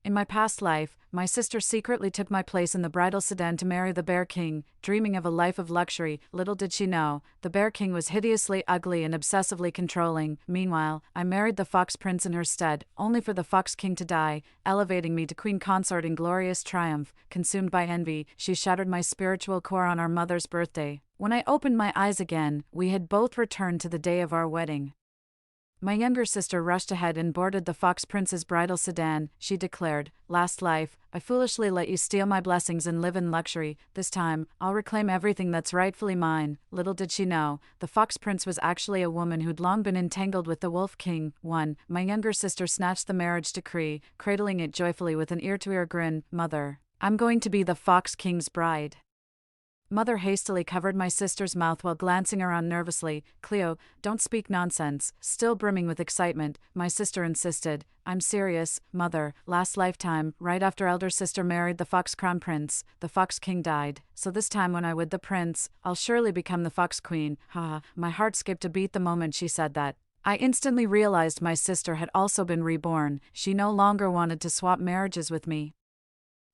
In my past life, my sister secretly took my place in the bridal sedan to marry the Bear King, dreaming of a life of luxury. Little did she know, the Bear King was hideously ugly and obsessively controlling. Meanwhile, I married the Fox Prince in her stead, only for the Fox King to die, elevating me to Queen Consort in glorious triumph. Consumed by envy, she shattered my spiritual core on our mother's birthday. When I opened my eyes again, we had both returned to the day of our wedding. My younger sister rushed ahead and boarded the Fox Prince's bridal sedan. She declared, "Last life, I foolishly let you steal my blessings and live in luxury. This time, I'll reclaim everything that's rightfully mine." Little did she know, the Fox Prince was actually a woman who'd long been entangled with the Wolf King. My younger sister snatched the marriage decree, cradling it joyfully with an ear-to-ear grin. "Mother, I'm going to be the Fox King's bride." Mother hastily covered my sister's mouth while glancing around nervously. "Cleo, don't speak nonsense." Still brimming with excitement, my sister insisted. "I'm serious, Mother. Last lifetime, right after elder sister married the Fox Crown Prince, the Fox King died. So this time when I wed the prince, I'll surely become the Fox Queen." Haha, my heart skipped a beat the moment she said that. I instantly realized my sister had also been reborn. She no longer wanted to swap marriages with me.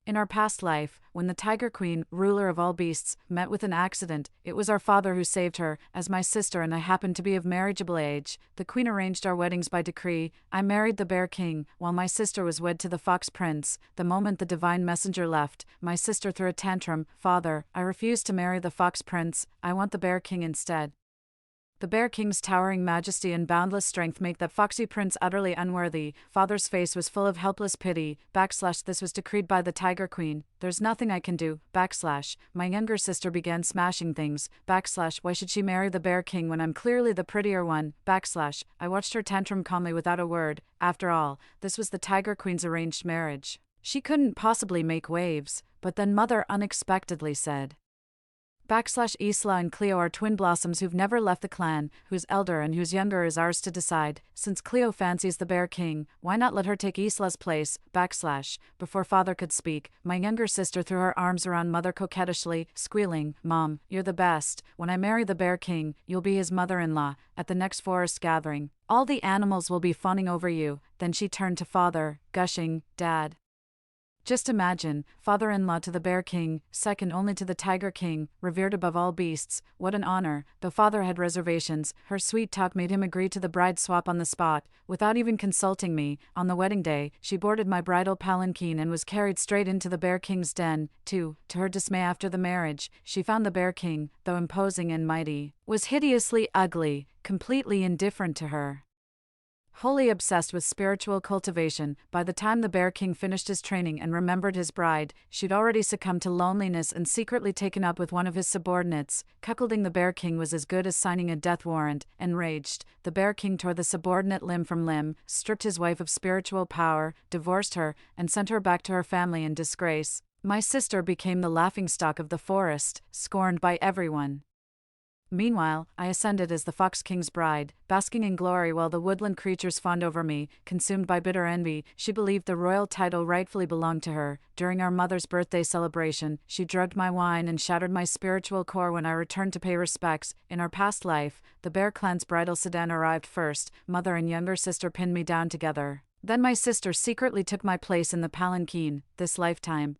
In our past life, when the Tiger Queen, ruler of all beasts, met with an accident, it was our father who saved her. As my sister and I happened to be of marriageable age, the Queen arranged our weddings by decree. I married the Bear King, while my sister was wed to the Fox Prince. The moment the divine messenger left, my sister threw a tantrum. "Father, I refuse to marry the Fox Prince. I want the Bear King instead." The Bear King's towering majesty and boundless strength make that foxy prince utterly unworthy. Father's face was full of helpless pity. This was decreed by the Tiger Queen. There's nothing I can do. My younger sister began smashing things. Why should she marry the Bear King when I'm clearly the prettier one? I watched her tantrum calmly without a word. After all, this was the Tiger Queen's arranged marriage. She couldn't possibly make waves. But then Mother unexpectedly said, Isla and Cleo are twin blossoms who've never left the clan, who's elder and who's younger is ours to decide. Since Cleo fancies the Bear King, why not let her take Isla's place? Before Father could speak, my younger sister threw her arms around Mother coquettishly, squealing, "Mom, you're the best. When I marry the Bear King, you'll be his mother-in-law. At the next forest gathering, all the animals will be fawning over you." Then she turned to Father, gushing, "Dad, just imagine, father-in-law to the Bear King, second only to the Tiger King, revered above all beasts. What an honor." Though Father had reservations, her sweet talk made him agree to the bride swap on the spot, without even consulting me. On the wedding day, she boarded my bridal palanquin and was carried straight into the Bear King's den. To her dismay after the marriage, she found the Bear King, though imposing and mighty, was hideously ugly, completely indifferent to her. Wholly obsessed with spiritual cultivation, by the time the Bear King finished his training and remembered his bride, she'd already succumbed to loneliness and secretly taken up with one of his subordinates. Cuckolding the Bear King was as good as signing a death warrant. Enraged, the Bear King tore the subordinate limb from limb, stripped his wife of spiritual power, divorced her, and sent her back to her family in disgrace. My sister became the laughingstock of the forest, scorned by everyone. Meanwhile, I ascended as the Fox King's bride, basking in glory while the woodland creatures fawned over me. Consumed by bitter envy, she believed the royal title rightfully belonged to her. During our mother's birthday celebration, she drugged my wine and shattered my spiritual core when I returned to pay respects. In our past life, the Bear Clan's bridal sedan arrived first. Mother and younger sister pinned me down together. Then my sister secretly took my place in the palanquin. This lifetime,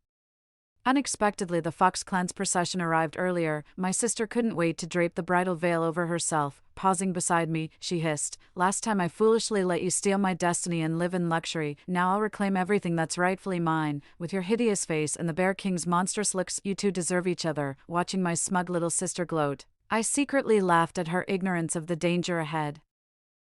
unexpectedly, the Fox Clan's procession arrived earlier. My sister couldn't wait to drape the bridal veil over herself. Pausing beside me, she hissed, "Last time I foolishly let you steal my destiny and live in luxury. Now I'll reclaim everything that's rightfully mine. With your hideous face and the Bear King's monstrous looks, you two deserve each other." Watching my smug little sister gloat, I secretly laughed at her ignorance of the danger ahead.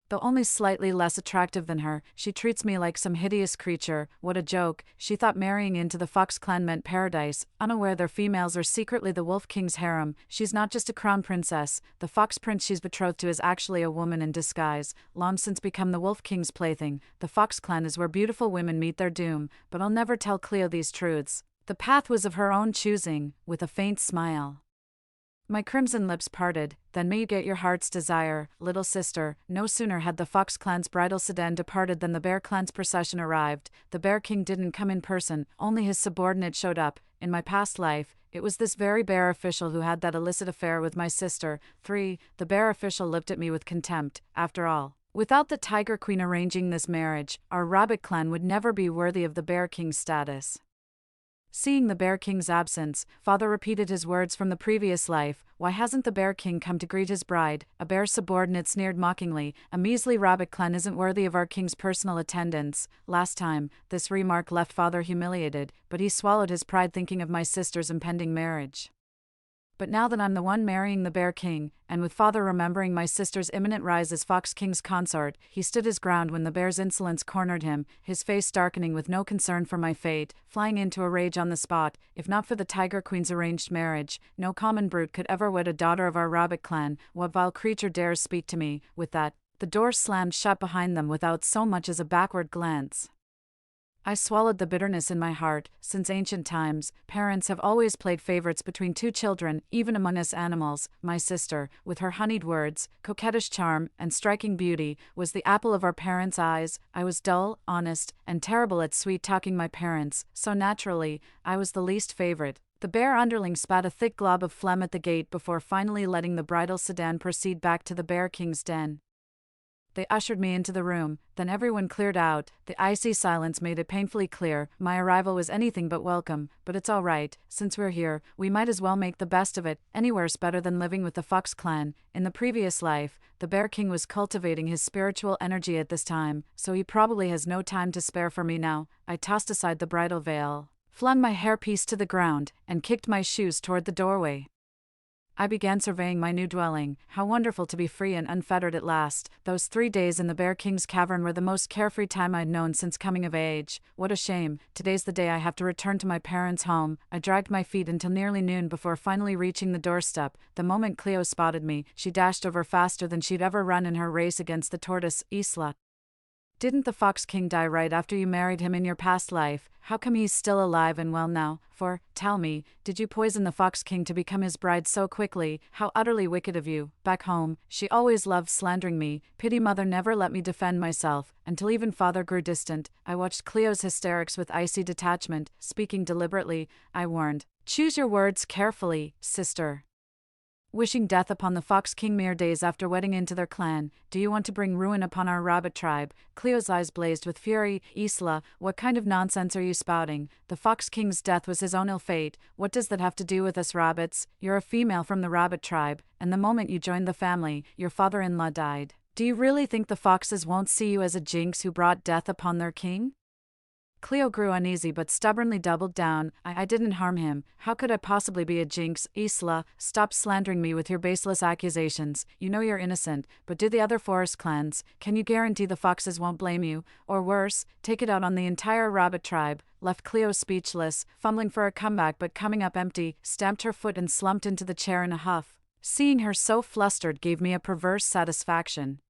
Though only slightly less attractive than her, she treats me like some hideous creature. What a joke. She thought marrying into the Fox clan meant paradise, unaware their females are secretly the Wolf King's harem. She's not just a crown princess. The Fox Prince she's betrothed to is actually a woman in disguise, long since become the Wolf King's plaything. The Fox clan is where beautiful women meet their doom, but I'll never tell Cleo these truths. The path was of her own choosing. With a faint smile, my crimson lips parted. "Then may you get your heart's desire, little sister." No sooner had the Fox clan's bridal sedan departed than the Bear clan's procession arrived. The Bear King didn't come in person, only his subordinate showed up. In my past life, it was this very bear official who had that illicit affair with my sister. The bear official looked at me with contempt. After all, Without the Tiger Queen arranging this marriage, our rabbit clan would never be worthy of the Bear King's status. Seeing the Bear King's absence, father repeated his words from the previous life. Why hasn't the Bear King come to greet his bride? A bear subordinate sneered mockingly. A measly rabbit clan isn't worthy of our king's personal attendance. Last time, this remark left father humiliated, but he swallowed his pride thinking of my sister's impending marriage. But now that I'm the one marrying the Bear King, and with father remembering my sister's imminent rise as Fox King's consort, he stood his ground when the bear's insolence cornered him, his face darkening with no concern for my fate, flying into a rage on the spot. If not for the Tiger Queen's arranged marriage, no common brute could ever wed a daughter of our rabbit clan. What vile creature dares speak to me? With that, the door slammed shut behind them without so much as a backward glance. I swallowed the bitterness in my heart. Since ancient times, parents have always played favorites between two children, even among us animals. My sister, with her honeyed words, coquettish charm, and striking beauty, was the apple of our parents' eyes. I was dull, honest, and terrible at sweet-talking my parents, so naturally, I was the least favorite. The bear underling spat a thick glob of phlegm at the gate before finally letting the bridal sedan proceed back to the Bear King's den. They ushered me into the room, then everyone cleared out. The icy silence made it painfully clear my arrival was anything but welcome, but it's all right, since we're here, we might as well make the best of it. Anywhere's better than living with the Fox clan. In the previous life, the Bear King was cultivating his spiritual energy at this time, so he probably has no time to spare for me now. I tossed aside the bridal veil, flung my hairpiece to the ground, and kicked my shoes toward the doorway. I began surveying my new dwelling. How wonderful to be free and unfettered at last. Those 3 days in the Bear King's cavern were the most carefree time I'd known since coming of age. What a shame, today's the day I have to return to my parents' home. I dragged my feet until nearly noon before finally reaching the doorstep. The moment Cleo spotted me, she dashed over faster than she'd ever run in her race against the tortoise, Isla. Didn't the Fox King die right after you married him in your past life? How come he's still alive and well now? Tell me, did you poison the Fox King to become his bride so quickly? How utterly wicked of you. Back home, she always loved slandering me. Pity mother never let me defend myself, until even father grew distant. I watched Cleo's hysterics with icy detachment. Speaking deliberately, I warned, "Choose your words carefully, sister." Wishing death upon the Fox King mere days after wedding into their clan, do you want to bring ruin upon our rabbit tribe? Cleo's eyes blazed with fury. Isla, what kind of nonsense are you spouting? The Fox King's death was his own ill fate. What does that have to do with us rabbits? You're a female from the rabbit tribe, and the moment you joined the family, your father-in-law died. Do you really think the foxes won't see you as a jinx who brought death upon their king? Cleo grew uneasy but stubbornly doubled down. I didn't harm him. How could I possibly be a jinx? Isla, stop slandering me with your baseless accusations. You know you're innocent, but do the other forest clans? Can you guarantee the foxes won't blame you? Or worse, take it out on the entire rabbit tribe? Left Cleo speechless, fumbling for a comeback but coming up empty, stamped her foot and slumped into the chair in a huff. Seeing her so flustered gave me a perverse satisfaction.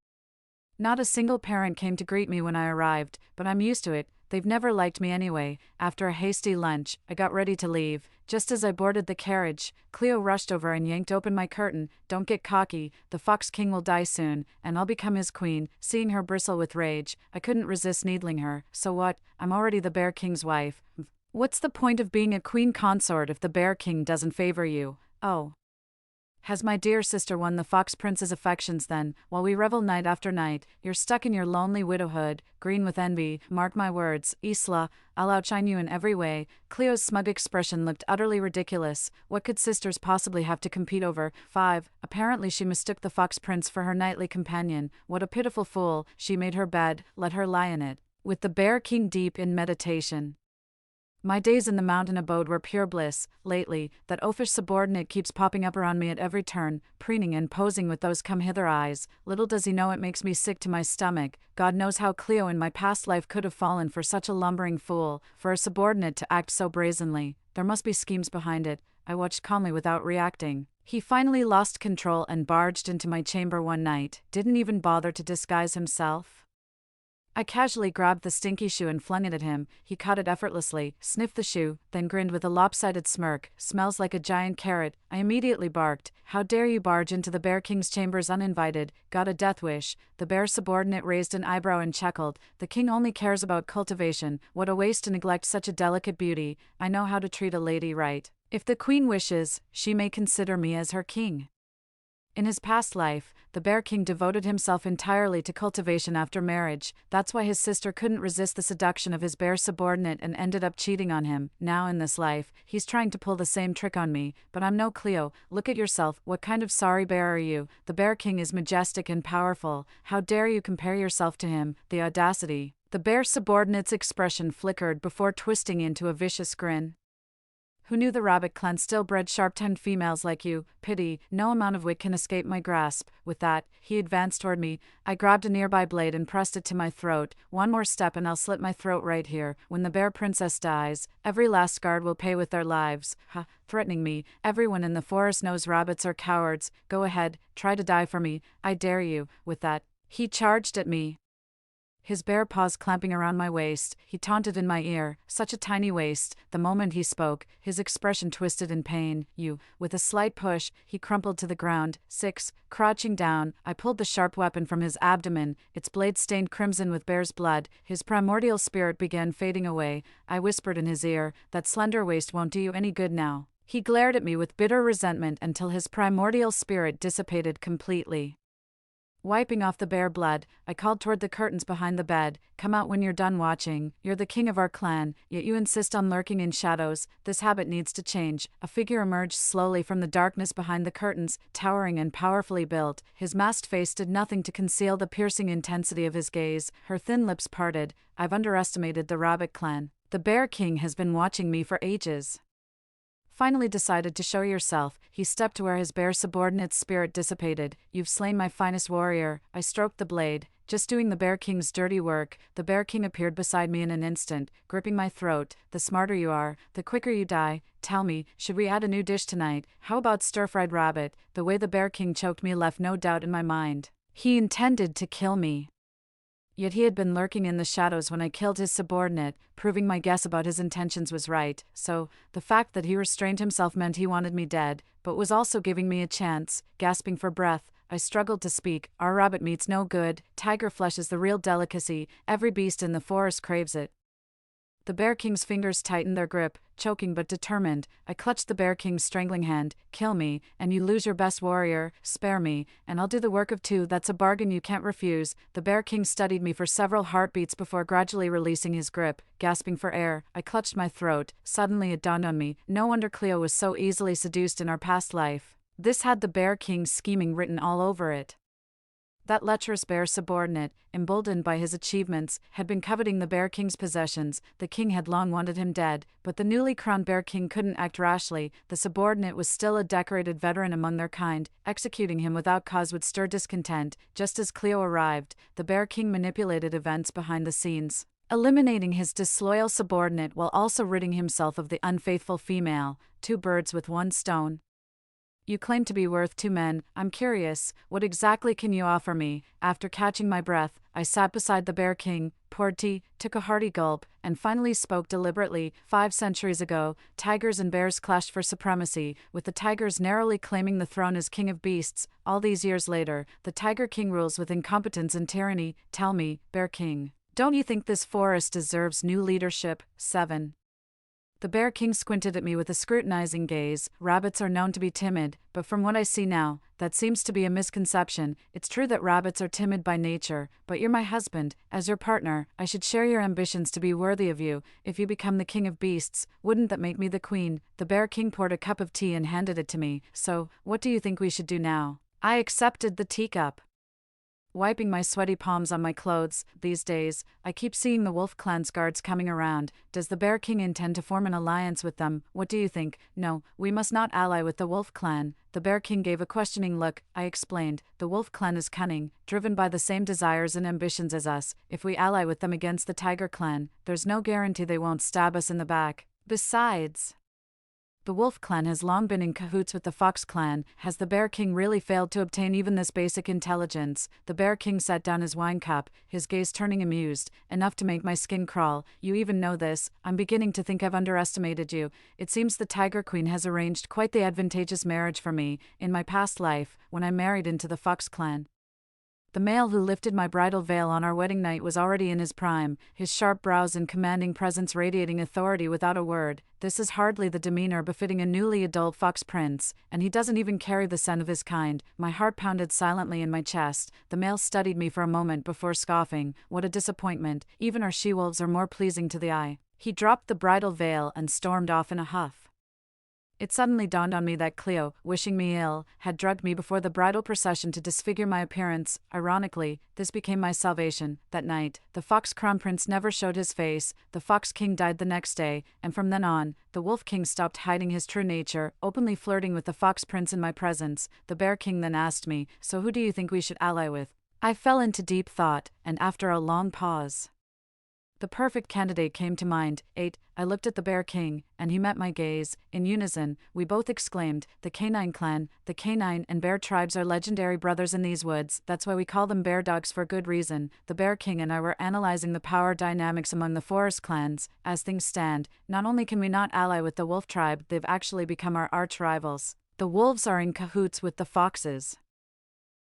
Not a single parent came to greet me when I arrived, but I'm used to it. They've never liked me anyway. After a hasty lunch, I got ready to leave. Just as I boarded the carriage, Cleo rushed over and yanked open my curtain. Don't get cocky, the Fox King will die soon, and I'll become his queen. Seeing her bristle with rage, I couldn't resist needling her. So what? I'm already the Bear King's wife. What's the point of being a queen consort if the Bear King doesn't favor you? Oh. Has my dear sister won the Fox Prince's affections then? While we revel night after night, you're stuck in your lonely widowhood, green with envy. Mark my words, Isla, I'll outshine you in every way. Cleo's smug expression looked utterly ridiculous. What could sisters possibly have to compete over? 5. Apparently she mistook the Fox Prince for her nightly companion. What a pitiful fool. She made her bed, let her lie in it, with the Bear King deep in meditation. My days in the mountain abode were pure bliss. Lately, that oafish subordinate keeps popping up around me at every turn, preening and posing with those come-hither eyes. Little does he know it makes me sick to my stomach. God knows how Cleo in my past life could have fallen for such a lumbering fool, for a subordinate to act so brazenly. There must be schemes behind it. I watched calmly without reacting. He finally lost control and barged into my chamber one night. Didn't even bother to disguise himself. I casually grabbed the stinky shoe and flung it at him. He caught it effortlessly, sniffed the shoe, then grinned with a lopsided smirk. Smells like a giant carrot. I immediately barked. How dare you barge into the Bear King's chambers uninvited? Got a death wish? The bear subordinate raised an eyebrow and chuckled. The king only cares about cultivation. What a waste to neglect such a delicate beauty. I know how to treat a lady right. If the queen wishes, she may consider me as her king. In his past life, the Bear King devoted himself entirely to cultivation after marriage. That's why his sister couldn't resist the seduction of his bear subordinate and ended up cheating on him. Now in this life, he's trying to pull the same trick on me, but I'm no Cleo. Look at yourself. What kind of sorry bear are you? The Bear King is majestic and powerful. How dare you compare yourself to him? The audacity. The bear subordinate's expression flickered before twisting into a vicious grin. Who knew the rabbit clan still bred sharp-tongued females like you? Pity, no amount of wit can escape my grasp. With that, he advanced toward me. I grabbed a nearby blade and pressed it to my throat. One more step and I'll slit my throat right here. When the bear princess dies, every last guard will pay with their lives. Ha, threatening me. Everyone in the forest knows rabbits are cowards. Go ahead, try to die for me. I dare you. With that, he charged at me. His bare paws clamping around my waist, he taunted in my ear. Such a tiny waist. The moment he spoke, his expression twisted in pain. With a slight push, he crumpled to the ground. 6. Crouching down, I pulled the sharp weapon from his abdomen, its blade stained crimson with bear's blood. His primordial spirit began fading away. I whispered in his ear, that slender waist won't do you any good now. He glared at me with bitter resentment until his primordial spirit dissipated completely. Wiping off the bear blood, I called toward the curtains behind the bed. Come out when you're done watching. You're the king of our clan, yet you insist on lurking in shadows. This habit needs to change. A figure emerged slowly from the darkness behind the curtains, towering and powerfully built. His masked face did nothing to conceal the piercing intensity of his gaze. Her thin lips parted. I've underestimated the rabbit clan. The Bear King has been watching me for ages. Finally decided to show yourself. He stepped to where his bear subordinate's spirit dissipated. You've slain my finest warrior. I stroked the blade, just doing the Bear King's dirty work. The Bear King appeared beside me in an instant, gripping my throat. The smarter you are, the quicker you die. Tell me, should we add a new dish tonight? How about stir-fried rabbit? The way the Bear King choked me left no doubt in my mind. He intended to kill me. Yet he had been lurking in the shadows when I killed his subordinate, proving my guess about his intentions was right. So, the fact that he restrained himself meant he wanted me dead, but was also giving me a chance. Gasping for breath, I struggled to speak. Our rabbit meat's no good. Tiger flesh is the real delicacy. Every beast in the forest craves it. The Bear King's fingers tightened their grip, choking but determined. I clutched the Bear King's strangling hand. Kill me, and you lose your best warrior. Spare me, and I'll do the work of two. That's a bargain you can't refuse. The Bear King studied me for several heartbeats before gradually releasing his grip. Gasping for air, I clutched my throat. Suddenly it dawned on me. No wonder Cleo was so easily seduced in our past life. This had the Bear King's scheming written all over it. That lecherous bear subordinate, emboldened by his achievements, had been coveting the Bear King's possessions. The king had long wanted him dead, but the newly crowned Bear King couldn't act rashly. The subordinate was still a decorated veteran among their kind. Executing him without cause would stir discontent. Just as Cleo arrived, the Bear King manipulated events behind the scenes, eliminating his disloyal subordinate while also ridding himself of the unfaithful female. 2 birds with 1 stone. You claim to be worth 2 men. I'm curious, what exactly can you offer me? After catching my breath, I sat beside the Bear King, poured tea, took a hearty gulp, and finally spoke deliberately. 5 centuries ago, tigers and bears clashed for supremacy, with the tigers narrowly claiming the throne as king of beasts. All these years later, the Tiger King rules with incompetence and tyranny. Tell me, Bear King, don't you think this forest deserves new leadership? 7. The Bear King squinted at me with a scrutinizing gaze. Rabbits are known to be timid, but from what I see now, that seems to be a misconception. It's true that rabbits are timid by nature, but you're my husband. As your partner, I should share your ambitions to be worthy of you. If you become the king of beasts, wouldn't that make me the queen? The Bear King poured a cup of tea and handed it to me. So, what do you think we should do now? I accepted the teacup, wiping my sweaty palms on my clothes. These days, I keep seeing the Wolf Clan's guards coming around. Does the Bear King intend to form an alliance with them? What do you think? No, we must not ally with the Wolf Clan. The Bear King gave a questioning look. I explained, the Wolf Clan is cunning, driven by the same desires and ambitions as us. If we ally with them against the Tiger Clan, there's no guarantee they won't stab us in the back. Besides, the Wolf Clan has long been in cahoots with the Fox Clan. Has the Bear King really failed to obtain even this basic intelligence? The Bear King set down his wine cup, his gaze turning amused, enough to make my skin crawl. You even know this? I'm beginning to think I've underestimated you. It seems the Tiger Queen has arranged quite the advantageous marriage for me, in my past life, when I married into the Fox Clan. The male who lifted my bridal veil on our wedding night was already in his prime, his sharp brows and commanding presence radiating authority without a word. This is hardly the demeanor befitting a newly adult fox prince, and he doesn't even carry the scent of his kind. My heart pounded silently in my chest. The male studied me for a moment before scoffing. What a disappointment, even our she-wolves are more pleasing to the eye. He dropped the bridal veil and stormed off in a huff. It suddenly dawned on me that Cleo, wishing me ill, had drugged me before the bridal procession to disfigure my appearance. Ironically, this became my salvation. That night, the fox crown prince never showed his face, the fox king died the next day, and from then on, the wolf king stopped hiding his true nature, openly flirting with the fox prince in my presence. The bear king then asked me, "So who do you think we should ally with?" I fell into deep thought, and after a long pause, the perfect candidate came to mind. 8. I looked at the Bear King, and he met my gaze. In unison, we both exclaimed, "The canine clan, the canine and bear tribes are legendary brothers in these woods, that's why we call them bear dogs for good reason." The Bear King and I were analyzing the power dynamics among the forest clans. As things stand, not only can we not ally with the wolf tribe, they've actually become our arch rivals. The wolves are in cahoots with the foxes.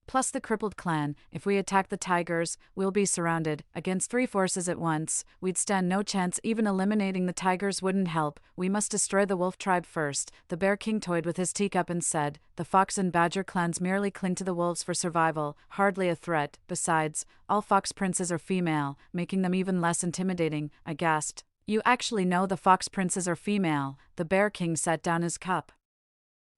Plus the crippled clan. If we attack the tigers, we'll be surrounded. Against 3 forces at once, we'd stand no chance. Even eliminating the tigers wouldn't help. We must destroy the wolf tribe first. The Bear King toyed with his teacup and said, "The fox and badger clans merely cling to the wolves for survival, hardly a threat. Besides, all fox princes are female, making them even less intimidating." I gasped. "You actually know the fox princes are female?" The Bear King set down his cup.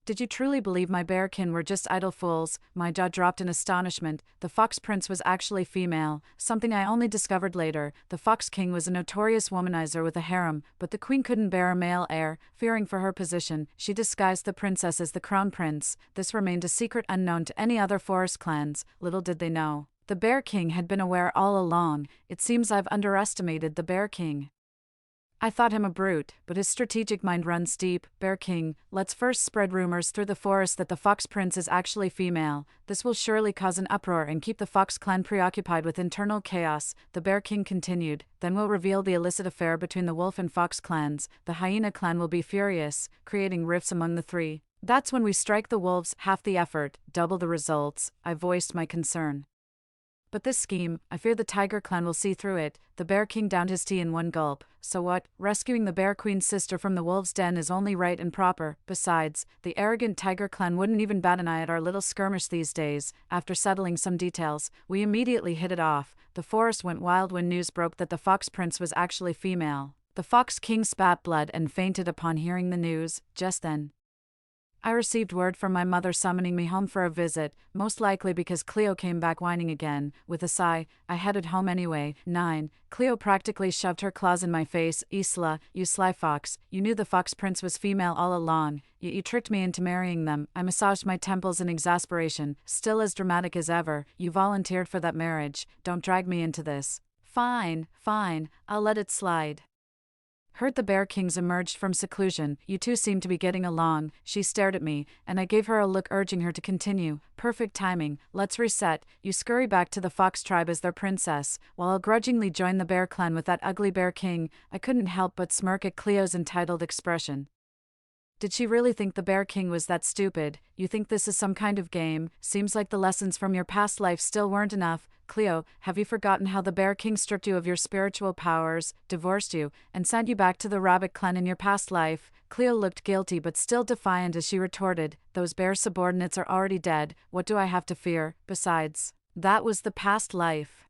"Did you truly believe my bearkin were just idle fools?" My jaw dropped in astonishment. The fox prince was actually female, something I only discovered later. The fox king was a notorious womanizer with a harem, but the queen couldn't bear a male heir. Fearing for her position, she disguised the princess as the crown prince. This remained a secret unknown to any other forest clans. Little did they know, the Bear King had been aware all along. It seems I've underestimated the Bear King. I thought him a brute, but his strategic mind runs deep. Bear King, let's first spread rumors through the forest that the Fox Prince is actually female. This will surely cause an uproar and keep the Fox clan preoccupied with internal chaos. The Bear King continued. Then we'll reveal the illicit affair between the Wolf and Fox clans. The Hyena clan will be furious, creating rifts among the 3. That's when we strike the wolves. Half the effort, double the results. I voiced my concern. But this scheme, I fear the Tiger clan will see through it. The Bear King downed his tea in one gulp. So what? Rescuing the Bear Queen's sister from the wolves' den is only right and proper. Besides, the arrogant Tiger clan wouldn't even bat an eye at our little skirmish these days. After settling some details, we immediately hit it off. The forest went wild when news broke that the Fox Prince was actually female. The Fox King spat blood and fainted upon hearing the news. Just then, I received word from my mother summoning me home for a visit, most likely because Cleo came back whining again. With a sigh, I headed home anyway. 9. Cleo practically shoved her claws in my face. "Isla, you sly fox, you knew the Fox Prince was female all along, yet you tricked me into marrying them." I massaged my temples in exasperation. "Still as dramatic as ever, you volunteered for that marriage. Don't drag me into this." Fine, I'll let it slide." Heard the Bear Kings emerged from seclusion. "You two seem to be getting along." She stared at me, and I gave her a look urging her to continue. Perfect timing. Let's reset. You scurry back to the Fox tribe as their princess, while I'll grudgingly join the Bear clan with that ugly Bear King. I couldn't help but smirk at Cleo's entitled expression. Did she really think the Bear King was that stupid? "You think this is some kind of game? Seems like the lessons from your past life still weren't enough." "Cleo, have you forgotten how the Bear King stripped you of your spiritual powers, divorced you, and sent you back to the Rabbit clan in your past life?" Cleo looked guilty but still defiant as she retorted, "Those bear subordinates are already dead. What do I have to fear? Besides, that was the past life.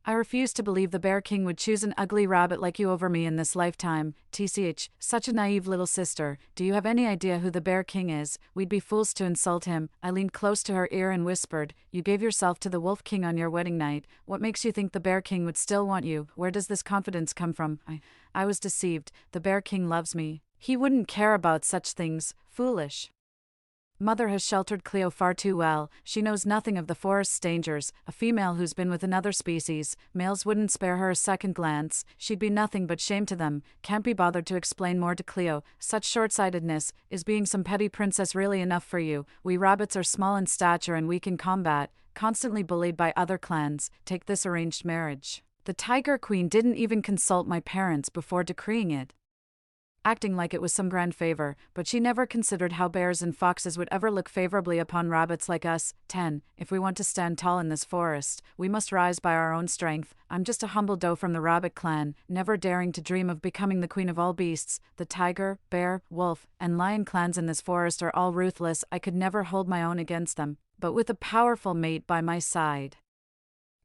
I refuse to believe the Bear King would choose an ugly rabbit like you over me in this lifetime. TCH, such a naive little sister. Do you have any idea who the Bear King is? We'd be fools to insult him." I leaned close to her ear and whispered, "You gave yourself to the Wolf King on your wedding night. What makes you think the Bear King would still want you? Where does this confidence come from?" I was deceived. The Bear King loves me. He wouldn't care about such things. Foolish. Mother has sheltered Cleo far too well. She knows nothing of the forest's dangers. A female who's been with another species, males wouldn't spare her a second glance. She'd be nothing but shame to them. Can't be bothered to explain more to Cleo. Such short-sightedness. Is being some petty princess really enough for you? We rabbits are small in stature and weak in combat, constantly bullied by other clans. Take this arranged marriage. The Tiger Queen didn't even consult my parents before decreeing it. acting like it was some grand favor, but she never considered how bears and foxes would ever look favorably upon rabbits like us. 10. If we want to stand tall in this forest, we must rise by our own strength. I'm just a humble doe from the rabbit clan, never daring to dream of becoming the queen of all beasts. The tiger, bear, wolf, and lion clans in this forest are all ruthless. I could never hold my own against them, but with a powerful mate by my side,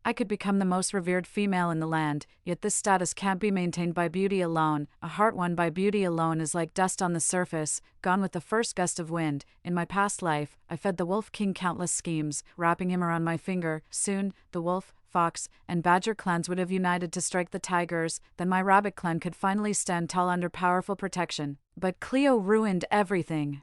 I could become the most revered female in the land. Yet this status can't be maintained by beauty alone. A heart won by beauty alone is like dust on the surface, gone with the first gust of wind. In my past life, I fed the Wolf King countless schemes, wrapping him around my finger. Soon, the wolf, fox, and badger clans would have united to strike the tigers. Then my rabbit clan could finally stand tall under powerful protection. But Cleo ruined everything.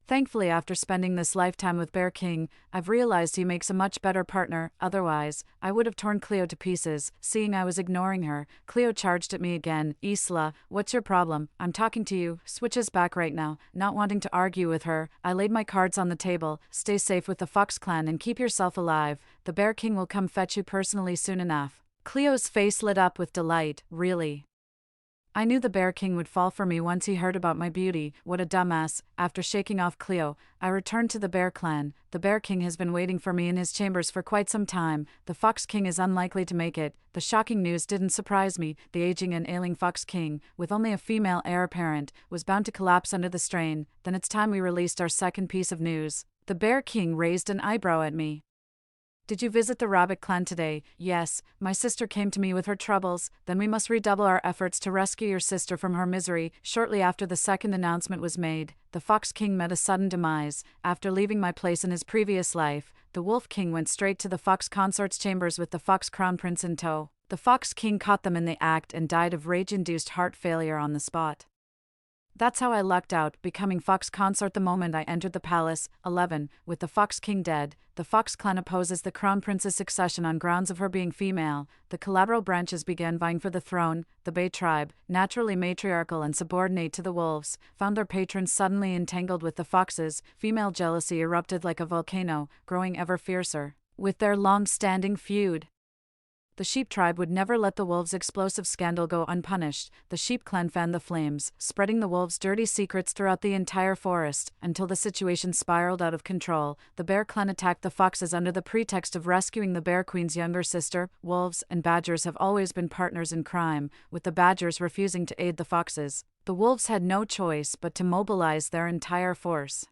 Thankfully, after spending this lifetime with Bear King, I've realized he makes a much better partner. Otherwise, I would have torn Cleo to pieces. Seeing I was ignoring her, Cleo charged at me again. Isla, what's your problem? I'm talking to you. Switches back right now. Not wanting to argue with her, I laid my cards on the table. Stay safe with the Fox clan and keep yourself alive. The Bear King will come fetch you personally soon enough. Cleo's face lit up with delight. Really? I knew the Bear King would fall for me once he heard about my beauty. What a dumbass. After shaking off Cleo, I returned to the Bear clan. The Bear King has been waiting for me in his chambers for quite some time. The Fox King is unlikely to make it. The shocking news didn't surprise me. The aging and ailing Fox King, with only a female heir apparent, was bound to collapse under the strain. Then it's time we released our second piece of news. The Bear King raised an eyebrow at me. Did you visit the rabbit clan today? Yes, my sister came to me with her troubles. Then we must redouble our efforts to rescue your sister from her misery. Shortly after the second announcement was made, the Fox King met a sudden demise. After leaving my place in his previous life, the Wolf King went straight to the Fox consort's chambers with the Fox Crown Prince in tow. The Fox King caught them in the act and died of rage-induced heart failure on the spot. That's how I lucked out, becoming Fox consort the moment I entered the palace. 11. With the Fox King dead, the Fox clan opposes the Crown Prince's succession on grounds of her being female. The collateral branches began vying for the throne. The Bay tribe, naturally matriarchal and subordinate to the wolves, found their patrons suddenly entangled with the foxes. Female jealousy erupted like a volcano, growing ever fiercer. With their long-standing feud, the Sheep tribe would never let the wolves' explosive scandal go unpunished. The Sheep clan fanned the flames, spreading the wolves' dirty secrets throughout the entire forest, until the situation spiraled out of control. The Bear clan attacked the foxes under the pretext of rescuing the Bear Queen's younger sister. Wolves and badgers have always been partners in crime, with the badgers refusing to aid the foxes. The wolves had no choice but to mobilize their entire force.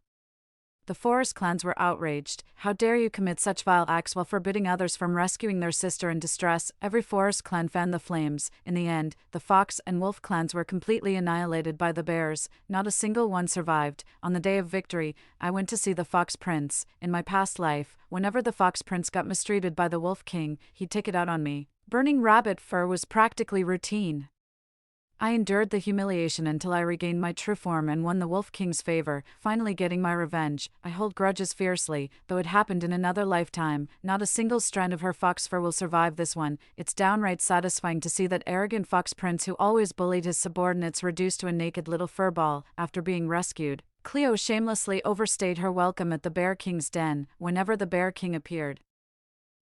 The forest clans were outraged. How dare you commit such vile acts while forbidding others from rescuing their sister in distress? Every forest clan fanned the flames. In the end, the fox and wolf clans were completely annihilated by the bears. Not a single one survived. On the day of victory, I went to see the Fox Prince. In my past life, whenever the Fox Prince got mistreated by the Wolf King, he'd take it out on me. Burning rabbit fur was practically routine. I endured the humiliation until I regained my true form and won the Wolf King's favor, finally getting my revenge. I hold grudges fiercely, though it happened in another lifetime. Not a single strand of her fox fur will survive this one. It's downright satisfying to see that arrogant Fox Prince who always bullied his subordinates reduced to a naked little furball after being rescued. Cleo shamelessly overstayed her welcome at the Bear King's den. Whenever the Bear King appeared,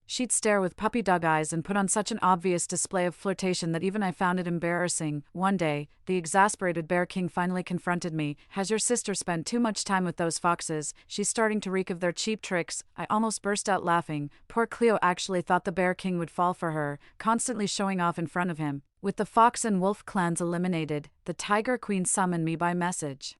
she'd stare with puppy dog eyes and put on such an obvious display of flirtation that even I found it embarrassing. One day, the exasperated Bear King finally confronted me. Has your sister spent too much time with those foxes? She's starting to reek of their cheap tricks. I almost burst out laughing. Poor Cleo actually thought the Bear King would fall for her, constantly showing off in front of him. With the fox and wolf clans eliminated, the Tiger Queen summoned me by message.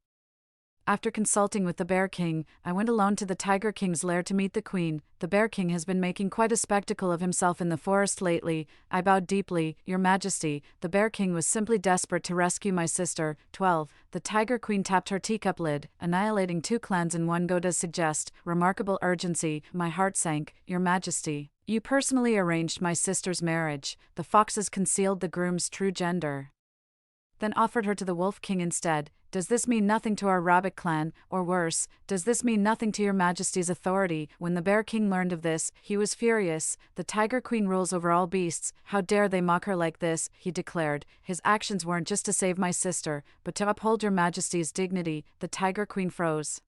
After consulting with the Bear King, I went alone to the Tiger King's lair to meet the Queen. The Bear King has been making quite a spectacle of himself in the forest lately. I bowed deeply. Your Majesty, the Bear King was simply desperate to rescue my sister. 12. The Tiger Queen tapped her teacup lid. Annihilating 2 clans in one go does suggest remarkable urgency. My heart sank. Your Majesty, you personally arranged my sister's marriage. The foxes concealed the groom's true gender, then offered her to the Wolf King instead. Does this mean nothing to our rabbit clan, or worse, does this mean nothing to your Majesty's authority? When the Bear King learned of this, he was furious. The Tiger Queen rules over all beasts. How dare they mock her like this, he declared. His actions weren't just to save my sister, but to uphold your Majesty's dignity. The Tiger Queen froze.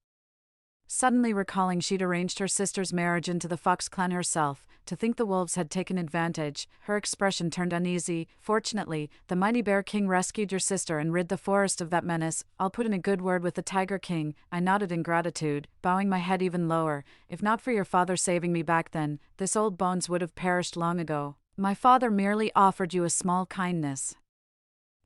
Suddenly recalling she'd arranged her sister's marriage into the Fox clan herself, to think the wolves had taken advantage, her expression turned uneasy. Fortunately, the mighty Bear King rescued your sister and rid the forest of that menace. I'll put in a good word with the Tiger King, I nodded in gratitude, bowing my head even lower. If not for your father saving me back then, this old bones would have perished long ago. My father merely offered you a small kindness.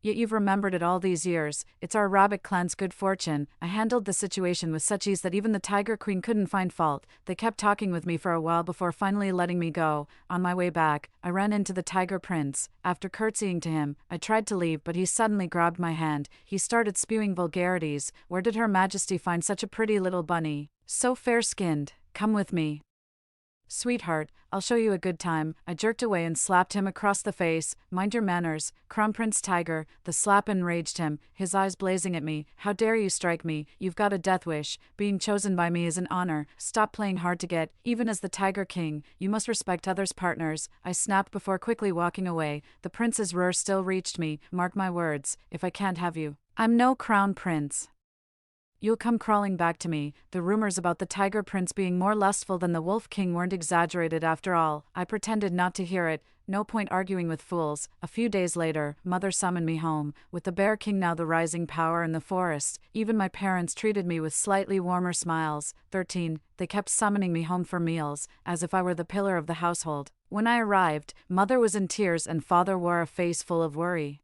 Yet you've remembered it all these years. It's our rabbit clan's good fortune. I handled the situation with such ease that even the Tiger Queen couldn't find fault. They kept talking with me for a while before finally letting me go. On my way back, I ran into the Tiger Prince. After curtsying to him, I tried to leave, but he suddenly grabbed my hand. He started spewing vulgarities. Where did Her Majesty find such a pretty little bunny? So fair-skinned. Come with me. Sweetheart, I'll show you a good time. I jerked away and slapped him across the face. Mind your manners, Crown Prince Tiger. The slap enraged him, his eyes blazing at me. How dare you strike me? You've got a death wish. Being chosen by me is an honor. Stop playing hard to get, even as the Tiger King. You must respect others' partners. I snapped before quickly walking away. The prince's roar still reached me. Mark my words, if I can't have you, I'm no crown prince. You'll come crawling back to me. The rumors about the Tiger Prince being more lustful than the Wolf King weren't exaggerated after all. I pretended not to hear it. No point arguing with fools. A few days later, Mother summoned me home. With the Bear King now the rising power in the forest, even my parents treated me with slightly warmer smiles. 13. They kept summoning me home for meals, as if I were the pillar of the household. When I arrived, Mother was in tears and Father wore a face full of worry.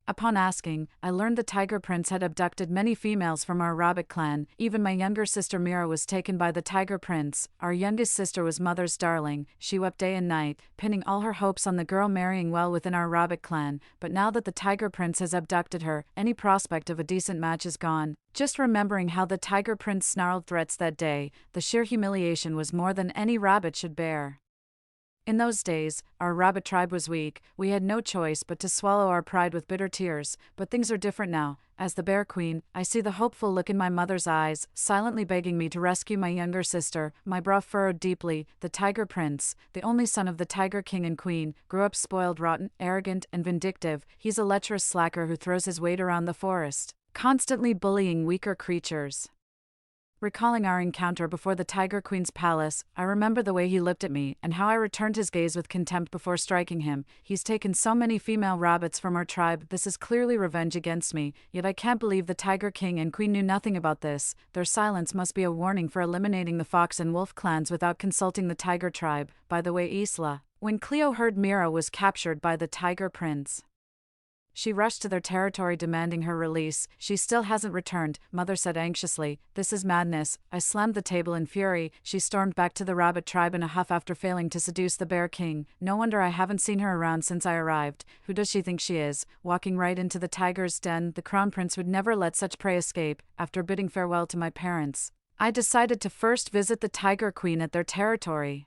Upon asking, I learned the Tiger Prince had abducted many females from our rabbit clan. Even my younger sister Mira was taken by the Tiger Prince. Our youngest sister was Mother's darling. She wept day and night, pinning all her hopes on the girl marrying well within our rabbit clan. But now that the Tiger Prince has abducted her, any prospect of a decent match is gone. Just remembering how the Tiger Prince snarled threats that day, the sheer humiliation was more than any rabbit should bear. In those days, our rabbit tribe was weak. We had no choice but to swallow our pride with bitter tears. But things are different now. As the Bear Queen, I see the hopeful look in my mother's eyes, silently begging me to rescue my younger sister. My brow furrowed deeply. The Tiger Prince, the only son of the Tiger King and Queen, grew up spoiled, rotten, arrogant, and vindictive. He's a lecherous slacker who throws his weight around the forest, constantly bullying weaker creatures. Recalling our encounter before the Tiger Queen's palace, I remember the way he looked at me and how I returned his gaze with contempt before striking him. He's taken so many female rabbits from our tribe. This is clearly revenge against me, yet I can't believe the Tiger King and Queen knew nothing about this. Their silence must be a warning for eliminating the Fox and Wolf clans without consulting the Tiger tribe. By the way, Isla, when Cleo heard Mira was captured by the Tiger Prince, she rushed to their territory demanding her release. She still hasn't returned, Mother said anxiously. This is madness. I slammed the table in fury. She stormed back to the rabbit tribe in a huff after failing to seduce the Bear King. No wonder I haven't seen her around since I arrived. Who does she think she is? Walking right into the tiger's den, the Crown Prince would never let such prey escape. After bidding farewell to my parents, I decided to first visit the Tiger Queen at their territory.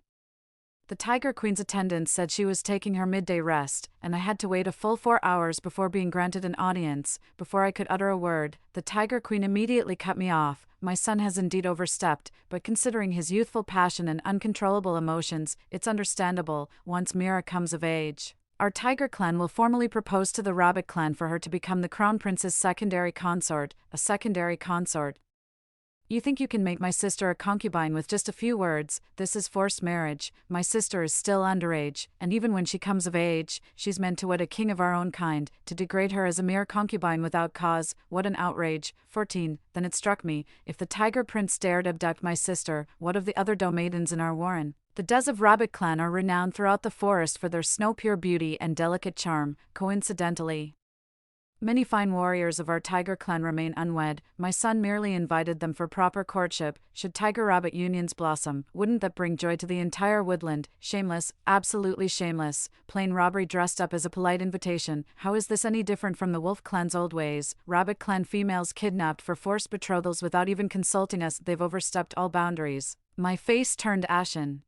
The Tiger Queen's attendants said she was taking her midday rest, and I had to wait a full 4 hours before being granted an audience. Before I could utter a word, the Tiger Queen immediately cut me off. My son has indeed overstepped, but considering his youthful passion and uncontrollable emotions, it's understandable. Once Mira comes of age, our Tiger clan will formally propose to the Rabbit clan for her to become the Crown Prince's secondary consort. A secondary consort? You think you can make my sister a concubine with just a few words? This is forced marriage. My sister is still underage, and even when she comes of age, she's meant to wed a king of our own kind. To degrade her as a mere concubine without cause, what an outrage. 14. Then it struck me, if the Tiger Prince dared abduct my sister, what of the other doe maidens in our warren? The Des of Rabbit clan are renowned throughout the forest for their snow-pure beauty and delicate charm. Coincidentally, many fine warriors of our Tiger clan remain unwed. My son merely invited them for proper courtship. Should Tiger Rabbit unions blossom, wouldn't that bring joy to the entire woodland? Shameless, absolutely shameless. Plain robbery dressed up as a polite invitation. How is this any different from the Wolf clan's old ways? Rabbit clan females kidnapped for forced betrothals without even consulting us. They've overstepped all boundaries. My face turned ashen.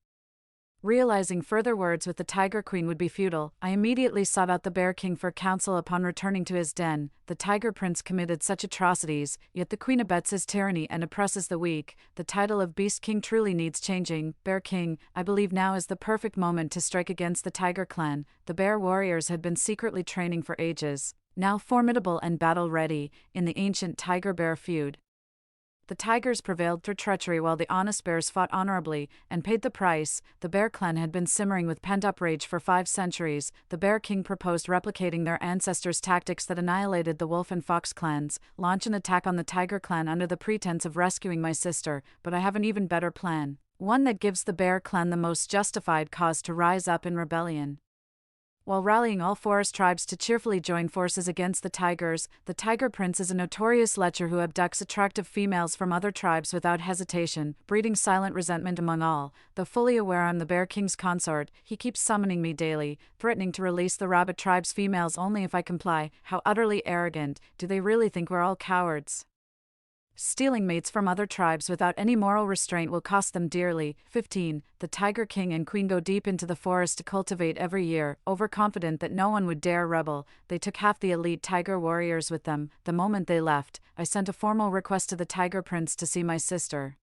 Realizing further words with the Tiger Queen would be futile, I immediately sought out the Bear King for counsel. Upon returning to his den, the Tiger Prince committed such atrocities, yet the Queen abets his tyranny and oppresses the weak. The title of Beast King truly needs changing. Bear King, I believe now is the perfect moment to strike against the Tiger clan. The Bear warriors had been secretly training for ages, now formidable and battle-ready, in the ancient Tiger-Bear feud. The tigers prevailed through treachery while the honest bears fought honorably and paid the price. The Bear clan had been simmering with pent-up rage for 5 centuries. The Bear King proposed replicating their ancestors' tactics that annihilated the Wolf and Fox clans, launch an attack on the Tiger clan under the pretense of rescuing my sister, but I have an even better plan. One that gives the Bear clan the most justified cause to rise up in rebellion. While rallying all forest tribes to cheerfully join forces against the tigers, the Tiger Prince is a notorious lecher who abducts attractive females from other tribes without hesitation, breeding silent resentment among all. Though fully aware I'm the Bear King's consort, he keeps summoning me daily, threatening to release the Rabbit tribe's females only if I comply. How utterly arrogant! Do they really think we're all cowards? Stealing mates from other tribes without any moral restraint will cost them dearly. 15. The Tiger King and Queen go deep into the forest to cultivate every year, overconfident that no one would dare rebel. They took half the elite tiger warriors with them. The moment they left, I sent a formal request to the Tiger Prince to see my sister.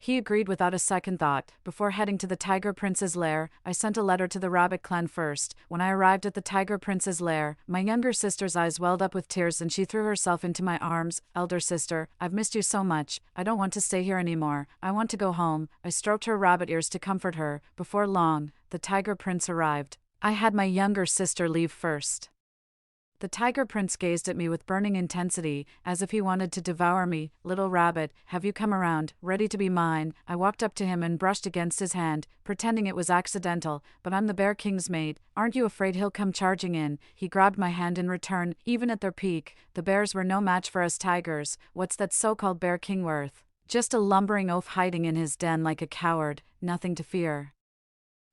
He agreed without a second thought. Before heading to the Tiger Prince's lair, I sent a letter to the Rabbit clan first. When I arrived at the Tiger Prince's lair, my younger sister's eyes welled up with tears and she threw herself into my arms. Elder sister, I've missed you so much. I don't want to stay here anymore. I want to go home. I stroked her rabbit ears to comfort her. Before long, the Tiger Prince arrived. I had my younger sister leave first. The Tiger Prince gazed at me with burning intensity, as if he wanted to devour me. Little rabbit, have you come around, ready to be mine? I walked up to him and brushed against his hand, pretending it was accidental, but I'm the Bear King's mate. Aren't you afraid he'll come charging in? He grabbed my hand in return. Even at their peak, the bears were no match for us tigers. What's that so-called Bear King worth? Just a lumbering oaf hiding in his den like a coward, nothing to fear.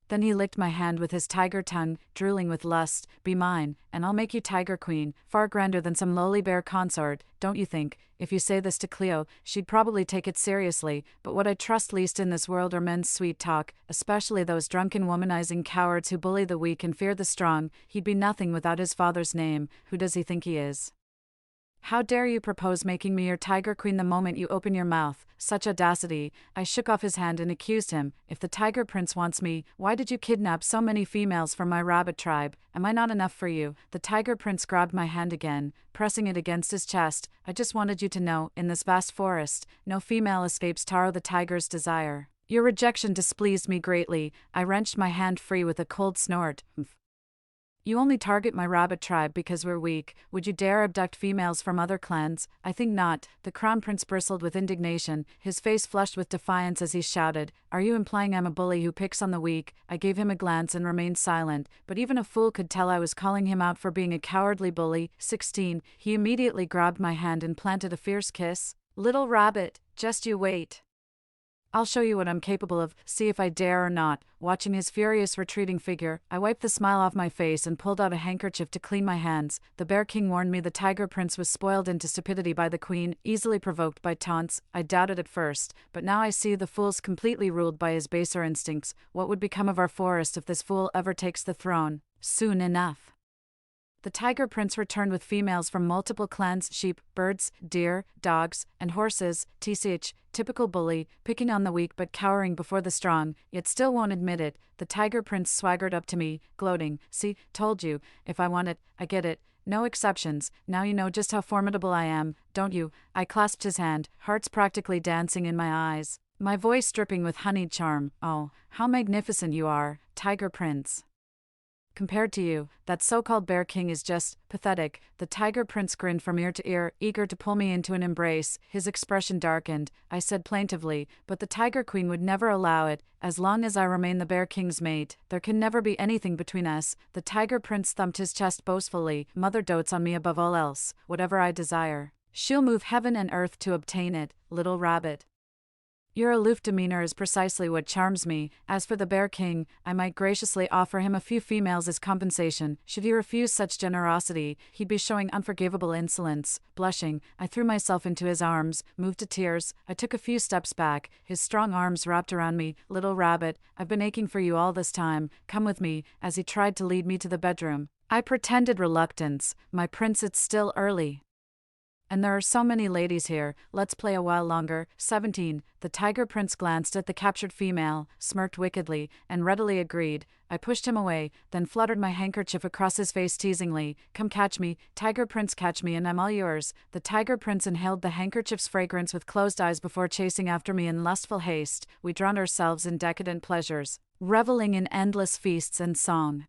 Then he licked my hand with his tiger tongue, drooling with lust. Be mine, and I'll make you Tiger Queen, far grander than some lowly bear consort, don't you think? If you say this to Cleo, she'd probably take it seriously, but what I trust least in this world are men's sweet talk, especially those drunken womanizing cowards who bully the weak and fear the strong. He'd be nothing without his father's name. Who does he think he is? How dare you propose making me your Tiger Queen the moment you open your mouth? Such audacity! I shook off his hand and accused him. If the Tiger Prince wants me, why did you kidnap so many females from my rabbit tribe? Am I not enough for you? The Tiger Prince grabbed my hand again, pressing it against his chest. I just wanted you to know, in this vast forest, no female escapes Taro the tiger's desire. Your rejection displeased me greatly. I wrenched my hand free with a cold snort. You only target my rabbit tribe because we're weak. Would you dare abduct females from other clans? I think not. The Crown Prince bristled with indignation, his face flushed with defiance as he shouted, Are you implying I'm a bully who picks on the weak? I gave him a glance and remained silent, but even a fool could tell I was calling him out for being a cowardly bully. 16. He immediately grabbed my hand and planted a fierce kiss. Little rabbit, just you wait. I'll show you what I'm capable of, see if I dare or not. Watching his furious retreating figure, I wiped the smile off my face and pulled out a handkerchief to clean my hands. The Bear King warned me the Tiger Prince was spoiled into stupidity by the Queen, easily provoked by taunts. I doubted at first, but now I see the fool's completely ruled by his baser instincts. What would become of our forest if this fool ever takes the throne? Soon enough. The Tiger Prince returned with females from multiple clans: sheep, birds, deer, dogs, and horses. TCH, typical bully, picking on the weak but cowering before the strong, yet still won't admit it. The Tiger Prince swaggered up to me, gloating. See, told you, if I want it, I get it. No exceptions. Now you know just how formidable I am, don't you? I clasped his hand, hearts practically dancing in my eyes, my voice dripping with honeyed charm. Oh, how magnificent you are, Tiger Prince. Compared to you, that so-called Bear King is just pathetic. The Tiger Prince grinned from ear to ear, eager to pull me into an embrace. His expression darkened. I said plaintively, but the Tiger Queen would never allow it. As long as I remain the Bear King's mate, there can never be anything between us. The Tiger Prince thumped his chest boastfully. Mother dotes on me above all else. Whatever I desire, she'll move heaven and earth to obtain it, little rabbit. Your aloof demeanor is precisely what charms me. As for the Bear King, I might graciously offer him a few females as compensation. Should he refuse such generosity, he'd be showing unforgivable insolence. Blushing, I threw myself into his arms, moved to tears. I took a few steps back, his strong arms wrapped around me. Little rabbit, I've been aching for you all this time. Come with me, as he tried to lead me to the bedroom. I pretended reluctance. My prince, it's still early. And there are so many ladies here, let's play a while longer. 17. The tiger prince glanced at the captured female, smirked wickedly, and readily agreed. I pushed him away, then fluttered my handkerchief across his face teasingly. Come catch me, tiger prince, catch me and I'm all yours. The tiger prince inhaled the handkerchief's fragrance with closed eyes before chasing after me in lustful haste. We drowned ourselves in decadent pleasures, reveling in endless feasts and song.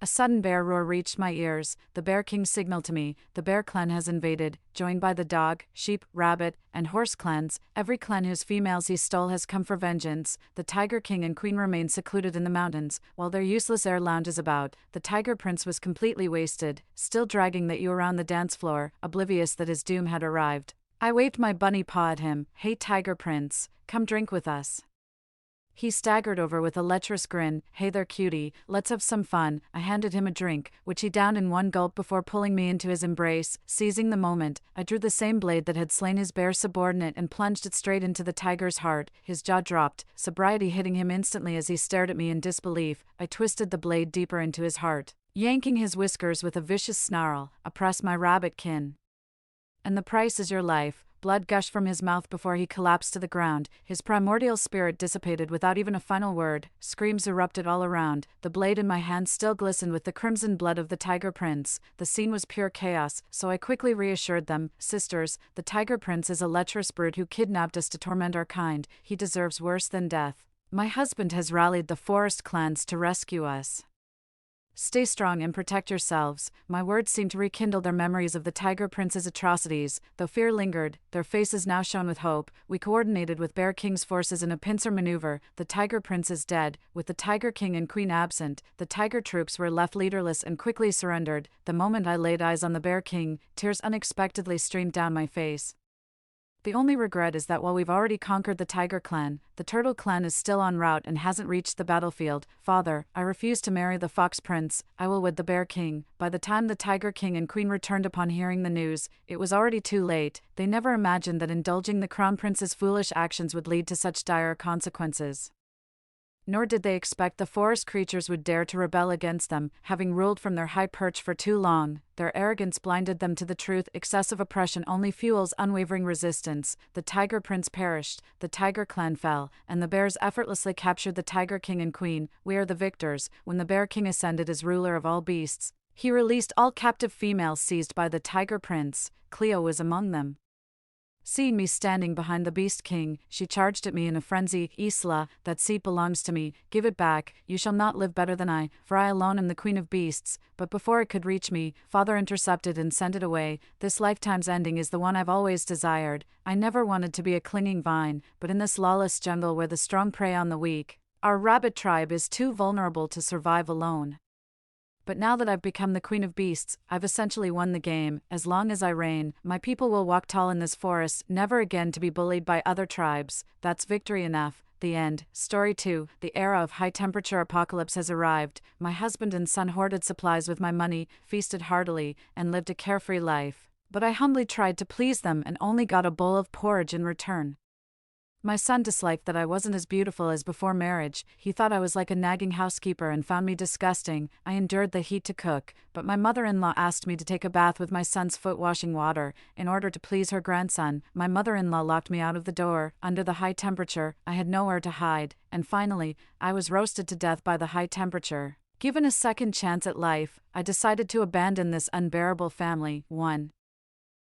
A sudden bear roar reached my ears. The Bear King signaled to me. The bear clan has invaded, joined by the dog, sheep, rabbit, and horse clans. Every clan whose females he stole has come for vengeance. The Tiger King and Queen remain secluded in the mountains, while their useless heir lounges about. The Tiger Prince was completely wasted, still dragging the ewe around the dance floor, oblivious that his doom had arrived. I waved my bunny paw at him. Hey Tiger Prince, come drink with us. He staggered over with a lecherous grin. Hey there cutie, let's have some fun. I handed him a drink, which he downed in one gulp before pulling me into his embrace. Seizing the moment, I drew the same blade that had slain his bear subordinate and plunged it straight into the tiger's heart. His jaw dropped, sobriety hitting him instantly as he stared at me in disbelief. I twisted the blade deeper into his heart, yanking his whiskers with a vicious snarl. Oppress my rabbit kin. And the price is your life. Blood gushed from his mouth before he collapsed to the ground. His primordial spirit dissipated without even a final word. Screams erupted all around. The blade in my hand still glistened with the crimson blood of the Tiger Prince. The scene was pure chaos, so I quickly reassured them. Sisters, the Tiger Prince is a lecherous brute who kidnapped us to torment our kind. He deserves worse than death. My husband has rallied the forest clans to rescue us. Stay strong and protect yourselves. My words seemed to rekindle their memories of the Tiger Prince's atrocities. Though fear lingered, their faces now shone with hope. We coordinated with Bear King's forces in a pincer maneuver. The Tiger Prince is dead. With the Tiger King and Queen absent, the Tiger troops were left leaderless and quickly surrendered. The moment I laid eyes on the Bear King, tears unexpectedly streamed down my face. The only regret is that while we've already conquered the Tiger Clan, the Turtle Clan is still en route and hasn't reached the battlefield. Father, I refuse to marry the Fox Prince. I will wed the Bear King. By the time the Tiger King and Queen returned upon hearing the news, it was already too late. They never imagined that indulging the Crown Prince's foolish actions would lead to such dire consequences. Nor did they expect the forest creatures would dare to rebel against them, having ruled from their high perch for too long. Their arrogance blinded them to the truth. Excessive oppression only fuels unwavering resistance. The Tiger Prince perished, the Tiger Clan fell, and the bears effortlessly captured the Tiger King and Queen. We are the victors. When the Bear King ascended as ruler of all beasts, he released all captive females seized by the Tiger Prince. Cleo was among them. Seeing me standing behind the Beast King, she charged at me in a frenzy. Isla, that seat belongs to me. Give it back. You shall not live better than I, for I alone am the Queen of Beasts. But before it could reach me, Father intercepted and sent it away. This lifetime's ending is the one I've always desired. I never wanted to be a clinging vine, but in this lawless jungle where the strong prey on the weak, our rabbit tribe is too vulnerable to survive alone. But now that I've become the Queen of Beasts, I've essentially won the game. As long as I reign, my people will walk tall in this forest, never again to be bullied by other tribes. That's victory enough. The end. Story 2. The era of high-temperature apocalypse has arrived. My husband and son hoarded supplies with my money, feasted heartily, and lived a carefree life. But I humbly tried to please them and only got a bowl of porridge in return. My son disliked that I wasn't as beautiful as before marriage. He thought I was like a nagging housekeeper and found me disgusting. I endured the heat to cook, but my mother-in-law asked me to take a bath with my son's foot-washing water. In order to please her grandson, my mother-in-law locked me out of the door. Under the high temperature, I had nowhere to hide. And finally, I was roasted to death by the high temperature. Given a second chance at life, I decided to abandon this unbearable family. 1.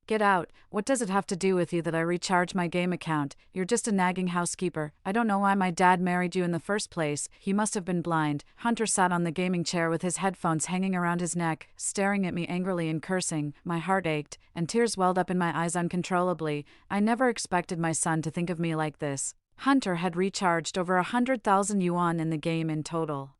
Get out. What does it have to do with you that I recharge my game account? You're just a nagging housekeeper. I don't know why my dad married you in the first place. He must have been blind. Hunter sat on the gaming chair with his headphones hanging around his neck, staring at me angrily and cursing. My heart ached, and tears welled up in my eyes uncontrollably. I never expected my son to think of me like this. Hunter had recharged over 100,000 yuan in the game in total.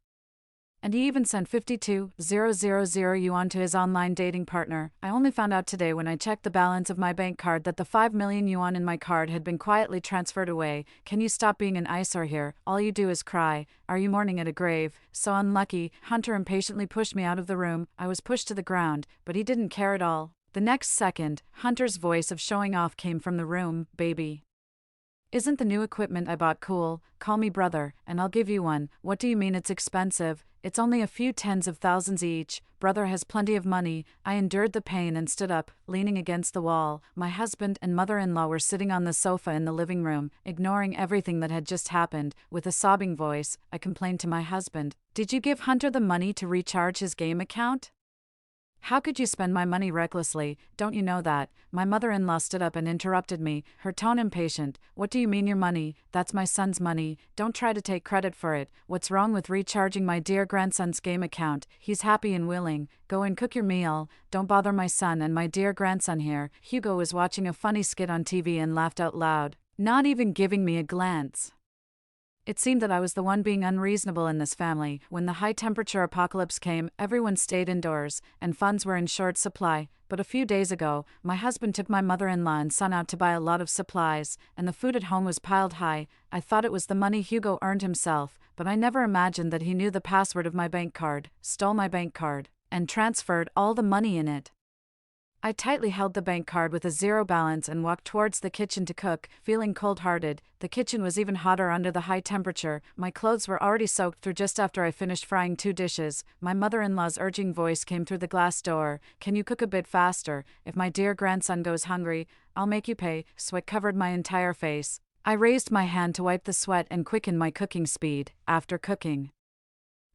And he even sent 52,000 yuan to his online dating partner. I only found out today when I checked the balance of my bank card that the 5 million yuan in my card had been quietly transferred away. Can you stop being an eyesore here? All you do is cry. Are you mourning at a grave? So unlucky. Hunter impatiently pushed me out of the room. I was pushed to the ground, but he didn't care at all. The next second, Hunter's voice of showing off came from the room. Baby, Isn't the new equipment I bought cool? Call me brother, and I'll give you one. What do you mean it's expensive? It's only a few tens of thousands each. Brother has plenty of money. I endured the pain and stood up, leaning against the wall. My husband and mother-in-law were sitting on the sofa in the living room, ignoring everything that had just happened. With a sobbing voice, I complained to my husband, "Did you give Hunter the money to recharge his game account? How could you spend my money recklessly? Don't you know that?" My mother-in-law stood up and interrupted me, her tone impatient. "What do you mean your money? That's my son's money. Don't try to take credit for it. What's wrong with recharging my dear grandson's game account? He's happy and willing. Go and cook your meal. Don't bother my son and my dear grandson here." Hugo was watching a funny skit on TV and laughed out loud, not even giving me a glance. It seemed that I was the one being unreasonable in this family. When the high-temperature apocalypse came, everyone stayed indoors, and funds were in short supply. But a few days ago, my husband took my mother-in-law and son out to buy a lot of supplies, and the food at home was piled high. I thought it was the money Hugo earned himself, but I never imagined that he knew the password of my bank card, stole my bank card, and transferred all the money in it. I tightly held the bank card with a zero balance and walked towards the kitchen to cook, feeling cold-hearted. The kitchen was even hotter under the high temperature. My clothes were already soaked through just after I finished frying 2 dishes. My mother-in-law's urging voice came through the glass door. "Can you cook a bit faster? If my dear grandson goes hungry, I'll make you pay." Sweat covered my entire face. I raised my hand to wipe the sweat and quicken my cooking speed. After cooking,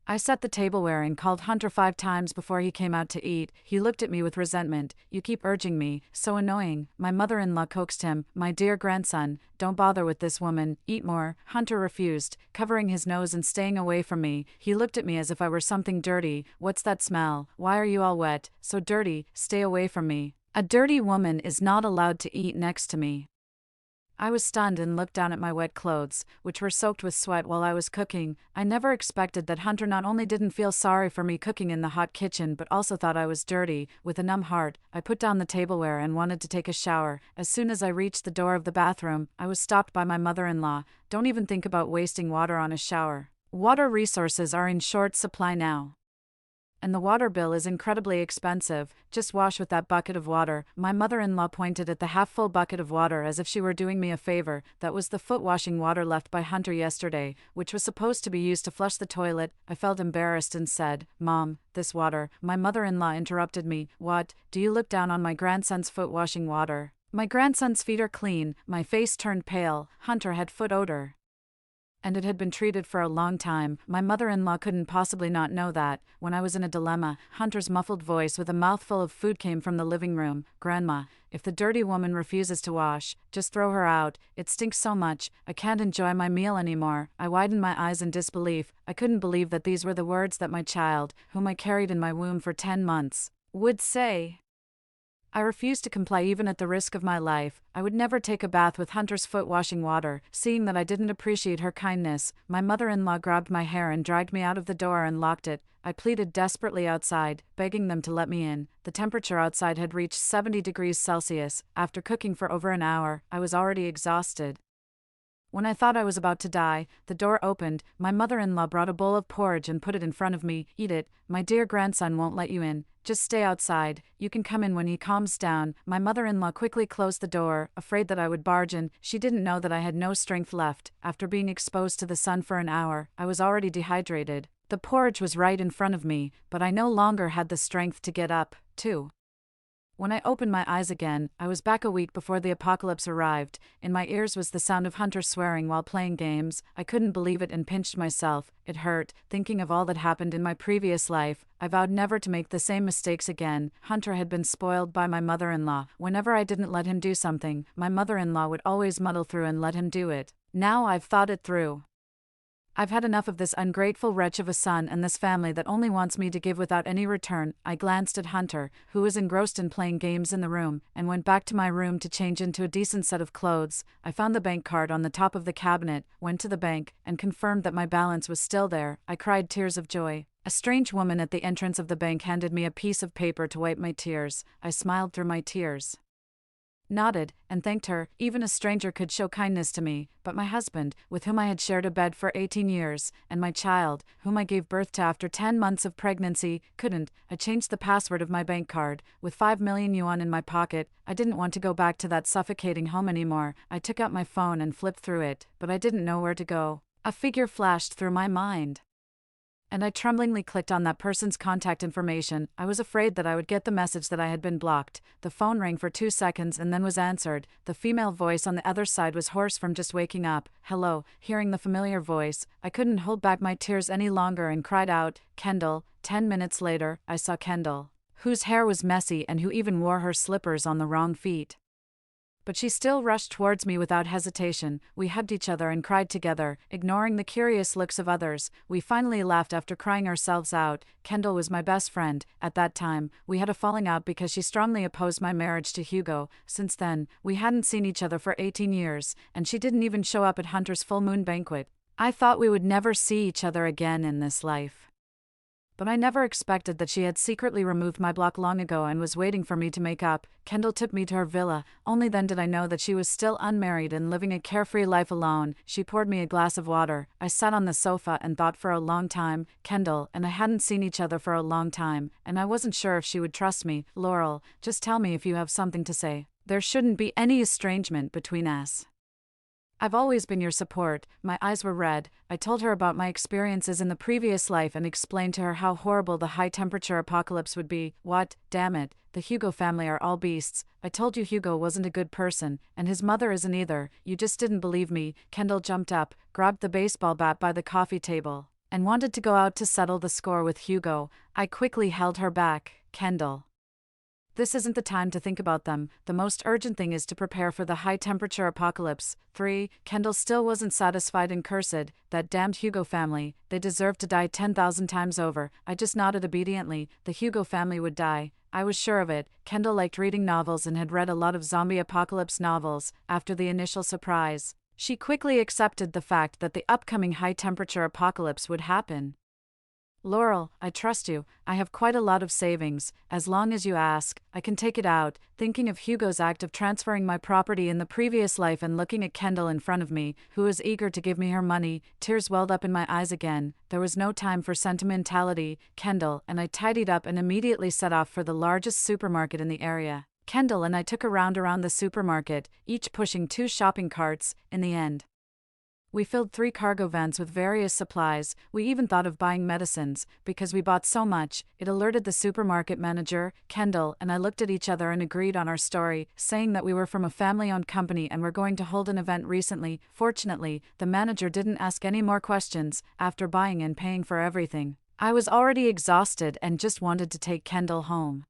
I set the tableware and called Hunter 5 times before he came out to eat. He looked at me with resentment. "You keep urging me, so annoying." My mother-in-law coaxed him, "My dear grandson, don't bother with this woman, eat more." Hunter refused, covering his nose and staying away from me. He looked at me as if I were something dirty. "What's that smell? Why are you all wet? So dirty, stay away from me. A dirty woman is not allowed to eat next to me." I was stunned and looked down at my wet clothes, which were soaked with sweat while I was cooking. I never expected that Hunter not only didn't feel sorry for me cooking in the hot kitchen but also thought I was dirty. With a numb heart, I put down the tableware and wanted to take a shower. As soon as I reached the door of the bathroom, I was stopped by my mother-in-law. "Don't even think about wasting water on a shower. Water resources are in short supply now. And the water bill is incredibly expensive. Just wash with that bucket of water." My mother-in-law pointed at the half-full bucket of water as if she were doing me a favor. That was the foot-washing water left by Hunter yesterday, which was supposed to be used to flush the toilet. I felt embarrassed and said, "Mom, this water." My mother-in-law interrupted me. "What? Do you look down on my grandson's foot-washing water? My grandson's feet are clean." My face turned pale. Hunter had foot odor, and it had been treated for a long time. My mother-in-law couldn't possibly not know that. When I was in a dilemma, Hunter's muffled voice with a mouthful of food came from the living room. "Grandma, if the dirty woman refuses to wash, just throw her out. It stinks so much, I can't enjoy my meal anymore." I widened my eyes in disbelief. I couldn't believe that these were the words that my child, whom I carried in my womb for 10 months, would say. I refused to comply even at the risk of my life. I would never take a bath with Hunter's foot-washing water. Seeing that I didn't appreciate her kindness, my mother-in-law grabbed my hair and dragged me out of the door and locked it. I pleaded desperately outside, begging them to let me in. The temperature outside had reached 70 degrees Celsius. After cooking for over an hour, I was already exhausted. When I thought I was about to die, the door opened. My mother-in-law brought a bowl of porridge and put it in front of me. "Eat it. My dear grandson won't let you in. Just stay outside. You can come in when he calms down." My mother-in-law quickly closed the door, afraid that I would barge in. She didn't know that I had no strength left. After being exposed to the sun for an hour, I was already dehydrated. The porridge was right in front of me, but I no longer had the strength to get up, too. When I opened my eyes again, I was back a week before the apocalypse arrived. In my ears was the sound of Hunter swearing while playing games. I couldn't believe it and pinched myself. It hurt, thinking of all that happened in my previous life. I vowed never to make the same mistakes again. Hunter had been spoiled by my mother-in-law. Whenever I didn't let him do something, my mother-in-law would always muddle through and let him do it. Now I've thought it through. I've had enough of this ungrateful wretch of a son and this family that only wants me to give without any return. I glanced at Hunter, who was engrossed in playing games in the room, and went back to my room to change into a decent set of clothes. I found the bank card on the top of the cabinet, went to the bank, and confirmed that my balance was still there. I cried tears of joy. A strange woman at the entrance of the bank handed me a piece of paper to wipe my tears. I smiled through my tears. nodded, and thanked her. Even a stranger could show kindness to me, but my husband, with whom I had shared a bed for 18 years, and my child, whom I gave birth to after 10 months of pregnancy, couldn't. I changed the password of my bank card. With 5 million yuan in my pocket, I didn't want to go back to that suffocating home anymore. I took out my phone and flipped through it, but I didn't know where to go. A figure flashed through my mind, and I tremblingly clicked on that person's contact information. I was afraid that I would get the message that I had been blocked. The phone rang for 2 seconds and then was answered. The female voice on the other side was hoarse from just waking up. Hello. Hearing the familiar voice, I couldn't hold back my tears any longer and cried out, Kendall. 10 minutes later, I saw Kendall, whose hair was messy and who even wore her slippers on the wrong feet. But she still rushed towards me without hesitation. We hugged each other and cried together, ignoring the curious looks of others. We finally laughed after crying ourselves out. Kendall was my best friend. At that time, we had a falling out because she strongly opposed my marriage to Hugo. Since then, we hadn't seen each other for 18 years, and she didn't even show up at Hunter's full moon banquet. I thought we would never see each other again in this life. But I never expected that she had secretly removed my block long ago and was waiting for me to make up. Kendall took me to her villa. Only then did I know that she was still unmarried and living a carefree life alone. She poured me a glass of water. I sat on the sofa and thought for a long time. Kendall and I hadn't seen each other for a long time, and I wasn't sure if she would trust me. Laurel, just tell me if you have something to say. There shouldn't be any estrangement between us. I've always been your support. My eyes were red. I told her about my experiences in the previous life and explained to her how horrible the high-temperature apocalypse would be. What? Damn it. The Hugo family are all beasts. I told you Hugo wasn't a good person, and his mother isn't either. You just didn't believe me. Kendall jumped up, grabbed the baseball bat by the coffee table, and wanted to go out to settle the score with Hugo. I quickly held her back. Kendall, this isn't the time to think about them. The most urgent thing is to prepare for the high-temperature apocalypse. 3. Kendall still wasn't satisfied and cursed. That damned Hugo family. They deserved to die 10,000 times over. I just nodded obediently. The Hugo family would die. I was sure of it. Kendall liked reading novels and had read a lot of zombie apocalypse novels. After the initial surprise, she quickly accepted the fact that the upcoming high-temperature apocalypse would happen. Laurel, I trust you. I have quite a lot of savings. As long as you ask, I can take it out. Thinking of Hugo's act of transferring my property in the previous life and looking at Kendall in front of me, who was eager to give me her money, tears welled up in my eyes again. There was no time for sentimentality. Kendall and I tidied up and immediately set off for the largest supermarket in the area. Kendall and I took a round around the supermarket, each pushing 2 shopping carts. In the end, we filled 3 cargo vans with various supplies. We even thought of buying medicines, because we bought so much. It alerted the supermarket manager. Kendall and I looked at each other and agreed on our story, saying that we were from a family-owned company and were going to hold an event recently. Fortunately, the manager didn't ask any more questions. After buying and paying for everything, I was already exhausted and just wanted to take Kendall home.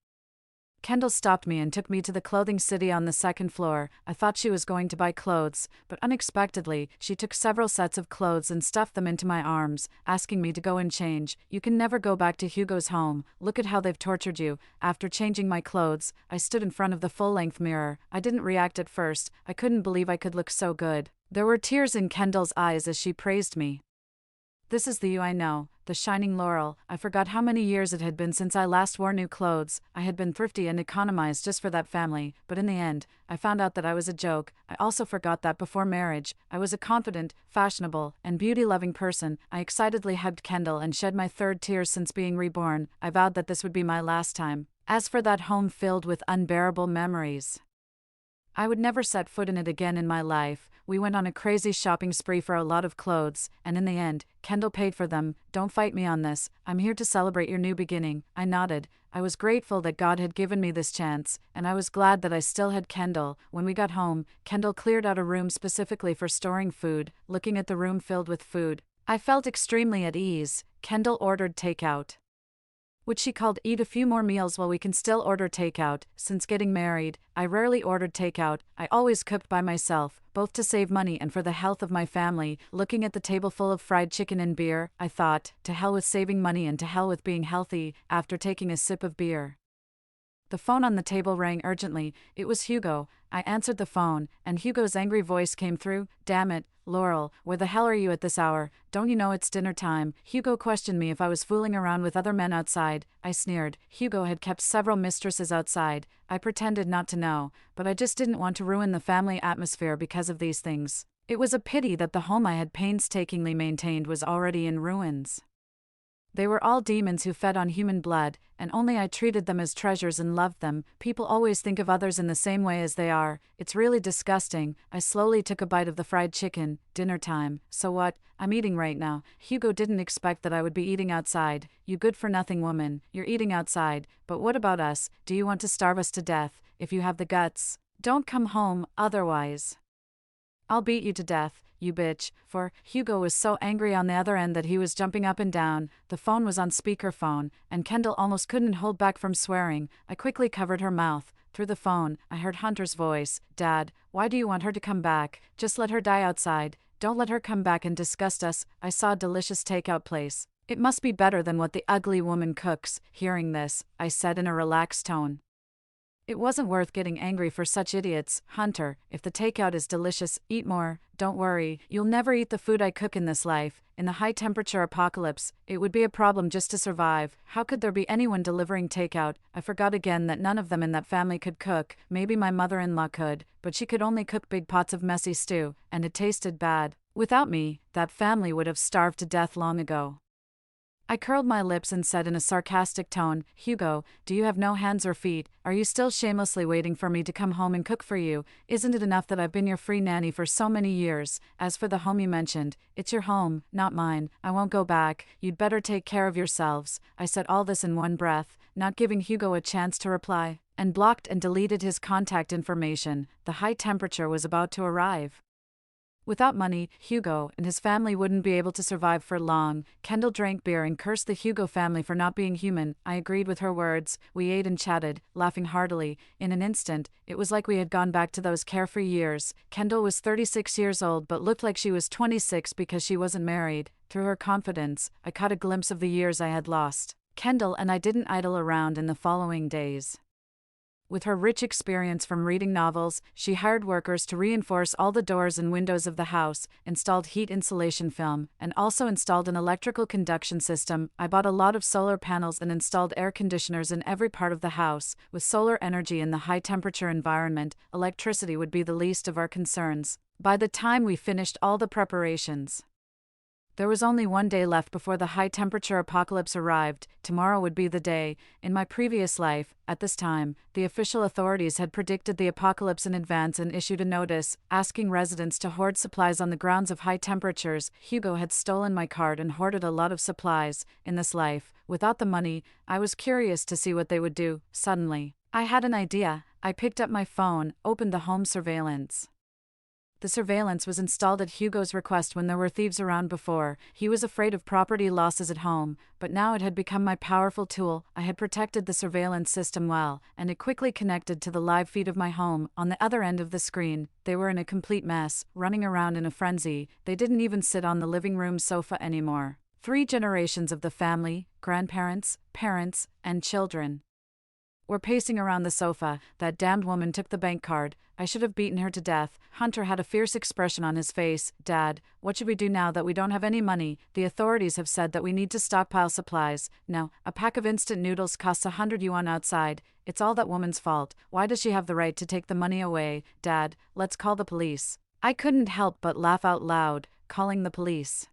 Kendall stopped me and took me to the clothing city on the 2nd floor. I thought she was going to buy clothes, but unexpectedly, she took several sets of clothes and stuffed them into my arms, asking me to go and change. You can never go back to Hugo's home. Look at how they've tortured you. After changing my clothes, I stood in front of the full-length mirror. I didn't react at first. I couldn't believe I could look so good. There were tears in Kendall's eyes as she praised me. This is the you I know, the shining Laurel. I forgot how many years it had been since I last wore new clothes. I had been thrifty and economized just for that family, but in the end, I found out that I was a joke. I also forgot that before marriage, I was a confident, fashionable, and beauty-loving person. I excitedly hugged Kendall and shed my 3rd tears since being reborn. I vowed that this would be my last time. As for that home filled with unbearable memories, I would never set foot in it again in my life. We went on a crazy shopping spree for a lot of clothes, and in the end, Kendall paid for them. Don't fight me on this. I'm here to celebrate your new beginning. I nodded. I was grateful that God had given me this chance, and I was glad that I still had Kendall. When we got home, Kendall cleared out a room specifically for storing food. Looking at the room filled with food, I felt extremely at ease. Kendall ordered takeout, which she called eat a few more meals while we can still order takeout. Since getting married, I rarely ordered takeout. I always cooked by myself, both to save money and for the health of my family. Looking at the table full of fried chicken and beer, I thought, to hell with saving money and to hell with being healthy. After taking a sip of beer, The phone on the table rang urgently. It was Hugo. I answered the phone, and Hugo's angry voice came through. Damn it, Laurel, where the hell are you at this hour? Don't you know it's dinner time? Hugo questioned me if I was fooling around with other men outside. I sneered. Hugo had kept several mistresses outside. I pretended not to know, but I just didn't want to ruin the family atmosphere because of these things. It was a pity that the home I had painstakingly maintained was already in ruins. They were all demons who fed on human blood, and only I treated them as treasures and loved them. People always think of others in the same way as they are. It's really disgusting. I slowly took a bite of the fried chicken. Dinner time. So what? I'm eating right now. Hugo didn't expect that I would be eating outside. You good-for-nothing woman. You're eating outside. But what about us? Do you want to starve us to death? If you have the guts, don't come home, otherwise I'll beat you to death, you bitch. For Hugo was so angry on the other end that he was jumping up and down. The phone was on speakerphone, and Kendall almost couldn't hold back from swearing. I quickly covered her mouth. Through the phone, I heard Hunter's voice. Dad, why do you want her to come back? Just let her die outside. Don't let her come back and disgust us. I saw a delicious takeout place. It must be better than what the ugly woman cooks. Hearing this, I said in a relaxed tone. It wasn't worth getting angry for such idiots. Hunter, if the takeout is delicious, eat more. Don't worry, you'll never eat the food I cook in this life. In the high-temperature apocalypse, it would be a problem just to survive. How could there be anyone delivering takeout? I forgot again that none of them in that family could cook. Maybe my mother-in-law could, but she could only cook big pots of messy stew, and it tasted bad. Without me, that family would have starved to death long ago. I curled my lips and said in a sarcastic tone, Hugo, do you have no hands or feet? Are you still shamelessly waiting for me to come home and cook for you? Isn't it enough that I've been your free nanny for so many years? As for the home you mentioned, it's your home, not mine. I won't go back. You'd better take care of yourselves. I said all this in one breath, not giving Hugo a chance to reply, and blocked and deleted his contact information. The high temperature was about to arrive. Without money, Hugo and his family wouldn't be able to survive for long. Kendall drank beer and cursed the Hugo family for not being human. I agreed with her words. We ate and chatted, laughing heartily. In an instant, it was like we had gone back to those carefree years. Kendall was 36 years old but looked like she was 26 because she wasn't married. Through her confidence, I caught a glimpse of the years I had lost. Kendall and I didn't idle around in the following days. With her rich experience from reading novels, she hired workers to reinforce all the doors and windows of the house, installed heat insulation film, and also installed an electrical conduction system. I bought a lot of solar panels and installed air conditioners in every part of the house. With solar energy in the high-temperature environment, electricity would be the least of our concerns. By the time we finished all the preparations, there was only one day left before the high-temperature apocalypse arrived. Tomorrow would be the day. In my previous life, at this time, the official authorities had predicted the apocalypse in advance and issued a notice, asking residents to hoard supplies on the grounds of high temperatures. Hugo had stolen my card and hoarded a lot of supplies. In this life, without the money, I was curious to see what they would do. Suddenly, I had an idea. I picked up my phone, opened the home surveillance. The surveillance was installed at Hugo's request when there were thieves around before. He was afraid of property losses at home, but now it had become my powerful tool. I had protected the surveillance system well, and it quickly connected to the live feed of my home. On the other end of the screen, they were in a complete mess, running around in a frenzy. They didn't even sit on the living room sofa anymore. 3 generations of the family, grandparents, parents, and children, were pacing around the sofa. That damned woman took the bank card. I should have beaten her to death. Hunter had a fierce expression on his face. Dad, what should we do now that we don't have any money? The authorities have said that we need to stockpile supplies. No, a pack of instant noodles costs 100 yuan outside. It's all that woman's fault. Why does she have the right to take the money away? Dad, let's call the police. I couldn't help but laugh out loud. Calling the police.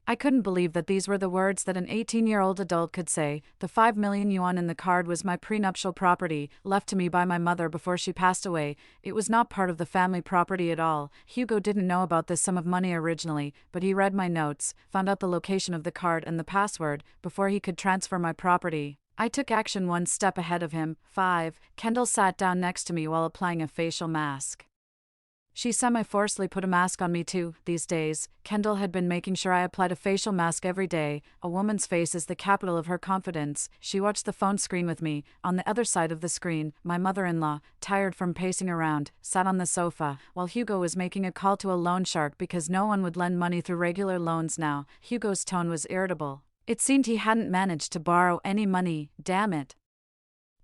I couldn't believe that these were the words that an 18-year-old adult could say. The 5 million yuan in the card was my prenuptial property, left to me by my mother before she passed away. It was not part of the family property at all. Hugo didn't know about this sum of money originally, but he read my notes, found out the location of the card and the password, before he could transfer my property. I took action one step ahead of him. 5. Kendall sat down next to me while applying a facial mask. She semi-forcefully put a mask on me too. These days, Kendall had been making sure I applied a facial mask every day. A woman's face is the capital of her confidence. She watched the phone screen with me. On the other side of the screen, my mother-in-law, tired from pacing around, sat on the sofa, while Hugo was making a call to a loan shark because no one would lend money through regular loans now. Hugo's tone was irritable. It seemed he hadn't managed to borrow any money. Damn it.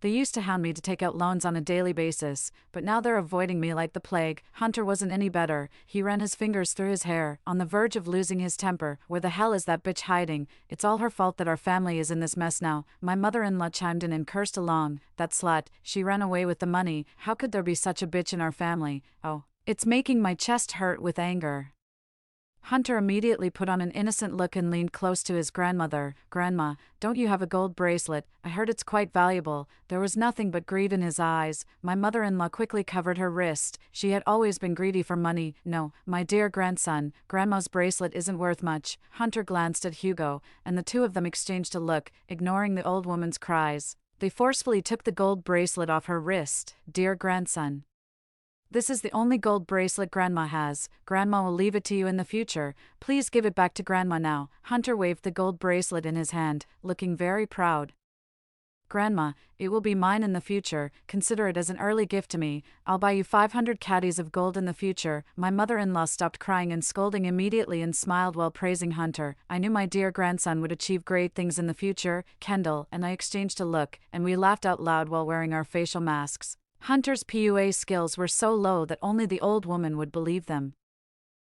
They used to hound me to take out loans on a daily basis, but now they're avoiding me like the plague. Hunter wasn't any better. He ran his fingers through his hair, on the verge of losing his temper. Where the hell is that bitch hiding? It's all her fault that our family is in this mess now. My mother-in-law chimed in and cursed along. That slut, she ran away with the money. How could there be such a bitch in our family? Oh, it's making my chest hurt with anger. Hunter immediately put on an innocent look and leaned close to his grandmother. Grandma, don't you have a gold bracelet? I heard it's quite valuable. There was nothing but greed in his eyes. My mother-in-law quickly covered her wrist. She had always been greedy for money. No, my dear grandson, Grandma's bracelet isn't worth much. Hunter glanced at Hugo, and the two of them exchanged a look, ignoring the old woman's cries. They forcefully took the gold bracelet off her wrist. Dear grandson, this is the only gold bracelet Grandma has. Grandma will leave it to you in the future. Please give it back to Grandma now. Hunter waved the gold bracelet in his hand, looking very proud. Grandma, it will be mine in the future. Consider it as an early gift to me. I'll buy you 500 caddies of gold in the future. My mother-in-law stopped crying and scolding immediately and smiled while praising Hunter. I knew my dear grandson would achieve great things in the future. Kendall and I exchanged a look, and we laughed out loud while wearing our facial masks. Hunter's PUA skills were so low that only the old woman would believe them.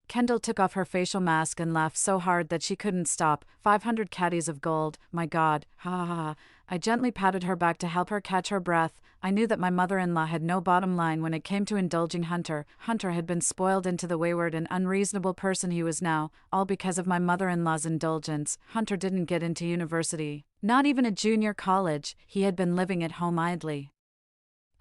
Kendall took off her facial mask and laughed so hard that she couldn't stop. 500 caddies of gold, my God, ha ha ha. I gently patted her back to help her catch her breath. I knew that my mother-in-law had no bottom line when it came to indulging Hunter. Hunter had been spoiled into the wayward and unreasonable person he was now, all because of my mother-in-law's indulgence. Hunter didn't get into university, not even a junior college. He had been living at home idly.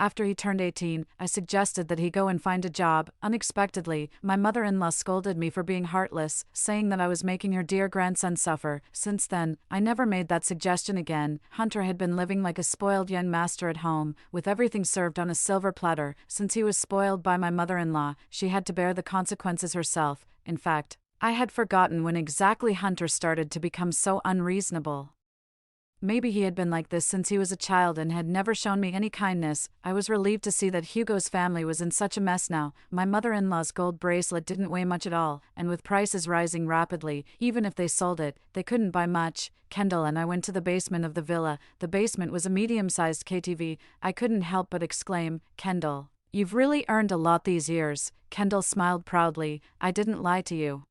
After he turned 18, I suggested that he go and find a job. Unexpectedly, my mother-in-law scolded me for being heartless, saying that I was making her dear grandson suffer. Since then, I never made that suggestion again. Hunter had been living like a spoiled young master at home, with everything served on a silver platter. Since he was spoiled by my mother-in-law, she had to bear the consequences herself. In fact, I had forgotten when exactly Hunter started to become so unreasonable. Maybe he had been like this since he was a child and had never shown me any kindness. I was relieved to see that Hugo's family was in such a mess now. My mother-in-law's gold bracelet didn't weigh much at all, and with prices rising rapidly, even if they sold it, they couldn't buy much. Kendall and I went to the basement of the villa. The basement was a medium-sized KTV. I couldn't help but exclaim, Kendall, you've really earned a lot these years. Kendall smiled proudly. I didn't lie to you.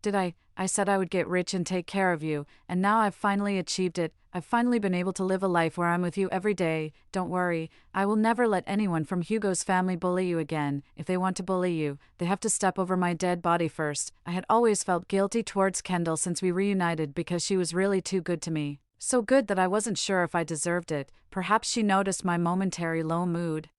Did I? I said I would get rich and take care of you, and now I've finally achieved it. I've finally been able to live a life where I'm with you every day. Don't worry, I will never let anyone from Hugo's family bully you again. If they want to bully you, they have to step over my dead body first. I had always felt guilty towards Kendall since we reunited because she was really too good to me. So good that I wasn't sure if I deserved it. Perhaps she noticed my momentary low mood.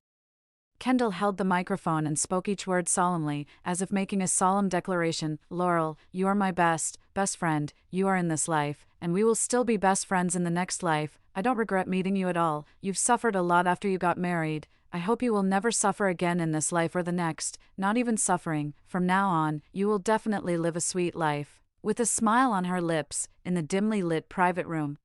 Kendall held the microphone and spoke each word solemnly, as if making a solemn declaration. Laurel, you are my best friend, you are in this life, and we will still be best friends in the next life. I don't regret meeting you at all. You've suffered a lot after you got married. I hope you will never suffer again in this life or the next, not even suffering. From now on, you will definitely live a sweet life. With a smile on her lips, in the dimly lit private room,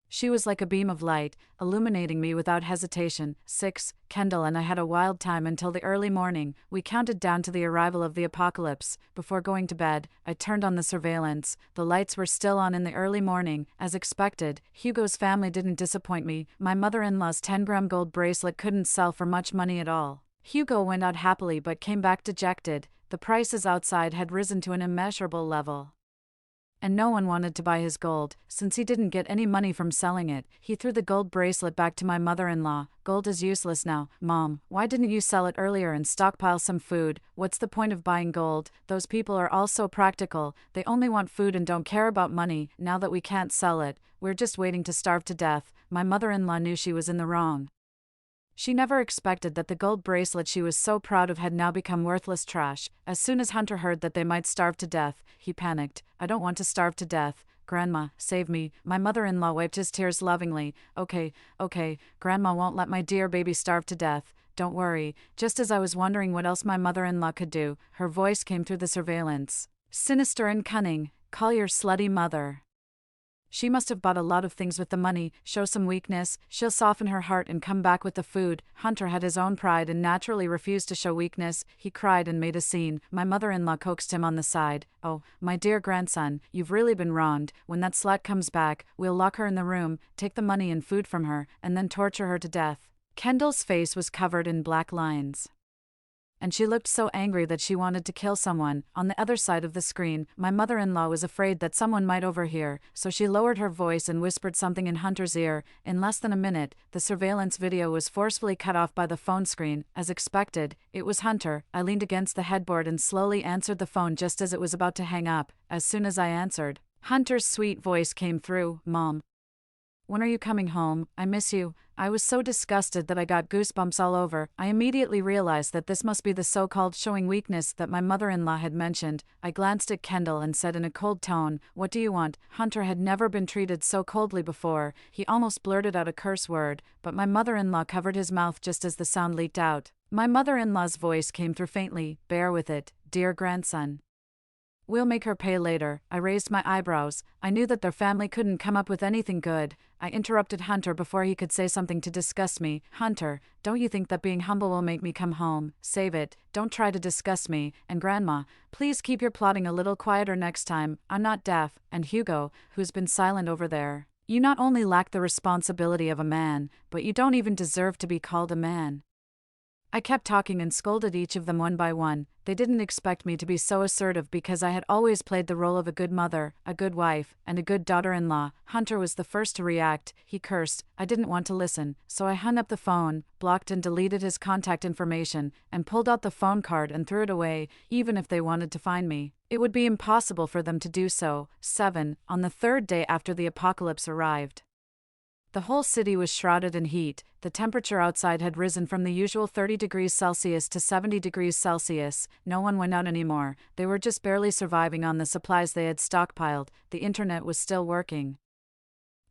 she was like a beam of light, illuminating me without hesitation. 6. Kendall and I had a wild time until the early morning. We counted down to the arrival of the apocalypse. Before going to bed, I turned on the surveillance. The lights were still on in the early morning. As expected, Hugo's family didn't disappoint me. My mother-in-law's 10-gram gold bracelet couldn't sell for much money at all. Hugo went out happily but came back dejected. The prices outside had risen to an immeasurable level, and no one wanted to buy his gold. Since he didn't get any money from selling it, he threw the gold bracelet back to my mother-in-law. Gold is useless now. Mom, why didn't you sell it earlier and stockpile some food? What's the point of buying gold? Those people are all so practical. They only want food and don't care about money. Now that we can't sell it, we're just waiting to starve to death. My mother-in-law knew she was in the wrong. She never expected that the gold bracelet she was so proud of had now become worthless trash. As soon as Hunter heard that they might starve to death, he panicked. I don't want to starve to death. Grandma, save me. My mother-in-law wiped his tears lovingly. Okay, Grandma won't let my dear baby starve to death. Don't worry. Just as I was wondering what else my mother-in-law could do, her voice came through the surveillance. Sinister and cunning. Call your slutty mother. She must have bought a lot of things with the money. Show some weakness, she'll soften her heart and come back with the food. Hunter had his own pride and naturally refused to show weakness. He cried and made a scene. My mother-in-law coaxed him on the side. "Oh, my dear grandson, you've really been wronged. When that slut comes back, we'll lock her in the room, take the money and food from her, and then torture her to death." Kendall's face was covered in black lines, and she looked so angry that she wanted to kill someone. On the other side of the screen, my mother-in-law was afraid that someone might overhear, so she lowered her voice and whispered something in Hunter's ear. In less than a minute, the surveillance video was forcefully cut off by the phone screen. As expected, it was Hunter. I leaned against the headboard and slowly answered the phone just as it was about to hang up. As soon as I answered, Hunter's sweet voice came through. "Mom, when are you coming home? I miss you." I was so disgusted that I got goosebumps all over. I immediately realized that this must be the so-called showing weakness that my mother-in-law had mentioned. I glanced at Kendall and said in a cold tone, "What do you want?" Hunter had never been treated so coldly before. He almost blurted out a curse word, but my mother-in-law covered his mouth just as the sound leaked out. My mother-in-law's voice came through faintly. "Bear with it, dear grandson. We'll make her pay later." I raised my eyebrows. I knew that their family couldn't come up with anything good. I interrupted Hunter before he could say something to disgust me. "Hunter, don't you think that being humble will make me come home? Save it, don't try to disgust me. And Grandma, please keep your plotting a little quieter next time. I'm not deaf." And Hugo, who's been silent over there, "You not only lack the responsibility of a man, but you don't even deserve to be called a man." I kept talking and scolded each of them one by one. They didn't expect me to be so assertive because I had always played the role of a good mother, a good wife, and a good daughter-in-law. Hunter was the first to react. He cursed. I didn't want to listen, so I hung up the phone, blocked and deleted his contact information, and pulled out the phone card and threw it away. Even if they wanted to find me, it would be impossible for them to do so. 7. On the third day after the apocalypse arrived, the whole city was shrouded in heat. The temperature outside had risen from the usual 30 degrees Celsius to 70 degrees Celsius. No one went out anymore. They were just barely surviving on the supplies they had stockpiled. The internet was still working.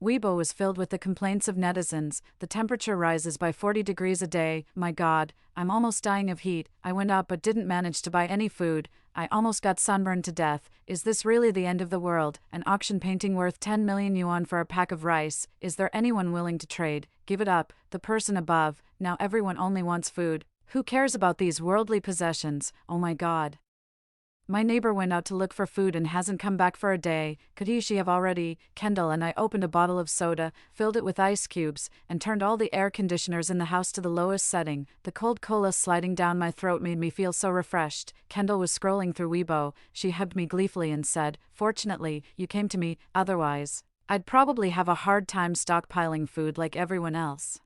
Weibo was filled with the complaints of netizens. "The temperature rises by 40 degrees a day. My God, I'm almost dying of heat. I went out but didn't manage to buy any food. I almost got sunburned to death. Is this really the end of the world? An auction painting worth 10 million yuan for a pack of rice. Is there anyone willing to trade? Give it up." The person above, "Now everyone only wants food. Who cares about these worldly possessions? Oh my God. My neighbor went out to look for food and hasn't come back for a day. Could she have already?" Kendall and I opened a bottle of soda, filled it with ice cubes, and turned all the air conditioners in the house to the lowest setting. The cold cola sliding down my throat made me feel so refreshed. Kendall was scrolling through Weibo. She hugged me gleefully and said, "Fortunately, you came to me, otherwise I'd probably have a hard time stockpiling food like everyone else."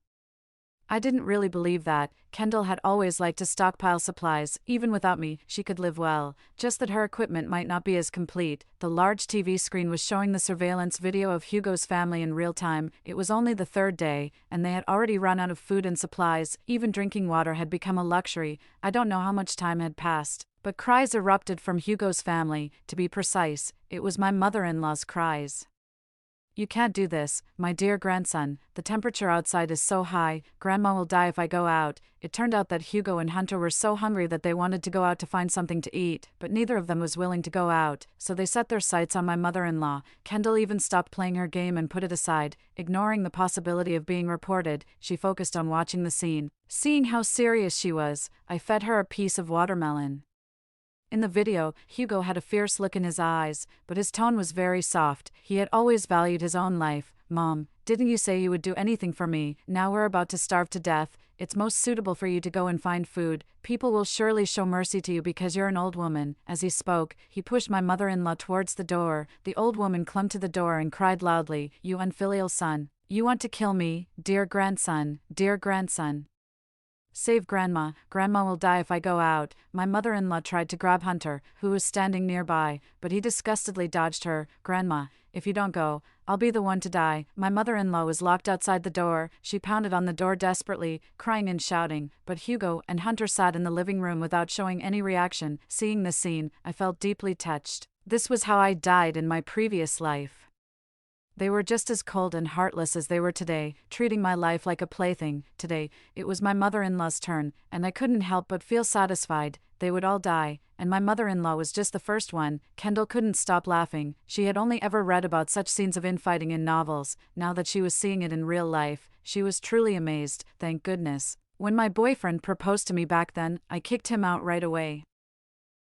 I didn't really believe that. Kendall had always liked to stockpile supplies. Even without me, she could live well. Just that her equipment might not be as complete. The large TV screen was showing the surveillance video of Hugo's family in real time. It was only the third day, and they had already run out of food and supplies. Even drinking water had become a luxury. I don't know how much time had passed, but cries erupted from Hugo's family. To be precise, it was my mother-in-law's cries. "You can't do this, my dear grandson. The temperature outside is so high. Grandma will die if I go out." It turned out that Hugo and Hunter were so hungry that they wanted to go out to find something to eat, but neither of them was willing to go out, so they set their sights on my mother-in-law. Kendall even stopped playing her game and put it aside. Ignoring the possibility of being reported, she focused on watching the scene. Seeing how serious she was, I fed her a piece of watermelon. In the video, Hugo had a fierce look in his eyes, but his tone was very soft. He had always valued his own life. "Mom, didn't you say you would do anything for me? Now we're about to starve to death. It's most suitable for you to go and find food. People will surely show mercy to you because you're an old woman." As he spoke, he pushed my mother-in-law towards the door. The old woman clung to the door and cried loudly, "You unfilial son. You want to kill me, dear grandson, dear grandson. Save Grandma. Grandma will die if I go out." My mother-in-law tried to grab Hunter, who was standing nearby, but he disgustedly dodged her. "Grandma, if you don't go, I'll be the one to die." My mother-in-law was locked outside the door. She pounded on the door desperately, crying and shouting, but Hugo and Hunter sat in the living room without showing any reaction. Seeing this scene, I felt deeply touched. This was how I died in my previous life. They were just as cold and heartless as they were today, treating my life like a plaything. Today, it was my mother-in-law's turn, and I couldn't help but feel satisfied. They would all die, and my mother-in-law was just the first one. Kendall couldn't stop laughing. She had only ever read about such scenes of infighting in novels. Now that she was seeing it in real life, she was truly amazed, thank goodness. When my boyfriend proposed to me back then, I kicked him out right away.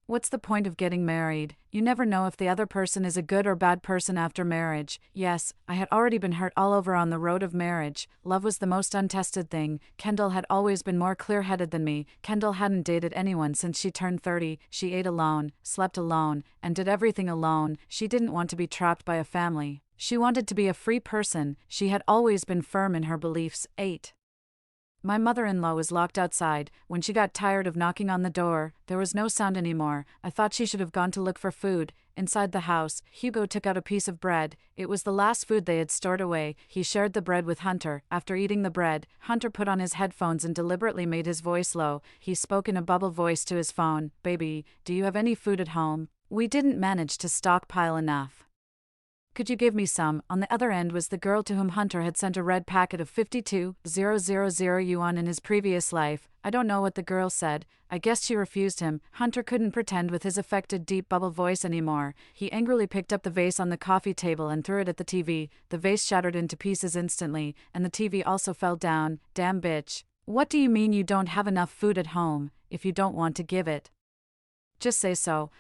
What's the point of getting married? You never know if the other person is a good or bad person after marriage. Yes, I had already been hurt all over on the road of marriage. Love was the most untested thing. Kendall had always been more clear-headed than me. Kendall hadn't dated anyone since she turned 30. She ate alone, slept alone, and did everything alone. She didn't want to be trapped by a family. She wanted to be a free person. She had always been firm in her beliefs. 8. My mother-in-law was locked outside. When she got tired of knocking on the door, there was no sound anymore. I thought she should have gone to look for food. Inside the house, Hugo took out a piece of bread. It was the last food they had stored away. He shared the bread with Hunter. After eating the bread, Hunter put on his headphones and deliberately made his voice low. He spoke in a bubble voice to his phone. "Baby, do you have any food at home? We didn't manage to stockpile enough. Could you give me some?" On the other end was the girl to whom Hunter had sent a red packet of 52,000 yuan in his previous life. I don't know what the girl said. I guess she refused him. Hunter couldn't pretend with his affected deep bubble voice anymore. He angrily picked up the vase on the coffee table and threw it at the TV. The vase shattered into pieces instantly, and the TV also fell down. "Damn bitch. What do you mean you don't have enough food at home? If you don't want to give it, just say so.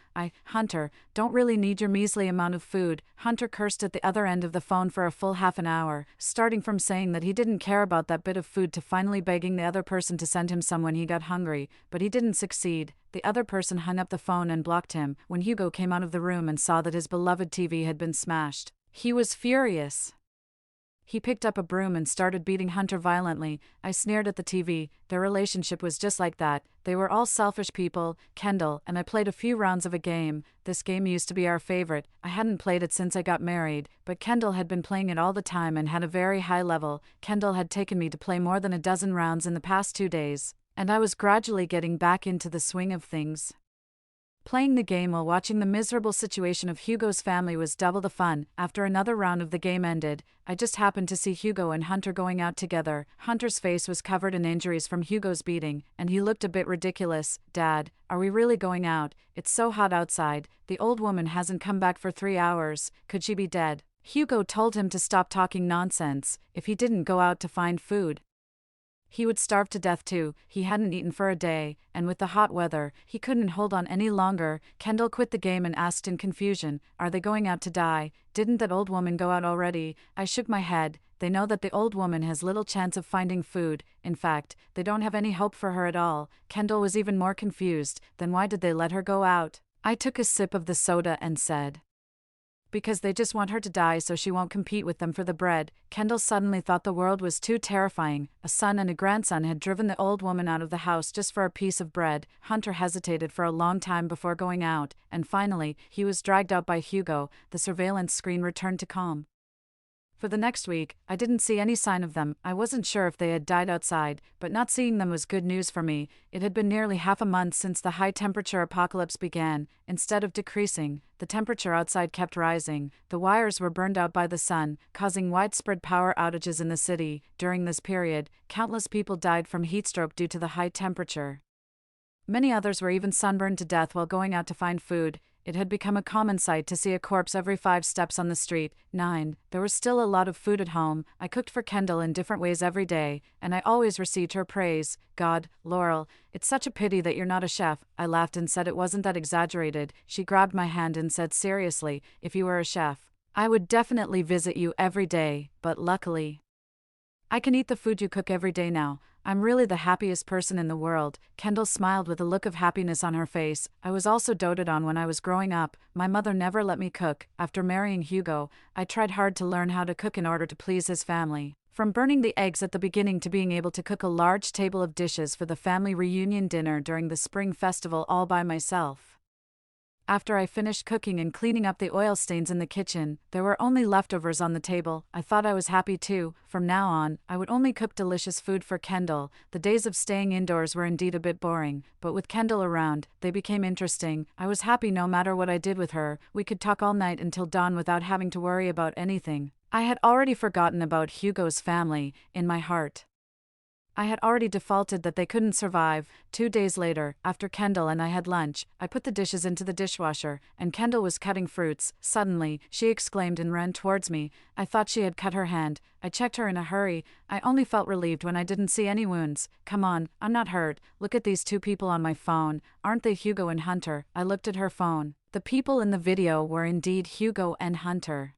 Hunter, don't really need your measly amount of food." Hunter cursed at the other end of the phone for a full half an hour, starting from saying that he didn't care about that bit of food to finally begging the other person to send him some when he got hungry, but he didn't succeed. The other person hung up the phone and blocked him. When Hugo came out of the room and saw that his beloved TV had been smashed, he was furious. He picked up a broom and started beating Hunter violently. I sneered at the TV. Their relationship was just like that. They were all selfish people. Kendall and I played a few rounds of a game. This game used to be our favorite. I hadn't played it since I got married, but Kendall had been playing it all the time and had a very high level. Kendall had taken me to play more than a dozen rounds in the past 2 days, and I was gradually getting back into the swing of things. Playing the game while watching the miserable situation of Hugo's family was double the fun. After another round of the game ended, I just happened to see Hugo and Hunter going out together. Hunter's face was covered in injuries from Hugo's beating, and he looked a bit ridiculous. "Dad, are we really going out? It's so hot outside. The old woman hasn't come back for 3 hours. Could she be dead?" Hugo told him to stop talking nonsense. If he didn't go out to find food, he would starve to death too. He hadn't eaten for a day, and with the hot weather, he couldn't hold on any longer. Kendall quit the game and asked in confusion, "Are they going out to die? Didn't that old woman go out already?" I shook my head. They know that the old woman has little chance of finding food. In fact, they don't have any hope for her at all. Kendall was even more confused. Then why did they let her go out? I took a sip of the soda and said, "Because they just want her to die so she won't compete with them for the bread." Kendall suddenly thought the world was too terrifying. A son and a grandson had driven the old woman out of the house just for a piece of bread. Hunter hesitated for a long time before going out, and finally, he was dragged out by Hugo. The surveillance screen returned to calm. For the next week, I didn't see any sign of them. I wasn't sure if they had died outside, but not seeing them was good news for me. It had been nearly half a month since the high-temperature apocalypse began. Instead of decreasing, the temperature outside kept rising. The wires were burned out by the sun, causing widespread power outages in the city. During this period, countless people died from heatstroke due to the high temperature. Many others were even sunburned to death while going out to find food. It had become a common sight to see a corpse every 5 steps on the street. 9. There was still a lot of food at home. I cooked for Kendall in different ways every day, and I always received her praise. "God, Laurel, it's such a pity that you're not a chef." I laughed and said it wasn't that exaggerated. She grabbed my hand and said seriously, "If you were a chef, I would definitely visit you every day, but luckily, I can eat the food you cook every day now. I'm really the happiest person in the world." Kendall smiled with a look of happiness on her face. I was also doted on when I was growing up. My mother never let me cook. After marrying Hugo, I tried hard to learn how to cook in order to please his family. From burning the eggs at the beginning to being able to cook a large table of dishes for the family reunion dinner during the spring festival all by myself. After I finished cooking and cleaning up the oil stains in the kitchen, there were only leftovers on the table. I thought I was happy too. From now on, I would only cook delicious food for Kendall. The days of staying indoors were indeed a bit boring, but with Kendall around, they became interesting. I was happy no matter what I did with her. We could talk all night until dawn without having to worry about anything. I had already forgotten about Hugo's family in my heart. I had already defaulted that they couldn't survive. 2 days later, after Kendall and I had lunch, I put the dishes into the dishwasher, and Kendall was cutting fruits. Suddenly, she exclaimed and ran towards me. I thought she had cut her hand. I checked her in a hurry. I only felt relieved when I didn't see any wounds. Come on, I'm not hurt. Look at these two people on my phone. Aren't they Hugo and Hunter? I looked at her phone. The people in the video were indeed Hugo and Hunter.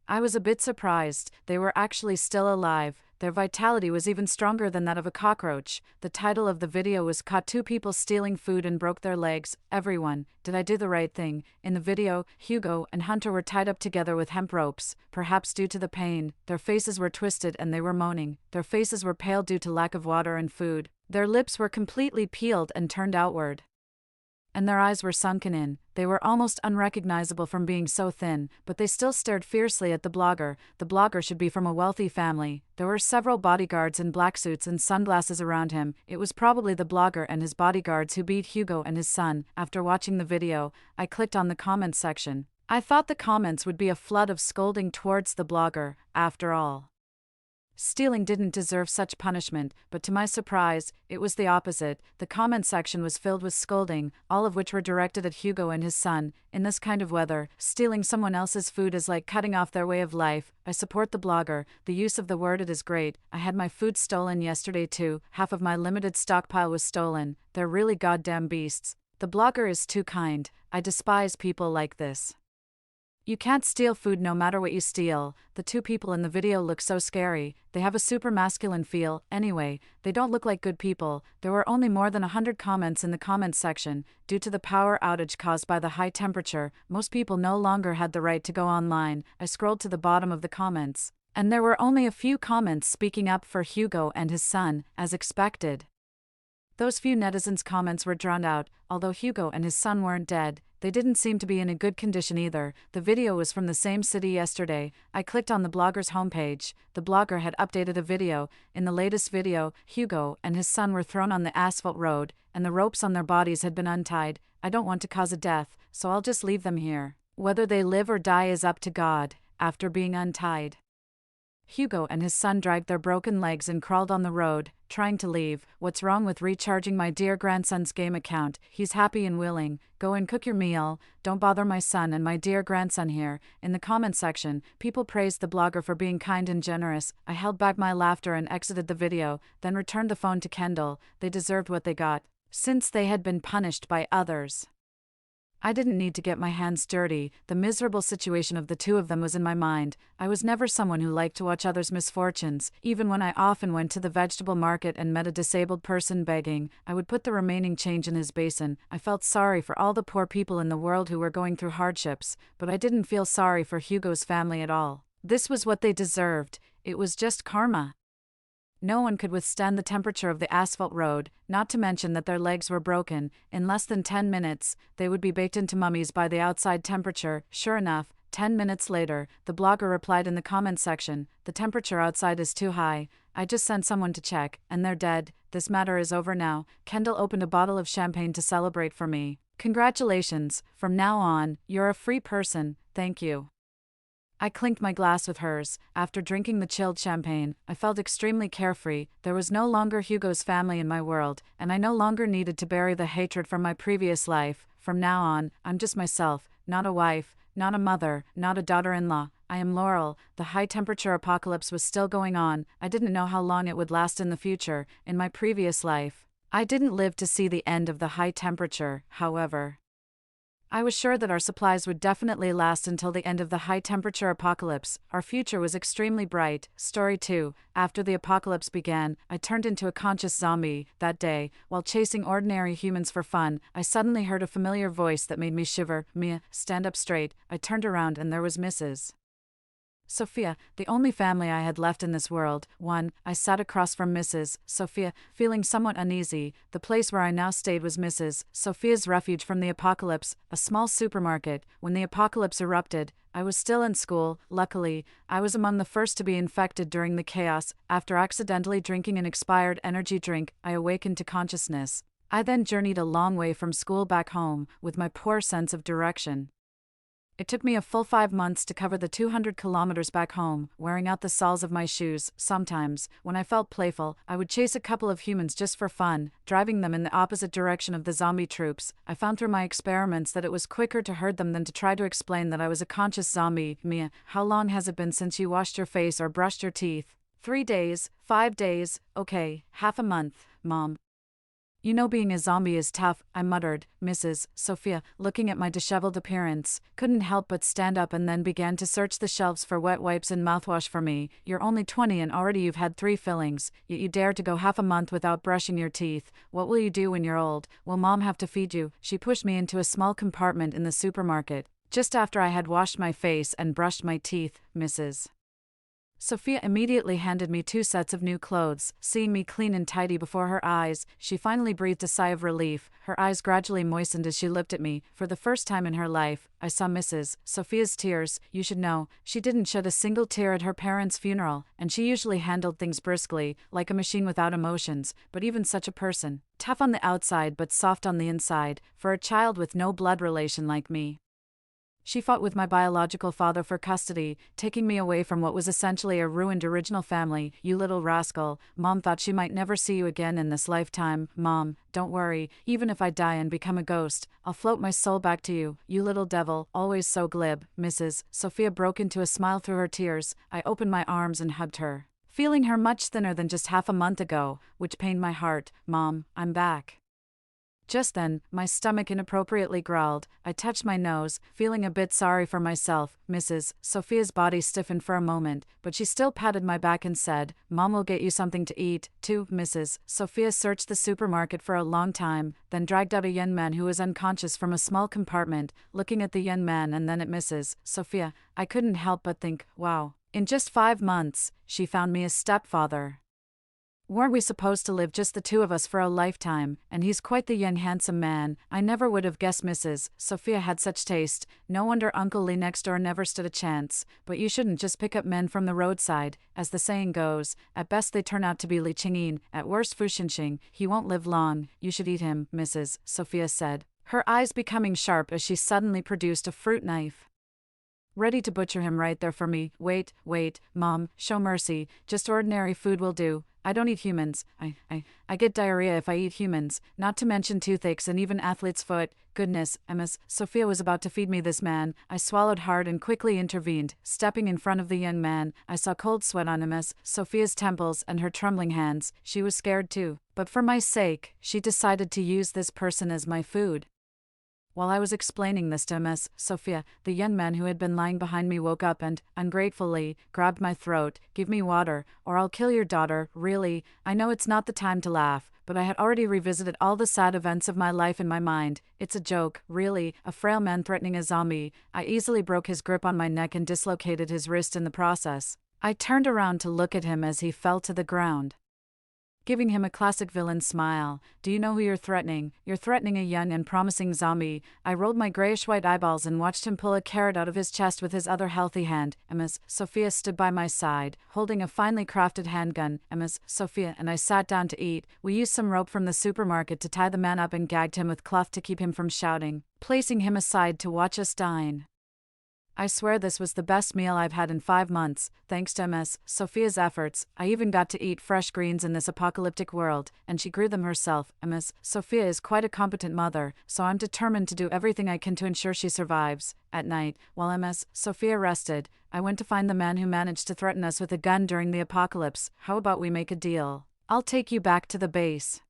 I was a bit surprised. They were actually still alive. Their vitality was even stronger than that of a cockroach. The title of the video was "Caught Two People Stealing Food and Broke Their Legs." Everyone, did I do the right thing? In the video, Hugo and Hunter were tied up together with hemp ropes, perhaps due to the pain. Their faces were twisted and they were moaning. Their faces were pale due to lack of water and food. Their lips were completely peeled and turned outward, and their eyes were sunken in. They were almost unrecognizable from being so thin, but they still stared fiercely at the blogger. The blogger should be from a wealthy family. There were several bodyguards in black suits and sunglasses around him. It was probably the blogger and his bodyguards who beat Hugo and his son. After watching the video, I clicked on the comments section. I thought the comments would be a flood of scolding towards the blogger. After all, stealing didn't deserve such punishment, but to my surprise, it was the opposite. The comment section was filled with scolding, all of which were directed at Hugo and his son. In this kind of weather, stealing someone else's food is like cutting off their way of life. I support the blogger. The use of the word "it" is great. I had my food stolen yesterday too. Half of my limited stockpile was stolen. They're really goddamn beasts. The blogger is too kind. I despise people like this. You can't steal food no matter what you steal. The two people in the video look so scary. They have a super masculine feel. Anyway, they don't look like good people. There were only more than 100 comments in the comments section. Due to the power outage caused by the high temperature, most people no longer had the right to go online. I scrolled to the bottom of the comments, and there were only a few comments speaking up for Hugo and his son, as expected. Those few netizens' comments were drowned out. Although Hugo and his son weren't dead, they didn't seem to be in a good condition either. The video was from the same city yesterday. I clicked on the blogger's homepage. The blogger had updated a video. In the latest video, Hugo and his son were thrown on the asphalt road, and the ropes on their bodies had been untied. I don't want to cause a death, so I'll just leave them here. Whether they live or die is up to God. After being untied, Hugo and his son dragged their broken legs and crawled on the road, trying to leave. What's wrong with recharging my dear grandson's game account? He's happy and willing. Go and cook your meal. Don't bother my son and my dear grandson here. In the comment section, people praised the blogger for being kind and generous. I held back my laughter and exited the video, then returned the phone to Kendall. They deserved what they got, since they had been punished by others. I didn't need to get my hands dirty. The miserable situation of the two of them was in my mind. I was never someone who liked to watch others' misfortunes. Even when I often went to the vegetable market and met a disabled person begging, I would put the remaining change in his basin. I felt sorry for all the poor people in the world who were going through hardships, but I didn't feel sorry for Hugo's family at all. This was what they deserved. It was just karma. No one could withstand the temperature of the asphalt road, not to mention that their legs were broken. In less than 10 minutes, they would be baked into mummies by the outside temperature. Sure enough, 10 minutes later, the blogger replied in the comments section, "The temperature outside is too high. I just sent someone to check, and they're dead. This matter is over now." Kendall opened a bottle of champagne to celebrate for me. "Congratulations. From now on, you're a free person. Thank you." I clinked my glass with hers. After drinking the chilled champagne, I felt extremely carefree. There was no longer Hugo's family in my world, and I no longer needed to bury the hatred from my previous life. From now on, I'm just myself, not a wife, not a mother, not a daughter-in-law. I am Laurel. The high-temperature apocalypse was still going on. I didn't know how long it would last in the future. In my previous life, I didn't live to see the end of the high temperature, however. I was sure that our supplies would definitely last until the end of the high-temperature apocalypse. Our future was extremely bright. Story 2. After the apocalypse began, I turned into a conscious zombie. That day, while chasing ordinary humans for fun, I suddenly heard a familiar voice that made me shiver. "Mia, stand up straight." I turned around and there was Mrs. Sophia, the only family I had left in this world. I sat across from Mrs. Sophia, feeling somewhat uneasy. The place where I now stayed was Mrs. Sophia's refuge from the apocalypse, a small supermarket. When the apocalypse erupted, I was still in school. Luckily, I was among the first to be infected during the chaos. After accidentally drinking an expired energy drink, I awakened to consciousness. I then journeyed a long way from school back home, with my poor sense of direction. It took me a full 5 months to cover the 200 kilometers back home, wearing out the soles of my shoes. Sometimes, when I felt playful, I would chase a couple of humans just for fun, driving them in the opposite direction of the zombie troops. I found through my experiments that it was quicker to herd them than to try to explain that I was a conscious zombie. Mia, how long has it been since you washed your face or brushed your teeth? 3 days, 5 days, okay, half a month, Mom. You know being a zombie is tough, I muttered. Mrs. Sophia, looking at my disheveled appearance, couldn't help but stand up and then began to search the shelves for wet wipes and mouthwash for me. You're only 20 and already you've had 3 fillings, yet you dare to go half a month without brushing your teeth. What will you do when you're old? Will Mom have to feed you? She pushed me into a small compartment in the supermarket, just after I had washed my face and brushed my teeth. Mrs. Sophia immediately handed me 2 sets of new clothes. Seeing me clean and tidy before her eyes, she finally breathed a sigh of relief. Her eyes gradually moistened as she looked at me. For the first time in her life, I saw Mrs. Sophia's tears. You should know, she didn't shed a single tear at her parents' funeral, and she usually handled things briskly, like a machine without emotions. But even such a person, tough on the outside but soft on the inside, for a child with no blood relation like me. She fought with my biological father for custody, taking me away from what was essentially a ruined original family. You little rascal. Mom thought she might never see you again in this lifetime. Mom, don't worry, even if I die and become a ghost, I'll float my soul back to you. You little devil, always so glib. Mrs. Sophia broke into a smile through her tears. I opened my arms and hugged her, feeling her much thinner than just half a month ago, which pained my heart. Mom, I'm back. Just then, my stomach inappropriately growled. I touched my nose, feeling a bit sorry for myself. Mrs. Sophia's body stiffened for a moment, but she still patted my back and said, Mom will get you something to eat, too. Mrs. Sophia searched the supermarket for a long time, then dragged out a young man who was unconscious from a small compartment. Looking at the young man and then at Mrs. Sophia, I couldn't help but think, wow, in just 5 months, she found me a stepfather. Weren't we supposed to live just the 2 of us for a lifetime? And he's quite the young handsome man. I never would have guessed Mrs. Sophia had such taste. No wonder Uncle Lee next door never stood a chance. But you shouldn't just pick up men from the roadside. As the saying goes, at best they turn out to be Li Chingyin, at worst Fu Xinxing. He won't live long. You should eat him, Mrs. Sophia said, her eyes becoming sharp as she suddenly produced a fruit knife, ready to butcher him right there for me. Wait, Mom, show mercy. Just ordinary food will do. I don't eat humans. I get diarrhea if I eat humans, not to mention toothaches and even athlete's foot. Goodness, Mrs. Sophia was about to feed me this man. I swallowed hard and quickly intervened. Stepping in front of the young man, I saw cold sweat on Mrs. Sophia's temples and her trembling hands. She was scared too, but for my sake, she decided to use this person as my food. While I was explaining this to Miss Sophia, the young man who had been lying behind me woke up and, ungratefully, grabbed my throat. Give me water, or I'll kill your daughter. Really, I know it's not the time to laugh, but I had already revisited all the sad events of my life in my mind. It's a joke, really, a frail man threatening a zombie. I easily broke his grip on my neck and dislocated his wrist in the process. I turned around to look at him as he fell to the ground, giving him a classic villain smile. Do you know who you're threatening? You're threatening a young and promising zombie. I rolled my grayish-white eyeballs and watched him pull a carrot out of his chest with his other healthy hand. Miss Sophia stood by my side, holding a finely crafted handgun. Miss Sophia and I sat down to eat. We used some rope from the supermarket to tie the man up and gagged him with cloth to keep him from shouting, placing him aside to watch us dine. I swear this was the best meal I've had in 5 months, thanks to Miss Sophia's efforts. I even got to eat fresh greens in this apocalyptic world, and she grew them herself. Miss Sophia is quite a competent mother, so I'm determined to do everything I can to ensure she survives. At night, while Miss Sophia rested, I went to find the man who managed to threaten us with a gun during the apocalypse. How about we make a deal? I'll take you back to the base,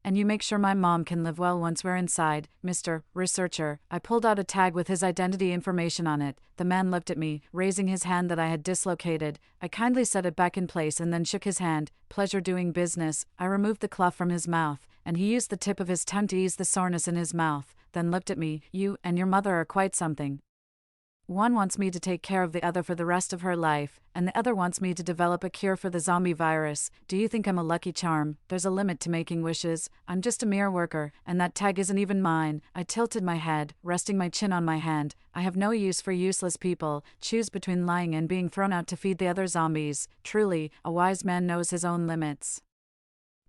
and you make sure my mom can live well once we're inside, Mr. Researcher. I pulled out a tag with his identity information on it. The man looked at me, raising his hand that I had dislocated. I kindly set it back in place and then shook his hand. Pleasure doing business. I removed the cloth from his mouth, and he used the tip of his tongue to ease the soreness in his mouth, then looked at me. You and your mother are quite something. One wants me to take care of the other for the rest of her life, and the other wants me to develop a cure for the zombie virus. Do you think I'm a lucky charm? There's a limit to making wishes. I'm just a mere worker, and that tag isn't even mine. I tilted my head, resting my chin on my hand. I have no use for useless people. Choose between lying and being thrown out to feed the other zombies. Truly, a wise man knows his own limits.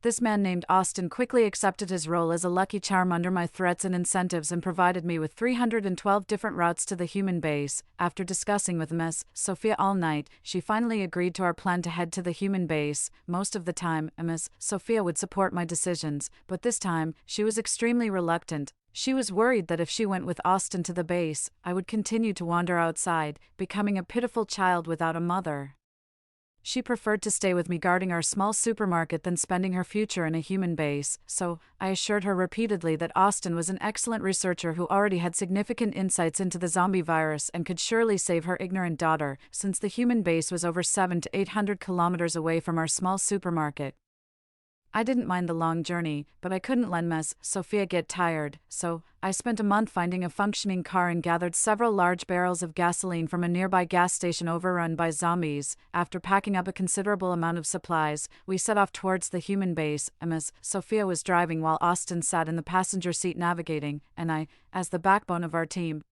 This man named Austin quickly accepted his role as a lucky charm under my threats and incentives and provided me with 312 different routes to the human base. After discussing with Ms. Sophia all night, she finally agreed to our plan to head to the human base. Most of the time, Ms. Sophia would support my decisions, but this time, she was extremely reluctant. She was worried that if she went with Austin to the base, I would continue to wander outside, becoming a pitiful child without a mother. She preferred to stay with me guarding our small supermarket than spending her future in a human base, so I assured her repeatedly that Austin was an excellent researcher who already had significant insights into the zombie virus and could surely save her ignorant daughter, since the human base was over 700 to 800 kilometers away from our small supermarket. I didn't mind the long journey, but I couldn't let Ms. Sophia get tired, so I spent a month finding a functioning car and gathered several large barrels of gasoline from a nearby gas station overrun by zombies. After packing up a considerable amount of supplies, we set off towards the human base. Ms. Sophia was driving while Austin sat in the passenger seat navigating, and I, as the backbone of our team,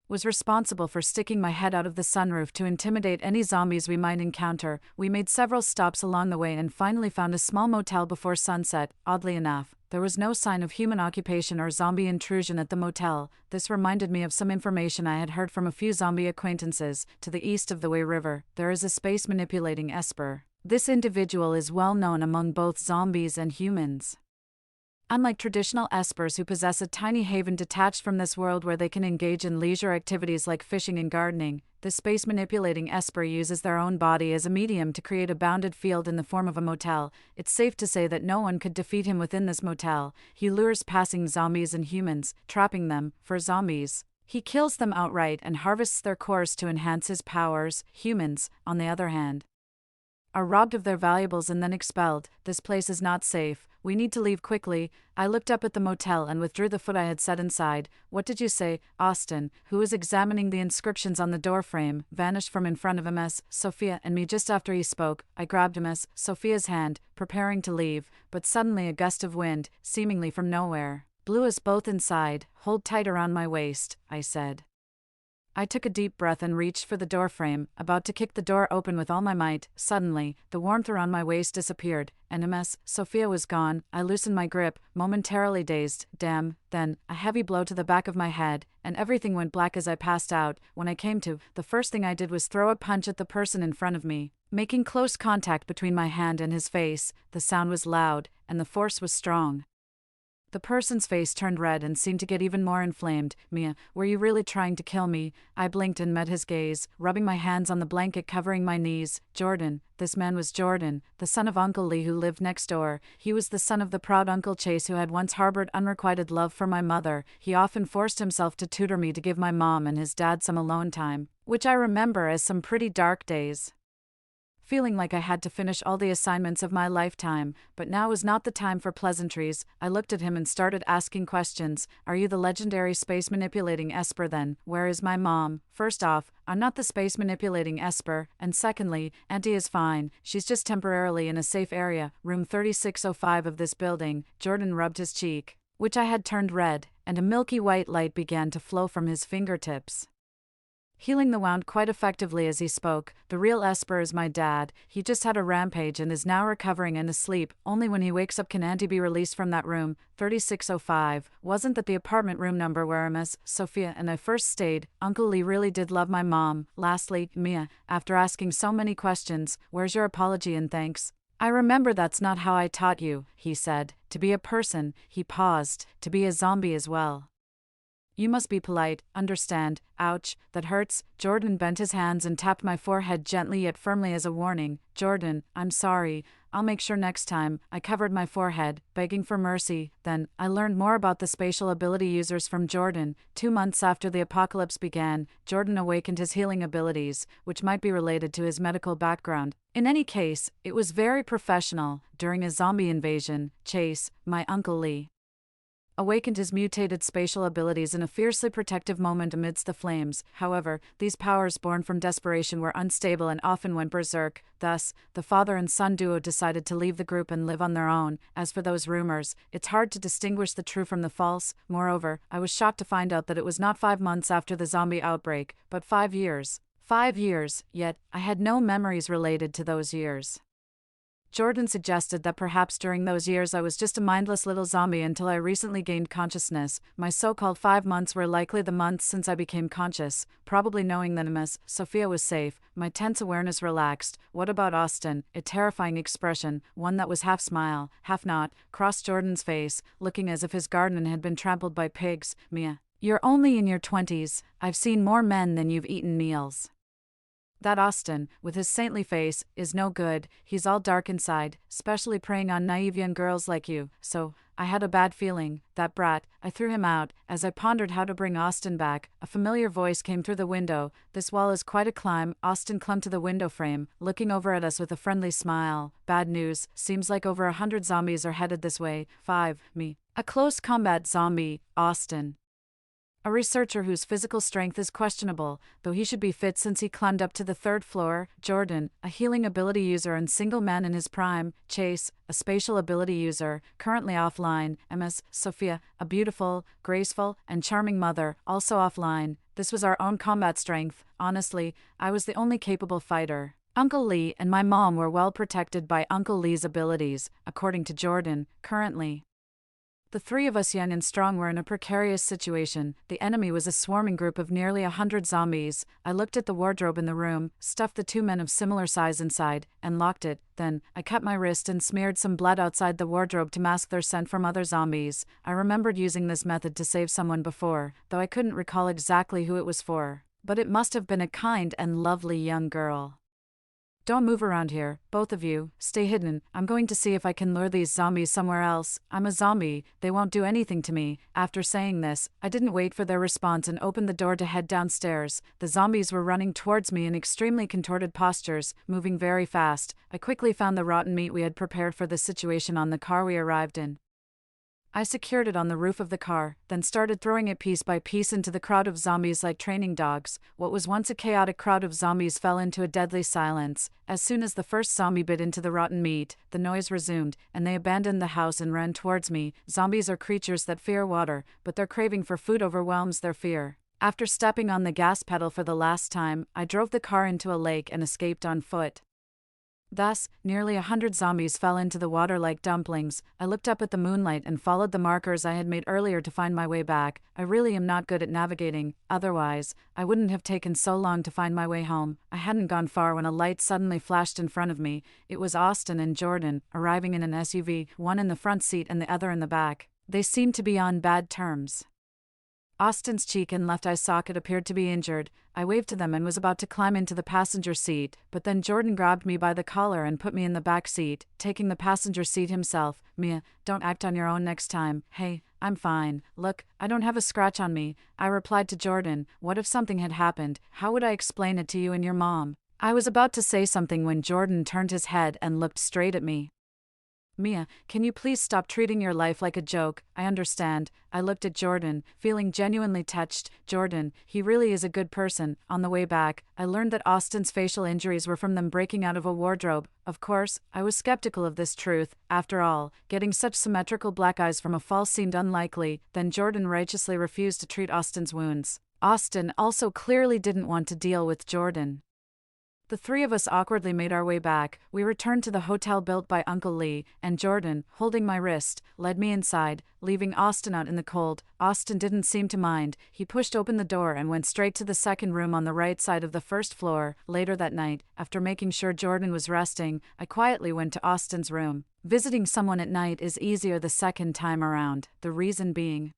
was responsible for sticking my head out of the sunroof to intimidate any zombies we might encounter. We made several stops along the way and finally found a small motel before sunset. Oddly enough, there was no sign of human occupation or zombie intrusion at the motel. This reminded me of some information I had heard from a few zombie acquaintances. To the east of the Way River, there is a space-manipulating Esper. This individual is well known among both zombies and humans. Unlike traditional espers who possess a tiny haven detached from this world where they can engage in leisure activities like fishing and gardening, the space-manipulating esper uses their own body as a medium to create a bounded field in the form of a motel. It's safe to say that no one could defeat him within this motel. He lures passing zombies and humans, trapping them. For zombies, he kills them outright and harvests their cores to enhance his powers. Humans, on the other hand, are robbed of their valuables and then expelled. This place is not safe. We need to leave quickly. I looked up at the motel and withdrew the foot I had set inside. What did you say? Austin, who was examining the inscriptions on the doorframe, vanished from in front of Ms. Sophia and me just after he spoke. I grabbed Ms. Sophia's hand, preparing to leave, but suddenly a gust of wind, seemingly from nowhere, blew us both inside. Hold tight around my waist, I said. I took a deep breath and reached for the doorframe, about to kick the door open with all my might. Suddenly, the warmth around my waist disappeared, and Ms. Sophia was gone. I loosened my grip, momentarily dazed. Damn. Then, a heavy blow to the back of my head, and everything went black as I passed out. When I came to, the first thing I did was throw a punch at the person in front of me, making close contact between my hand and his face. The sound was loud, and the force was strong. The person's face turned red and seemed to get even more inflamed. Mia, were you really trying to kill me? I blinked and met his gaze, rubbing my hands on the blanket covering my knees. Jordan. This man was Jordan, the son of Uncle Lee who lived next door. He was the son of the proud Uncle Chase who had once harbored unrequited love for my mother. He often forced himself to tutor me to give my mom and his dad some alone time, which I remember as some pretty dark days. Feeling like I had to finish all the assignments of my lifetime, but now was not the time for pleasantries. I looked at him and started asking questions. Are you the legendary space-manipulating Esper then? Where is my mom? First off, I'm not the space-manipulating Esper, and secondly, Auntie is fine. She's just temporarily in a safe area, room 3605 of this building. Jordan rubbed his cheek, which I had turned red, and a milky white light began to flow from his fingertips, healing the wound quite effectively as he spoke. The real Esper is my dad. He just had a rampage and is now recovering and asleep. Only when he wakes up can Auntie be released from that room. 3605. Wasn't that the apartment room number where Ms. Sophia and I first stayed? Uncle Lee really did love my mom. Lastly, Mia, after asking so many questions, where's your apology and thanks? I remember that's not how I taught you, he said. To be a person, he paused, to be a zombie as well. You must be polite, understand. Ouch, that hurts. Jordan bent his hands and tapped my forehead gently yet firmly as a warning. Jordan, I'm sorry. I'll make sure next time. I covered my forehead, begging for mercy. Then, I learned more about the spatial ability users from Jordan. 2 months after the apocalypse began, Jordan awakened his healing abilities, which might be related to his medical background. In any case, it was very professional. During a zombie invasion, Chase, my Uncle Lee, awakened his mutated spatial abilities in a fiercely protective moment amidst the flames. However, these powers born from desperation were unstable and often went berserk. Thus, the father and son duo decided to leave the group and live on their own. As for those rumors, it's hard to distinguish the true from the false. Moreover, I was shocked to find out that it was not 5 months after the zombie outbreak, but 5 years. 5 years, yet I had no memories related to those years. Jordan suggested that perhaps during those years I was just a mindless little zombie until I recently gained consciousness. My so-called 5 months were likely the months since I became conscious, probably knowing that Miss Sophia was safe. My tense awareness relaxed. What about Austin? A terrifying expression, one that was half smile, half not, crossed Jordan's face, looking as if his garden had been trampled by pigs. Mia, you're only in your 20s. I've seen more men than you've eaten meals. That Austin, with his saintly face, is no good. He's all dark inside, especially preying on naive young girls like you. So, I had a bad feeling. That brat, I threw him out. As I pondered how to bring Austin back, a familiar voice came through the window. This wall is quite a climb. Austin clung to the window frame, looking over at us with a friendly smile. Bad news. Seems like over 100 zombies are headed this way. 5. Me. A close combat zombie, Austin. A researcher whose physical strength is questionable, though he should be fit since he climbed up to the 3rd floor. Jordan, a healing ability user and single man in his prime. Chase, a spatial ability user, currently offline. Miss Sophia, a beautiful, graceful, and charming mother, also offline. This was our own combat strength. Honestly, I was the only capable fighter. Uncle Lee and my mom were well protected by Uncle Lee's abilities, according to Jordan, currently. The 3 of us young and strong were in a precarious situation. The enemy was a swarming group of nearly 100 zombies. I looked at the wardrobe in the room, stuffed the 2 men of similar size inside, and locked it. Then, I cut my wrist and smeared some blood outside the wardrobe to mask their scent from other zombies. I remembered using this method to save someone before, though I couldn't recall exactly who it was for. But it must have been a kind and lovely young girl. Don't move around here, both of you. Stay hidden. I'm going to see if I can lure these zombies somewhere else. I'm a zombie. They won't do anything to me. After saying this, I didn't wait for their response and opened the door to head downstairs. The zombies were running towards me in extremely contorted postures, moving very fast. I quickly found the rotten meat we had prepared for the situation on the car we arrived in. I secured it on the roof of the car, then started throwing it piece by piece into the crowd of zombies like training dogs. What was once a chaotic crowd of zombies fell into a deadly silence. As soon as the first zombie bit into the rotten meat, the noise resumed, and they abandoned the house and ran towards me. Zombies are creatures that fear water, but their craving for food overwhelms their fear. After stepping on the gas pedal for the last time, I drove the car into a lake and escaped on foot. Thus, nearly 100 zombies fell into the water like dumplings. I looked up at the moonlight and followed the markers I had made earlier to find my way back. I really am not good at navigating, otherwise, I wouldn't have taken so long to find my way home. I hadn't gone far when a light suddenly flashed in front of me. It was Austin and Jordan, arriving in an SUV, one in the front seat and the other in the back. They seemed to be on bad terms. Austin's cheek and left eye socket appeared to be injured. I waved to them and was about to climb into the passenger seat, but then Jordan grabbed me by the collar and put me in the back seat, taking the passenger seat himself. Mia, don't act on your own next time. Hey, I'm fine. Look, I don't have a scratch on me. I replied to Jordan. What if something had happened? How would I explain it to you and your mom? I was about to say something when Jordan turned his head and looked straight at me. Mia, can you please stop treating your life like a joke? I understand. I looked at Jordan, feeling genuinely touched. Jordan, he really is a good person. On the way back, I learned that Austin's facial injuries were from them breaking out of a wardrobe. Of course, I was skeptical of this truth. After all, getting such symmetrical black eyes from a fall seemed unlikely. Then Jordan righteously refused to treat Austin's wounds. Austin also clearly didn't want to deal with Jordan. The 3 of us awkwardly made our way back. We returned to the hotel built by Uncle Lee, and Jordan, holding my wrist, led me inside, leaving Austin out in the cold. Austin didn't seem to mind. He pushed open the door and went straight to the second room on the right side of the first floor. Later that night, after making sure Jordan was resting, I quietly went to Austin's room. Visiting someone at night is easier the second time around, the reason being,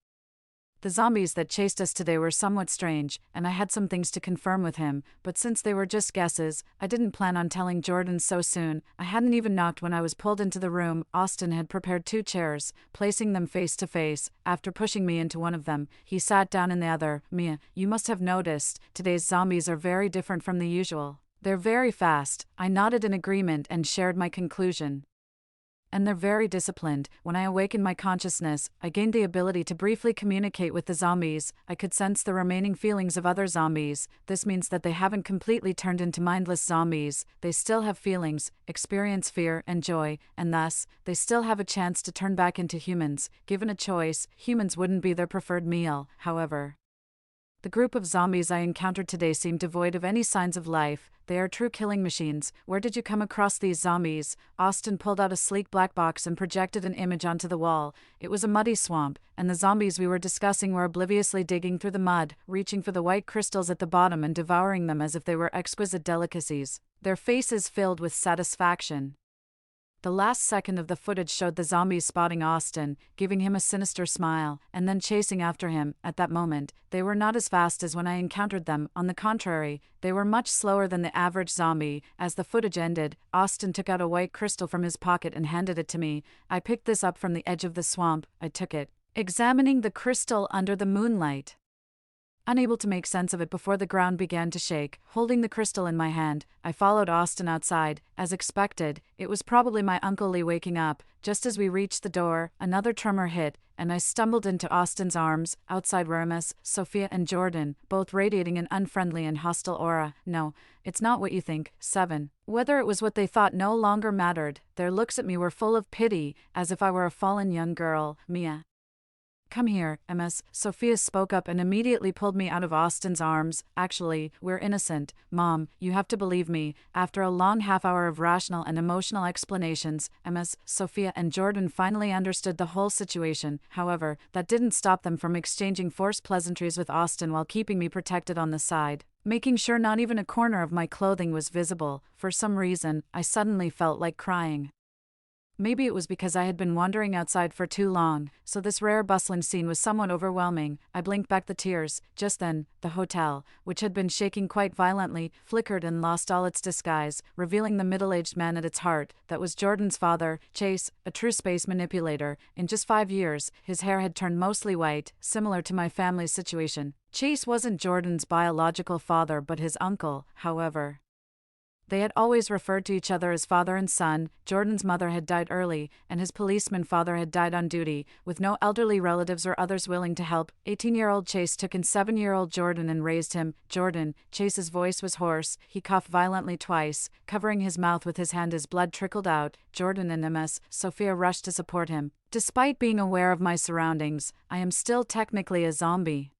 the zombies that chased us today were somewhat strange, and I had some things to confirm with him, but since they were just guesses, I didn't plan on telling Jordan so soon. I hadn't even knocked when I was pulled into the room. Austin had prepared 2 chairs, placing them face to face. After pushing me into one of them, he sat down in the other. Mia, you must have noticed, today's zombies are very different from the usual. They're very fast. I nodded in agreement and shared my conclusion. And they're very disciplined. When I awakened my consciousness, I gained the ability to briefly communicate with the zombies. I could sense the remaining feelings of other zombies. This means that they haven't completely turned into mindless zombies. They still have feelings, experience fear and joy, and thus, they still have a chance to turn back into humans. Given a choice, humans wouldn't be their preferred meal, however. The group of zombies I encountered today seemed devoid of any signs of life. They are true killing machines. Where did you come across these zombies? Austin pulled out a sleek black box and projected an image onto the wall. It was a muddy swamp, and the zombies we were discussing were obliviously digging through the mud, reaching for the white crystals at the bottom and devouring them as if they were exquisite delicacies, their faces filled with satisfaction. The last second of the footage showed the zombies spotting Austin, giving him a sinister smile, and then chasing after him. At that moment, they were not as fast as when I encountered them. On the contrary, they were much slower than the average zombie. As the footage ended, Austin took out a white crystal from his pocket and handed it to me. I picked this up from the edge of the swamp. I took it, examining the crystal under the moonlight, unable to make sense of it before the ground began to shake. Holding the crystal in my hand, I followed Austin outside. As expected, it was probably my Uncle Lee waking up. Just as we reached the door, another tremor hit, and I stumbled into Austin's arms. Outside were Miss Sophia and Jordan, both radiating an unfriendly and hostile aura. No, it's not what you think. 7. Whether it was what they thought no longer mattered. Their looks at me were full of pity, as if I were a fallen young girl. Mia, come here, Ms. Sophia spoke up and immediately pulled me out of Austin's arms. Actually, we're innocent. Mom, you have to believe me. After a long half-hour of rational and emotional explanations, Ms. Sophia and Jordan finally understood the whole situation. However, that didn't stop them from exchanging forced pleasantries with Austin while keeping me protected on the side, making sure not even a corner of my clothing was visible. For some reason, I suddenly felt like crying. Maybe it was because I had been wandering outside for too long, so this rare bustling scene was somewhat overwhelming. I blinked back the tears. Just then, the hotel, which had been shaking quite violently, flickered and lost all its disguise, revealing the middle-aged man at its heart. That was Jordan's father, Chase, a true space manipulator. In just 5 years, his hair had turned mostly white, similar to my family's situation. Chase wasn't Jordan's biological father but his uncle, however. They had always referred to each other as father and son. Jordan's mother had died early, and his policeman father had died on duty, with no elderly relatives or others willing to help. 18-year-old Chase took in 7-year-old Jordan and raised him. Jordan, Chase's voice was hoarse. He coughed violently twice, covering his mouth with his hand as blood trickled out. Jordan and Ms. Sophia rushed to support him. Despite being aware of my surroundings, I am still technically a zombie.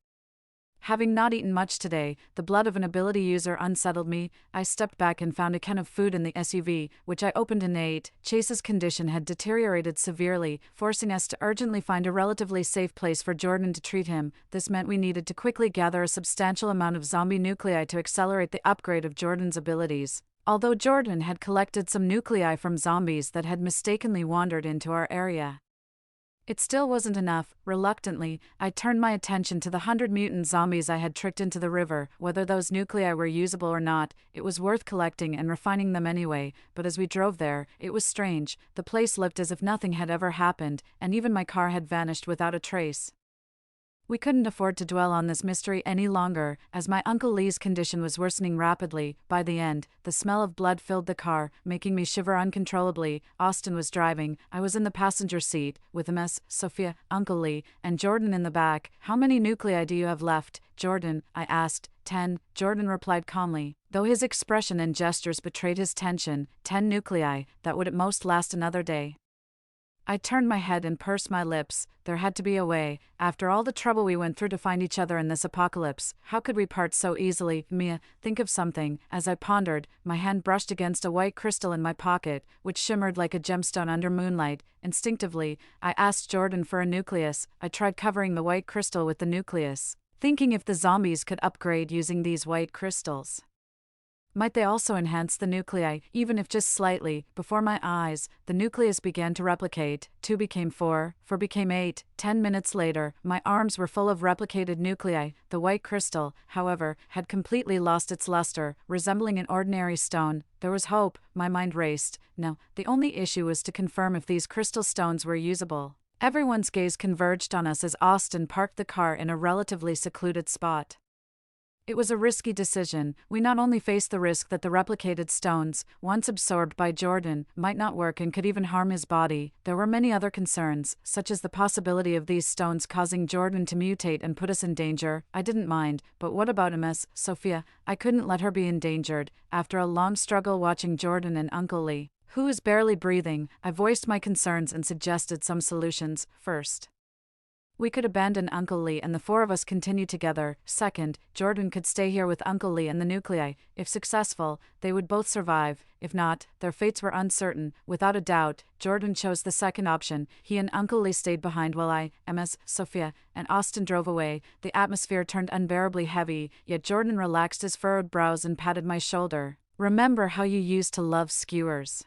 Having not eaten much today, the blood of an ability user unsettled me. I stepped back and found a can of food in the SUV, which I opened and ate. Chase's condition had deteriorated severely, forcing us to urgently find a relatively safe place for Jordan to treat him. This meant we needed to quickly gather a substantial amount of zombie nuclei to accelerate the upgrade of Jordan's abilities. Although Jordan had collected some nuclei from zombies that had mistakenly wandered into our area, it still wasn't enough. Reluctantly, I turned my attention to the 100 mutant zombies I had tricked into the river. Whether those nuclei were usable or not, it was worth collecting and refining them anyway. But as we drove there, it was strange. The place looked as if nothing had ever happened, and even my car had vanished without a trace. We couldn't afford to dwell on this mystery any longer, as my Uncle Lee's condition was worsening rapidly. By the end, the smell of blood filled the car, making me shiver uncontrollably. Austin was driving. I was in the passenger seat, with Ms. Sophia, Uncle Lee, and Jordan in the back. How many nuclei do you have left, Jordan? I asked. 10, Jordan replied calmly, though his expression and gestures betrayed his tension. 10 nuclei, that would at most last another day. I turned my head and pursed my lips. There had to be a way. After all the trouble we went through to find each other in this apocalypse, how could we part so easily? Mia, think of something. As I pondered, my hand brushed against a white crystal in my pocket, which shimmered like a gemstone under moonlight. Instinctively, I asked Jordan for a nucleus. I tried covering the white crystal with the nucleus, thinking if the zombies could upgrade using these white crystals. Might they also enhance the nuclei, even if just slightly? Before my eyes, the nucleus began to replicate. 2 became 4, 4 became 8. 10 minutes later, my arms were full of replicated nuclei. The white crystal, however, had completely lost its luster, resembling an ordinary stone. There was hope. My mind raced. No, the only issue was to confirm if these crystal stones were usable. Everyone's gaze converged on us as Austin parked the car in a relatively secluded spot. It was a risky decision. We not only faced the risk that the replicated stones, once absorbed by Jordan, might not work and could even harm his body, there were many other concerns, such as the possibility of these stones causing Jordan to mutate and put us in danger. I didn't mind, but what about Ms. Sophia? I couldn't let her be endangered. After a long struggle watching Jordan and Uncle Lee, who was barely breathing, I voiced my concerns and suggested some solutions. First, We could abandon Uncle Lee and the four of us continue together. Second, Jordan could stay here with Uncle Lee and the nuclei. If successful, they would both survive. If not, their fates were uncertain. Without a doubt, Jordan chose the second option. He and Uncle Lee stayed behind while I, Ms. Sophia, and Austin drove away. The atmosphere turned unbearably heavy, yet Jordan relaxed his furrowed brows and patted my shoulder. Remember how you used to love skewers?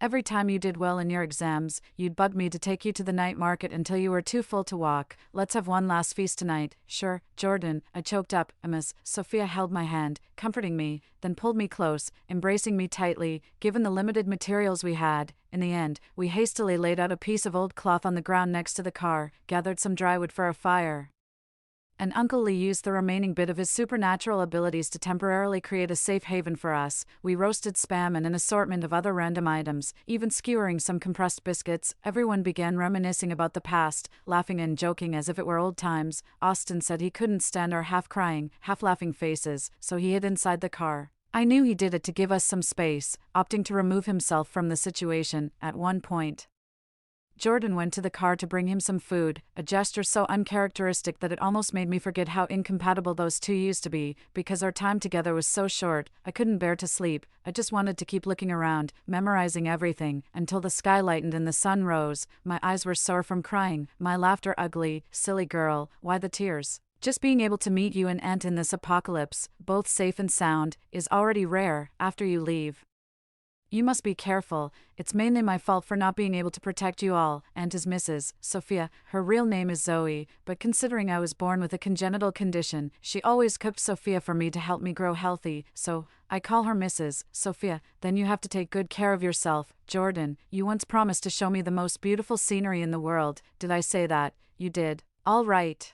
Every time you did well in your exams, you'd bug me to take you to the night market until you were too full to walk. Let's have one last feast tonight. Sure, Jordan, I choked up. Ms. Sophia held my hand, comforting me, then pulled me close, embracing me tightly. Given the limited materials we had, in the end, we hastily laid out a piece of old cloth on the ground next to the car, gathered some dry wood for a fire, and Uncle Lee used the remaining bit of his supernatural abilities to temporarily create a safe haven for us. We roasted spam and an assortment of other random items, even skewering some compressed biscuits. Everyone began reminiscing about the past, laughing and joking as if it were old times. Austin said he couldn't stand our half-crying, half-laughing faces, so he hid inside the car. I knew he did it to give us some space, opting to remove himself from the situation. At one point, Jordan went to the car to bring him some food, a gesture so uncharacteristic that it almost made me forget how incompatible those two used to be. Because our time together was so short, I couldn't bear to sleep. I just wanted to keep looking around, memorizing everything, until the sky lightened and the sun rose. My eyes were sore from crying, my laughter ugly. Silly girl, why the tears? Just being able to meet you and Aunt in this apocalypse, both safe and sound, is already rare. After you leave, you must be careful. It's mainly my fault for not being able to protect you all. Aunt is Mrs. Sophia. Her real name is Zoe, but considering I was born with a congenital condition, she always cooked Sophia for me to help me grow healthy, so I call her Mrs. Sophia. Then you have to take good care of yourself. Jordan, you once promised to show me the most beautiful scenery in the world. Did I say that? You did. All right.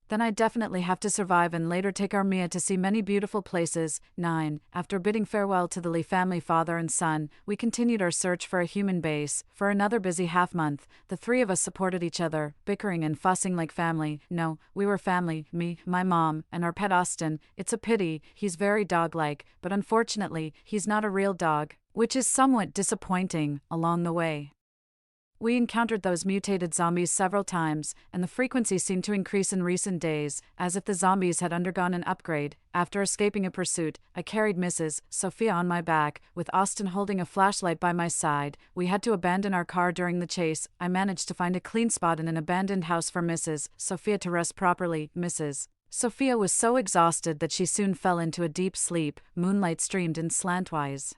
Then I definitely have to survive and later take our Mia to see many beautiful places. 9. After bidding farewell to the Lee family father and son, we continued our search for a human base. For another busy half-month, the three of us supported each other, bickering and fussing like family. No, we were family, me, my mom, and our pet Austin. It's a pity, he's very dog-like, but unfortunately, he's not a real dog, which is somewhat disappointing. Along the way, we encountered those mutated zombies several times, and the frequency seemed to increase in recent days, as if the zombies had undergone an upgrade. After escaping a pursuit, I carried Mrs. Sophia on my back, with Austin holding a flashlight by my side. We had to abandon our car during the chase. I managed to find a clean spot in an abandoned house for Mrs. Sophia to rest properly. Mrs. Sophia was so exhausted that she soon fell into a deep sleep. Moonlight streamed in slantwise,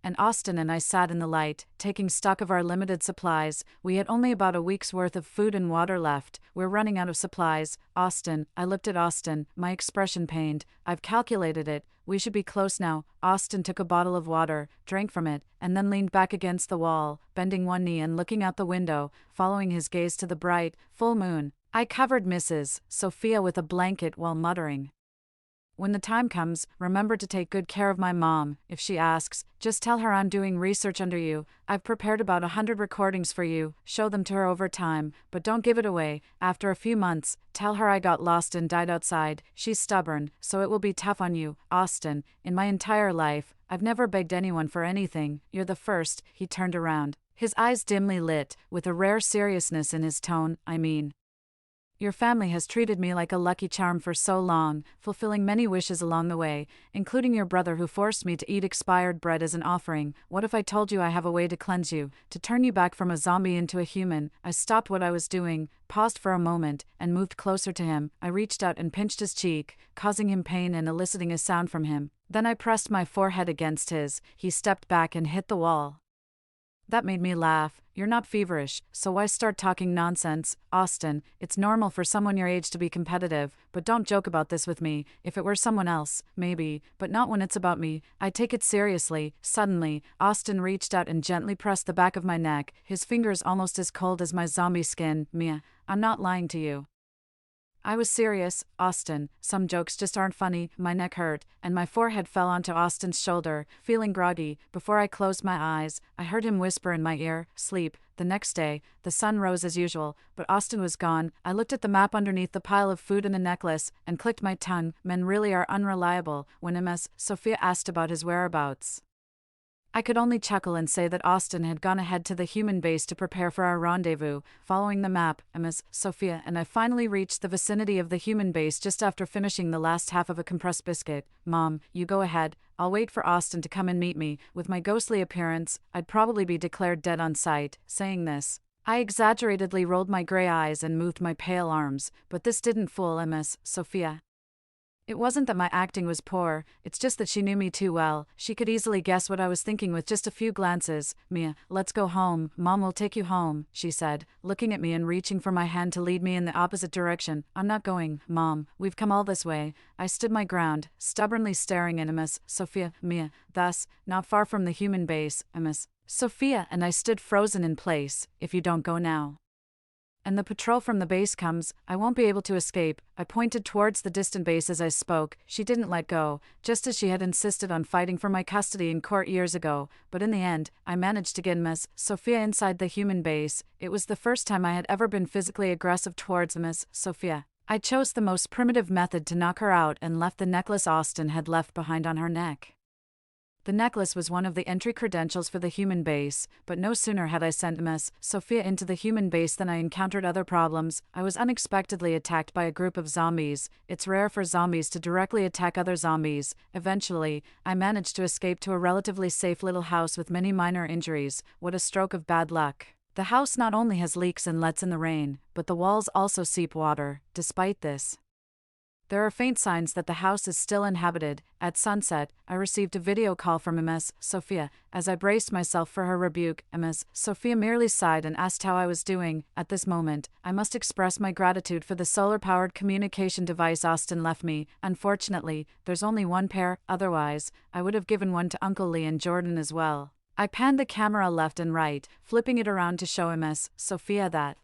and Austin and I sat in the light, taking stock of our limited supplies. We had only about a week's worth of food and water left. We're running out of supplies. Austin, I looked at Austin, my expression pained. I've calculated it. We should be close now. Austin took a bottle of water, drank from it, and then leaned back against the wall, bending one knee and looking out the window, following his gaze to the bright, full moon. I covered Mrs. Sophia with a blanket while muttering, when the time comes, remember to take good care of my mom. If she asks, just tell her I'm doing research under you. I've prepared about 100 recordings for you. Show them to her over time, but don't give it away. After a few months, tell her I got lost and died outside. She's stubborn, so it will be tough on you. Austin, in my entire life, I've never begged anyone for anything. You're the first. He turned around, his eyes dimly lit, with a rare seriousness in his tone. I mean, your family has treated me like a lucky charm for so long, fulfilling many wishes along the way, including your brother who forced me to eat expired bread as an offering. What if I told you I have a way to cleanse you, to turn you back from a zombie into a human? I stopped what I was doing, paused for a moment, and moved closer to him. I reached out and pinched his cheek, causing him pain and eliciting a sound from him. Then I pressed my forehead against his. He stepped back and hit the wall. That made me laugh. You're not feverish, so why start talking nonsense? Austin, it's normal for someone your age to be competitive, but don't joke about this with me. If it were someone else, maybe, but not when it's about me. I take it seriously. Suddenly, Austin reached out and gently pressed the back of my neck, his fingers almost as cold as my zombie skin. Mia, I'm not lying to you. I was serious. Austin, some jokes just aren't funny. My neck hurt, and my forehead fell onto Austin's shoulder. Feeling groggy, before I closed my eyes, I heard him whisper in my ear, sleep. The next day, the sun rose as usual, but Austin was gone. I looked at the map underneath the pile of food and a necklace, and clicked my tongue. Men really are unreliable. When Ms. Sophia asked about his whereabouts, I could only chuckle and say that Austin had gone ahead to the human base to prepare for our rendezvous. Following the map, Miss Sophia and I finally reached the vicinity of the human base just after finishing the last half of a compressed biscuit. Mom, you go ahead. I'll wait for Austin to come and meet me. With my ghostly appearance, I'd probably be declared dead on sight. Saying this, I exaggeratedly rolled my gray eyes and moved my pale arms, but this didn't fool Miss Sophia. It wasn't that my acting was poor, it's just that she knew me too well. She could easily guess what I was thinking with just a few glances. Mia, let's go home. Mom will take you home, she said, looking at me and reaching for my hand to lead me in the opposite direction. I'm not going, Mom. We've come all this way. I stood my ground, stubbornly staring at Miss Sophia. Mia, thus, not far from the human base, Miss Sophia and I stood frozen in place. If you don't go now, and the patrol from the base comes, I won't be able to escape. I pointed towards the distant base as I spoke. She didn't let go, just as she had insisted on fighting for my custody in court years ago, but in the end, I managed to get Miss Sophia inside the human base. It was the first time I had ever been physically aggressive towards Miss Sophia. I chose the most primitive method to knock her out and left the necklace Austin had left behind on her neck. The necklace was one of the entry credentials for the human base, but no sooner had I sent Miss Sophia into the human base than I encountered other problems. I was unexpectedly attacked by a group of zombies. It's rare for zombies to directly attack other zombies. Eventually, I managed to escape to a relatively safe little house with many minor injuries. What a stroke of bad luck. The house not only has leaks and lets in the rain, but the walls also seep water. Despite this, there are faint signs that the house is still inhabited. At sunset, I received a video call from Miss Sophia. As I braced myself for her rebuke, Miss Sophia merely sighed and asked how I was doing. At this moment, I must express my gratitude for the solar-powered communication device Austin left me. Unfortunately, there's only one pair, otherwise, I would have given one to Uncle Lee and Jordan as well. I panned the camera left and right, flipping it around to show Miss Sophia that,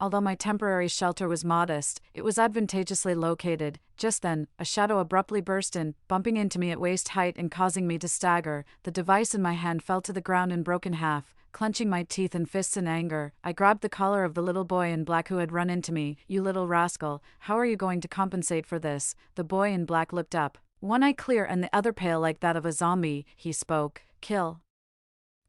although my temporary shelter was modest, it was advantageously located. Just then, a shadow abruptly burst in, bumping into me at waist height and causing me to stagger. The device in my hand fell to the ground and broke in half. Clenching my teeth and fists in anger, I grabbed the collar of the little boy in black who had run into me. You little rascal, how are you going to compensate for this? The boy in black looked up, one eye clear and the other pale like that of a zombie. He spoke. Kill.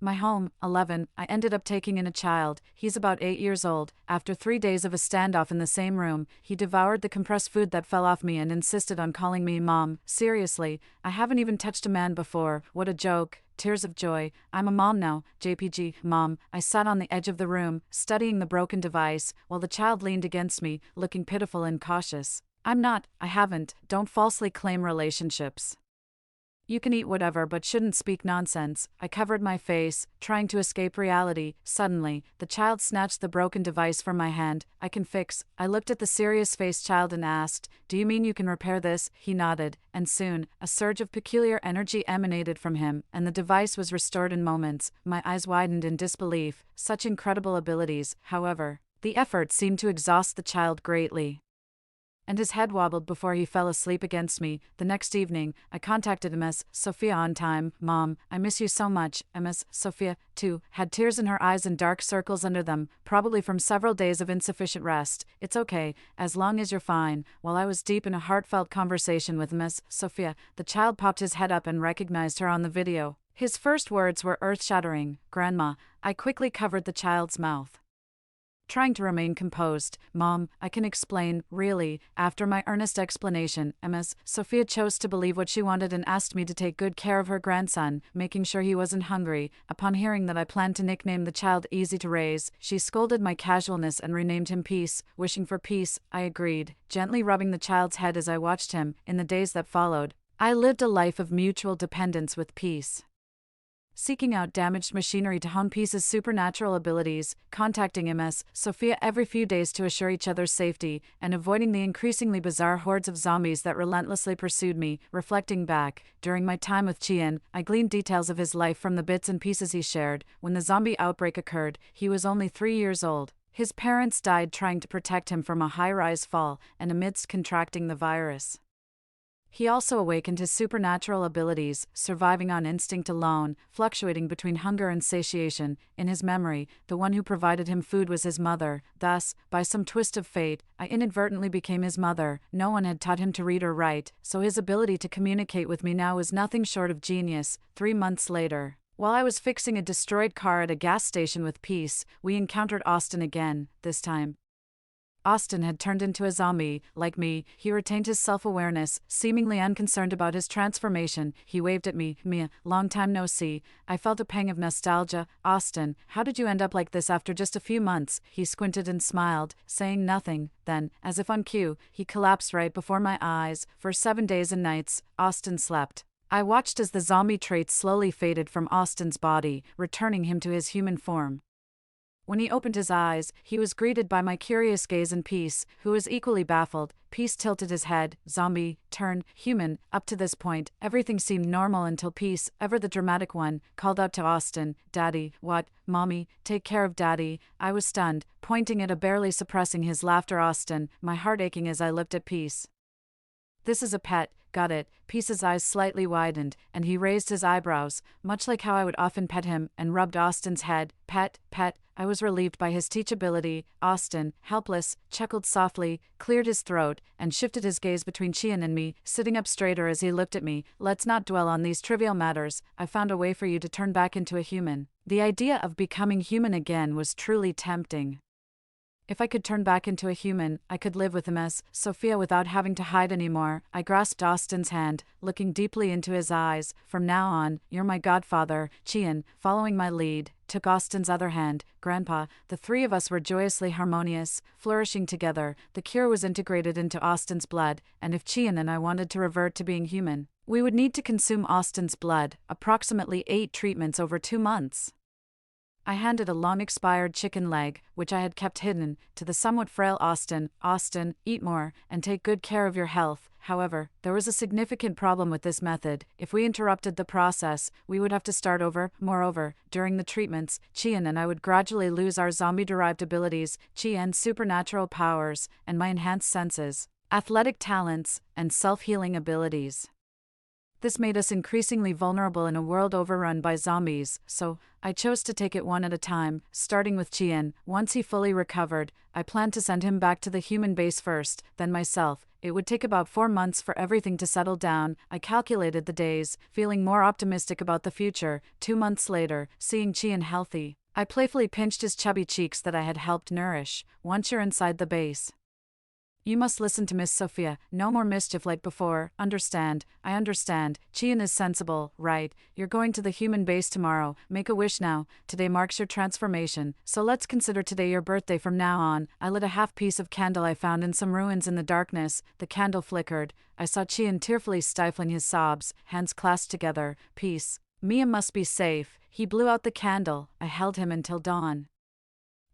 My home, 11, I ended up taking in a child. He's about 8 years old. After 3 days of a standoff in the same room, he devoured the compressed food that fell off me and insisted on calling me Mom. Seriously, I haven't even touched a man before. What a joke. Tears of joy. I'm a mom now. JPG, Mom. I sat on the edge of the room, studying the broken device, while the child leaned against me, looking pitiful and cautious. I'm not. I haven't. Don't falsely claim relationships. You can eat whatever but shouldn't speak nonsense. I covered my face, trying to escape reality. Suddenly, the child snatched the broken device from my hand. I can fix. I looked at the serious-faced child and asked, do you mean you can repair this? He nodded, and soon, a surge of peculiar energy emanated from him, and the device was restored in moments. My eyes widened in disbelief. Such incredible abilities. However, the effort seemed to exhaust the child greatly, and his head wobbled before he fell asleep against me. The next evening, I contacted Miss Sophia on time. Mom, I miss you so much. Miss Sophia, too, had tears in her eyes and dark circles under them, probably from several days of insufficient rest. It's okay, as long as you're fine. While I was deep in a heartfelt conversation with Miss Sophia, the child popped his head up and recognized her on the video. His first words were earth-shattering. Grandma. I quickly covered the child's mouth, trying to remain composed. Mom, I can explain, really. After my earnest explanation, Miss Sophia chose to believe what she wanted and asked me to take good care of her grandson, making sure he wasn't hungry. Upon hearing that I planned to nickname the child Easy to Raise, she scolded my casualness and renamed him Peace. Wishing for peace, I agreed, gently rubbing the child's head as I watched him. In the days that followed, I lived a life of mutual dependence with Peace, seeking out damaged machinery to hone Peace's supernatural abilities, contacting Miss Sophia every few days to assure each other's safety, and avoiding the increasingly bizarre hordes of zombies that relentlessly pursued me. Reflecting back, during my time with Chien, I gleaned details of his life from the bits and pieces he shared. When the zombie outbreak occurred, he was only 3 years old. His parents died trying to protect him from a high-rise fall, and amidst contracting the virus, he also awakened his supernatural abilities, surviving on instinct alone, fluctuating between hunger and satiation. In his memory, the one who provided him food was his mother. Thus, by some twist of fate, I inadvertently became his mother. No one had taught him to read or write, so his ability to communicate with me now was nothing short of genius. 3 months later, While I was fixing a destroyed car at a gas station with Peace, we encountered Austin again, this time. Austin had turned into a zombie. Like me, he retained his self-awareness, seemingly unconcerned about his transformation. He waved at me. Mia, long time no see. I felt a pang of nostalgia. Austin, how did you end up like this after just a few months? He squinted and smiled, saying nothing. Then, as if on cue, he collapsed right before my eyes. For 7 days and nights, Austin slept. I watched as the zombie traits slowly faded from Austin's body, returning him to his human form. When he opened his eyes, he was greeted by my curious gaze and Peace, who was equally baffled. Peace tilted his head. Zombie, turn, human. Up to this point, everything seemed normal until Peace, ever the dramatic one, called out to Austin, Daddy, what? Mommy, take care of Daddy. I was stunned, pointing at a barely suppressing his laughter Austin, my heart aching as I looked at Peace. This is a pet, got it. Peace's eyes slightly widened, and he raised his eyebrows, much like how I would often pet him, and rubbed Austin's head. Pet, pet. I was relieved by his teachability. Austin, helpless, chuckled softly, cleared his throat, and shifted his gaze between Chian and me, sitting up straighter as he looked at me. Let's not dwell on these trivial matters. I found a way for you to turn back into a human. The idea of becoming human again was truly tempting. If I could turn back into a human, I could live with him as Sophia without having to hide anymore. I grasped Austin's hand, looking deeply into his eyes. From now on, you're my godfather. Chian, following my lead, took Austin's other hand. Grandpa, the three of us were joyously harmonious, flourishing together. The cure was integrated into Austin's blood, and if Chian and I wanted to revert to being human, we would need to consume Austin's blood, approximately 8 treatments over 2 months. I handed a long-expired chicken leg, which I had kept hidden, to the somewhat frail Austin. Austin, eat more, and take good care of your health. However, there was a significant problem with this method. If we interrupted the process, we would have to start over. Moreover, during the treatments, Chian and I would gradually lose our zombie-derived abilities, Chian's supernatural powers, and my enhanced senses, athletic talents, and self-healing abilities. This made us increasingly vulnerable in a world overrun by zombies, so I chose to take it one at a time, starting with Chian. Once he fully recovered, I planned to send him back to the human base first, then myself. It would take about 4 months for everything to settle down. I calculated the days, feeling more optimistic about the future. 2 months later, seeing Chian healthy, I playfully pinched his chubby cheeks that I had helped nourish. Once you're inside the base, you must listen to Miss Sophia. No more mischief like before. Understand? I understand. Chian is sensible, right? You're going to the human base tomorrow. Make a wish now. Today marks your transformation. So let's consider today your birthday from now on. I lit a half piece of candle I found in some ruins in the darkness. The candle flickered. I saw Chian tearfully stifling his sobs, hands clasped together. Peace. Mia must be safe. He blew out the candle. I held him until dawn.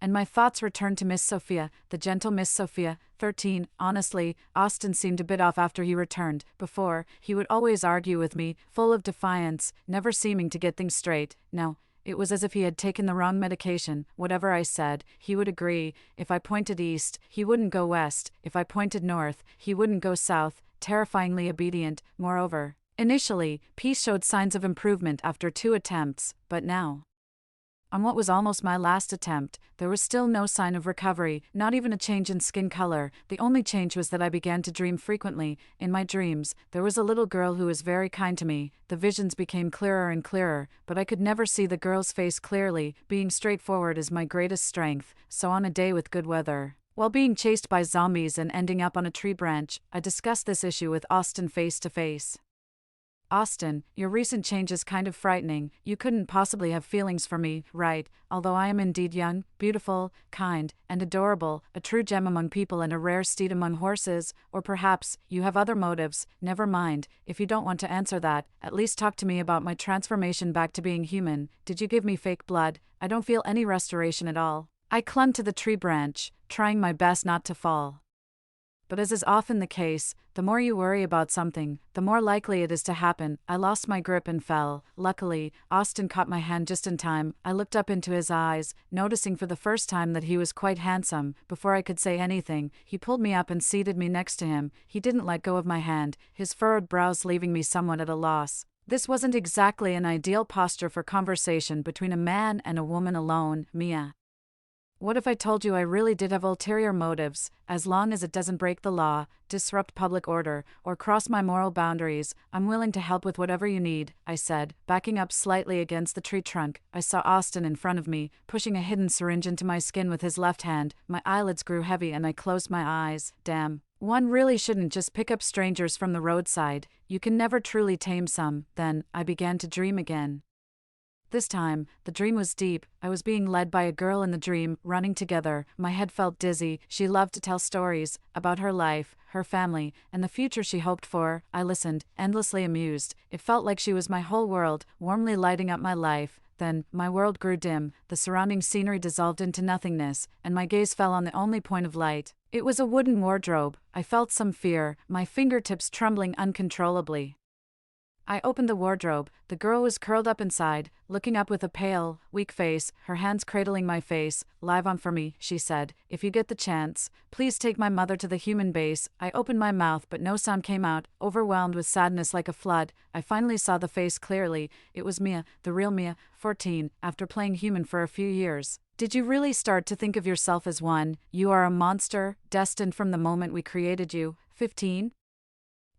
And my thoughts returned to Miss Sophia, the gentle Miss Sophia, 13. Honestly, Austin seemed a bit off after he returned. Before, he would always argue with me, full of defiance, never seeming to get things straight. Now, it was as if he had taken the wrong medication. Whatever I said, he would agree. If I pointed east, he wouldn't go west. If I pointed north, he wouldn't go south. Terrifyingly obedient. Moreover, initially, Peace showed signs of improvement after 2 attempts, but now, on what was almost my last attempt, there was still no sign of recovery, not even a change in skin color. The only change was that I began to dream frequently. In my dreams, there was a little girl who was very kind to me. The visions became clearer and clearer, but I could never see the girl's face clearly. Being straightforward is my greatest strength, so on a day with good weather, while being chased by zombies and ending up on a tree branch, I discussed this issue with Austin face to face. Austin, your recent change is kind of frightening. You couldn't possibly have feelings for me, right? Although I am indeed young, beautiful, kind, and adorable, a true gem among people and a rare steed among horses, or perhaps you have other motives. Never mind, if you don't want to answer that, at least talk to me about my transformation back to being human. Did you give me fake blood? I don't feel any restoration at all. I clung to the tree branch, trying my best not to fall. But as is often the case, the more you worry about something, the more likely it is to happen. I lost my grip and fell. Luckily, Austin caught my hand just in time. I looked up into his eyes, noticing for the first time that he was quite handsome. Before I could say anything, he pulled me up and seated me next to him. He didn't let go of my hand, his furrowed brows leaving me somewhat at a loss. This wasn't exactly an ideal posture for conversation between a man and a woman alone. Mia. What if I told you I really did have ulterior motives? As long as it doesn't break the law, disrupt public order, or cross my moral boundaries, I'm willing to help with whatever you need, I said, backing up slightly against the tree trunk. I saw Austin in front of me, pushing a hidden syringe into my skin with his left hand. My eyelids grew heavy and I closed my eyes. Damn. One really shouldn't just pick up strangers from the roadside. You can never truly tame some. Then, I began to dream again. This time, the dream was deep. I was being led by a girl in the dream, running together. My head felt dizzy. She loved to tell stories about her life, her family, and the future she hoped for. I listened, endlessly amused. It felt like she was my whole world, warmly lighting up my life. Then, my world grew dim, the surrounding scenery dissolved into nothingness, and my gaze fell on the only point of light. It was a wooden wardrobe. I felt some fear, my fingertips trembling uncontrollably. I opened the wardrobe. The girl was curled up inside, looking up with a pale, weak face, her hands cradling my face. "Live on for me," she said. "If you get the chance, please take my mother to the human base." I opened my mouth but no sound came out, overwhelmed with sadness like a flood. I finally saw the face clearly. It was Mia, the real Mia, 14, after playing human for a few years. "Did you really start to think of yourself as one? You are a monster, destined from the moment we created you." 15?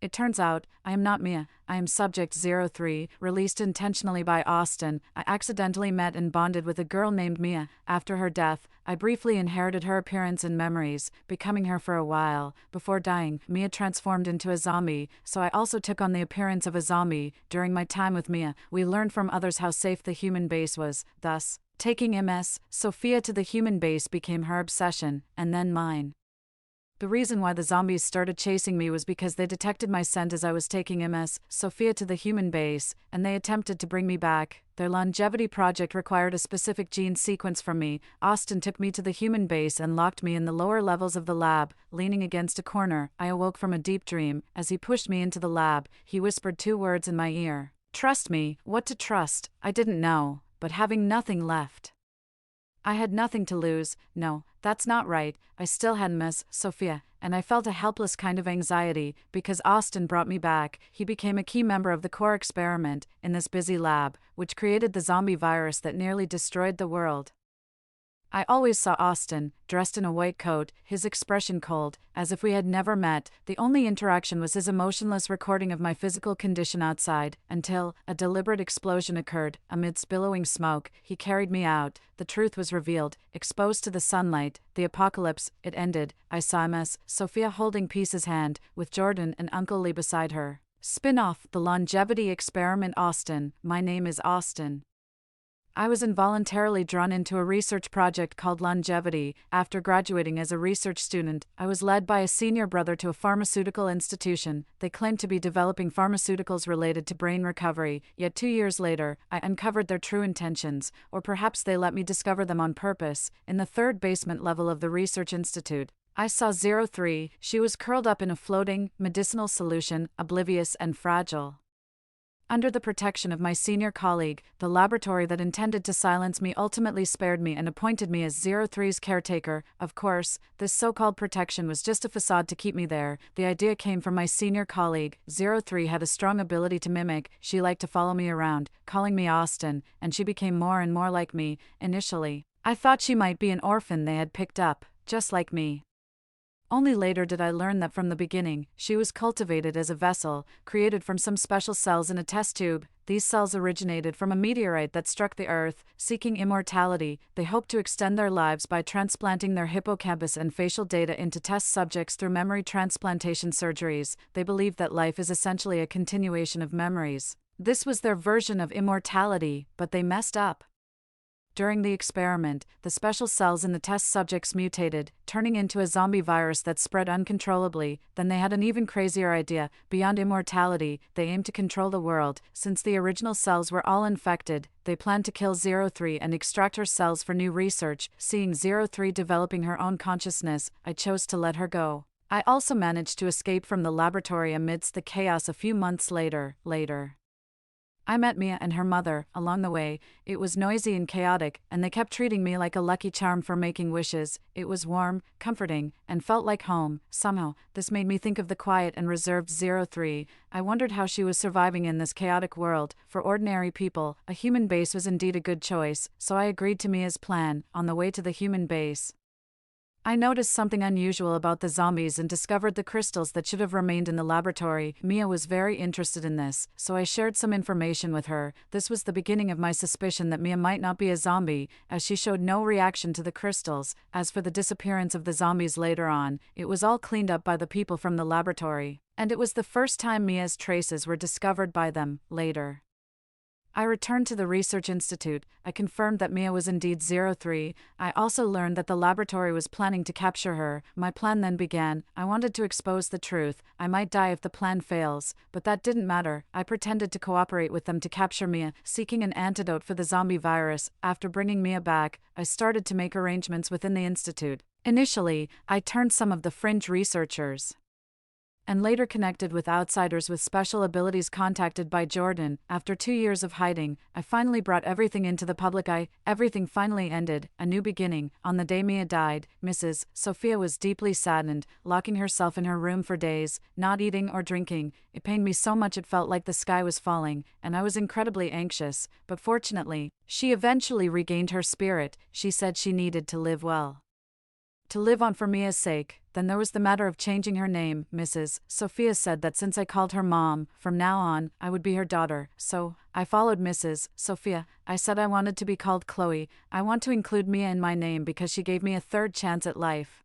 It turns out, I am not Mia, I am Subject 03, released intentionally by Austin. I accidentally met and bonded with a girl named Mia. After her death, I briefly inherited her appearance and memories, becoming her for a while. Before dying, Mia transformed into a zombie, so I also took on the appearance of a zombie. During my time with Mia, we learned from others how safe the human base was. Thus, taking Ms. Sophia to the human base became her obsession, and then mine. The reason why the zombies started chasing me was because they detected my scent as I was taking Ms. Sophia to the human base, and they attempted to bring me back. Their longevity project required a specific gene sequence from me. Austin took me to the human base and locked me in the lower levels of the lab. Leaning against a corner, I awoke from a deep dream. As he pushed me into the lab, he whispered 2 words in my ear. "Trust me." What to trust, I didn't know, but having nothing left. I had nothing to lose. No, that's not right. I still had Miss Sophia, and I felt a helpless kind of anxiety, because Austin brought me back. He became a key member of the core experiment in this busy lab, which created the zombie virus that nearly destroyed the world. I always saw Austin, dressed in a white coat, his expression cold, as if we had never met. The only interaction was his emotionless recording of my physical condition outside, until a deliberate explosion occurred. Amidst billowing smoke, he carried me out. The truth was revealed, exposed to the sunlight. The apocalypse, it ended. I saw Ms. Sophia holding Peace's hand, with Jordan and Uncle Lee beside her. Spin-off, The Longevity Experiment. Austin. My name is Austin. I was involuntarily drawn into a research project called Longevity. After graduating as a research student, I was led by a senior brother to a pharmaceutical institution. They claimed to be developing pharmaceuticals related to brain recovery, yet 2 years later, I uncovered their true intentions, or perhaps they let me discover them on purpose. In the 3rd basement level of the research institute, I saw 03. She was curled up in a floating, medicinal solution, oblivious and fragile. Under the protection of my senior colleague, the laboratory that intended to silence me ultimately spared me and appointed me as 03's caretaker. Of course, this so-called protection was just a facade to keep me there. The idea came from my senior colleague. 03 had a strong ability to mimic. She liked to follow me around, calling me Austin, and she became more and more like me. Initially, I thought she might be an orphan they had picked up, just like me. Only later did I learn that from the beginning, she was cultivated as a vessel, created from some special cells in a test tube. These cells originated from a meteorite that struck the Earth. Seeking immortality, they hoped to extend their lives by transplanting their hippocampus and facial data into test subjects through memory transplantation surgeries. They believed that life is essentially a continuation of memories. This was their version of immortality, but they messed up. During the experiment, the special cells in the test subjects mutated, turning into a zombie virus that spread uncontrollably. Then they had an even crazier idea. Beyond immortality, they aimed to control the world. Since the original cells were all infected, they planned to kill 03 and extract her cells for new research. Seeing 03 developing her own consciousness, I chose to let her go. I also managed to escape from the laboratory amidst the chaos a few months later. I met Mia and her mother. Along the way, it was noisy and chaotic, and they kept treating me like a lucky charm for making wishes. It was warm, comforting, and felt like home. Somehow, this made me think of the quiet and reserved 03. I wondered how she was surviving in this chaotic world. For ordinary people, a human base was indeed a good choice, so I agreed to Mia's plan. On the way to the human base, I noticed something unusual about the zombies and discovered the crystals that should have remained in the laboratory. Mia was very interested in this, so I shared some information with her. This was the beginning of my suspicion that Mia might not be a zombie, as she showed no reaction to the crystals. As for the disappearance of the zombies later on, it was all cleaned up by the people from the laboratory, and it was the first time Mia's traces were discovered by them. Later, I returned to the research institute. I confirmed that Mia was indeed 03. I also learned that the laboratory was planning to capture her. My plan then began. I wanted to expose the truth. I might die if the plan fails, but that didn't matter. I pretended to cooperate with them to capture Mia, seeking an antidote for the zombie virus. After bringing Mia back, I started to make arrangements within the institute. Initially, I turned some of the fringe researchers and later connected with outsiders with special abilities contacted by Jordan. After 2 years of hiding, I finally brought everything into the public eye. Everything finally ended, a new beginning. On the day Mia died, Mrs. Sophia was deeply saddened, locking herself in her room for days, not eating or drinking. It pained me so much it felt like the sky was falling, and I was incredibly anxious, but fortunately, she eventually regained her spirit. She said she needed to live well, to live on for Mia's sake. Then there was the matter of changing her name. Mrs. Sophia said that since I called her Mom, from now on, I would be her daughter. So, I followed Mrs. Sophia. I said I wanted to be called Chloe. I want to include Mia in my name because she gave me a third chance at life.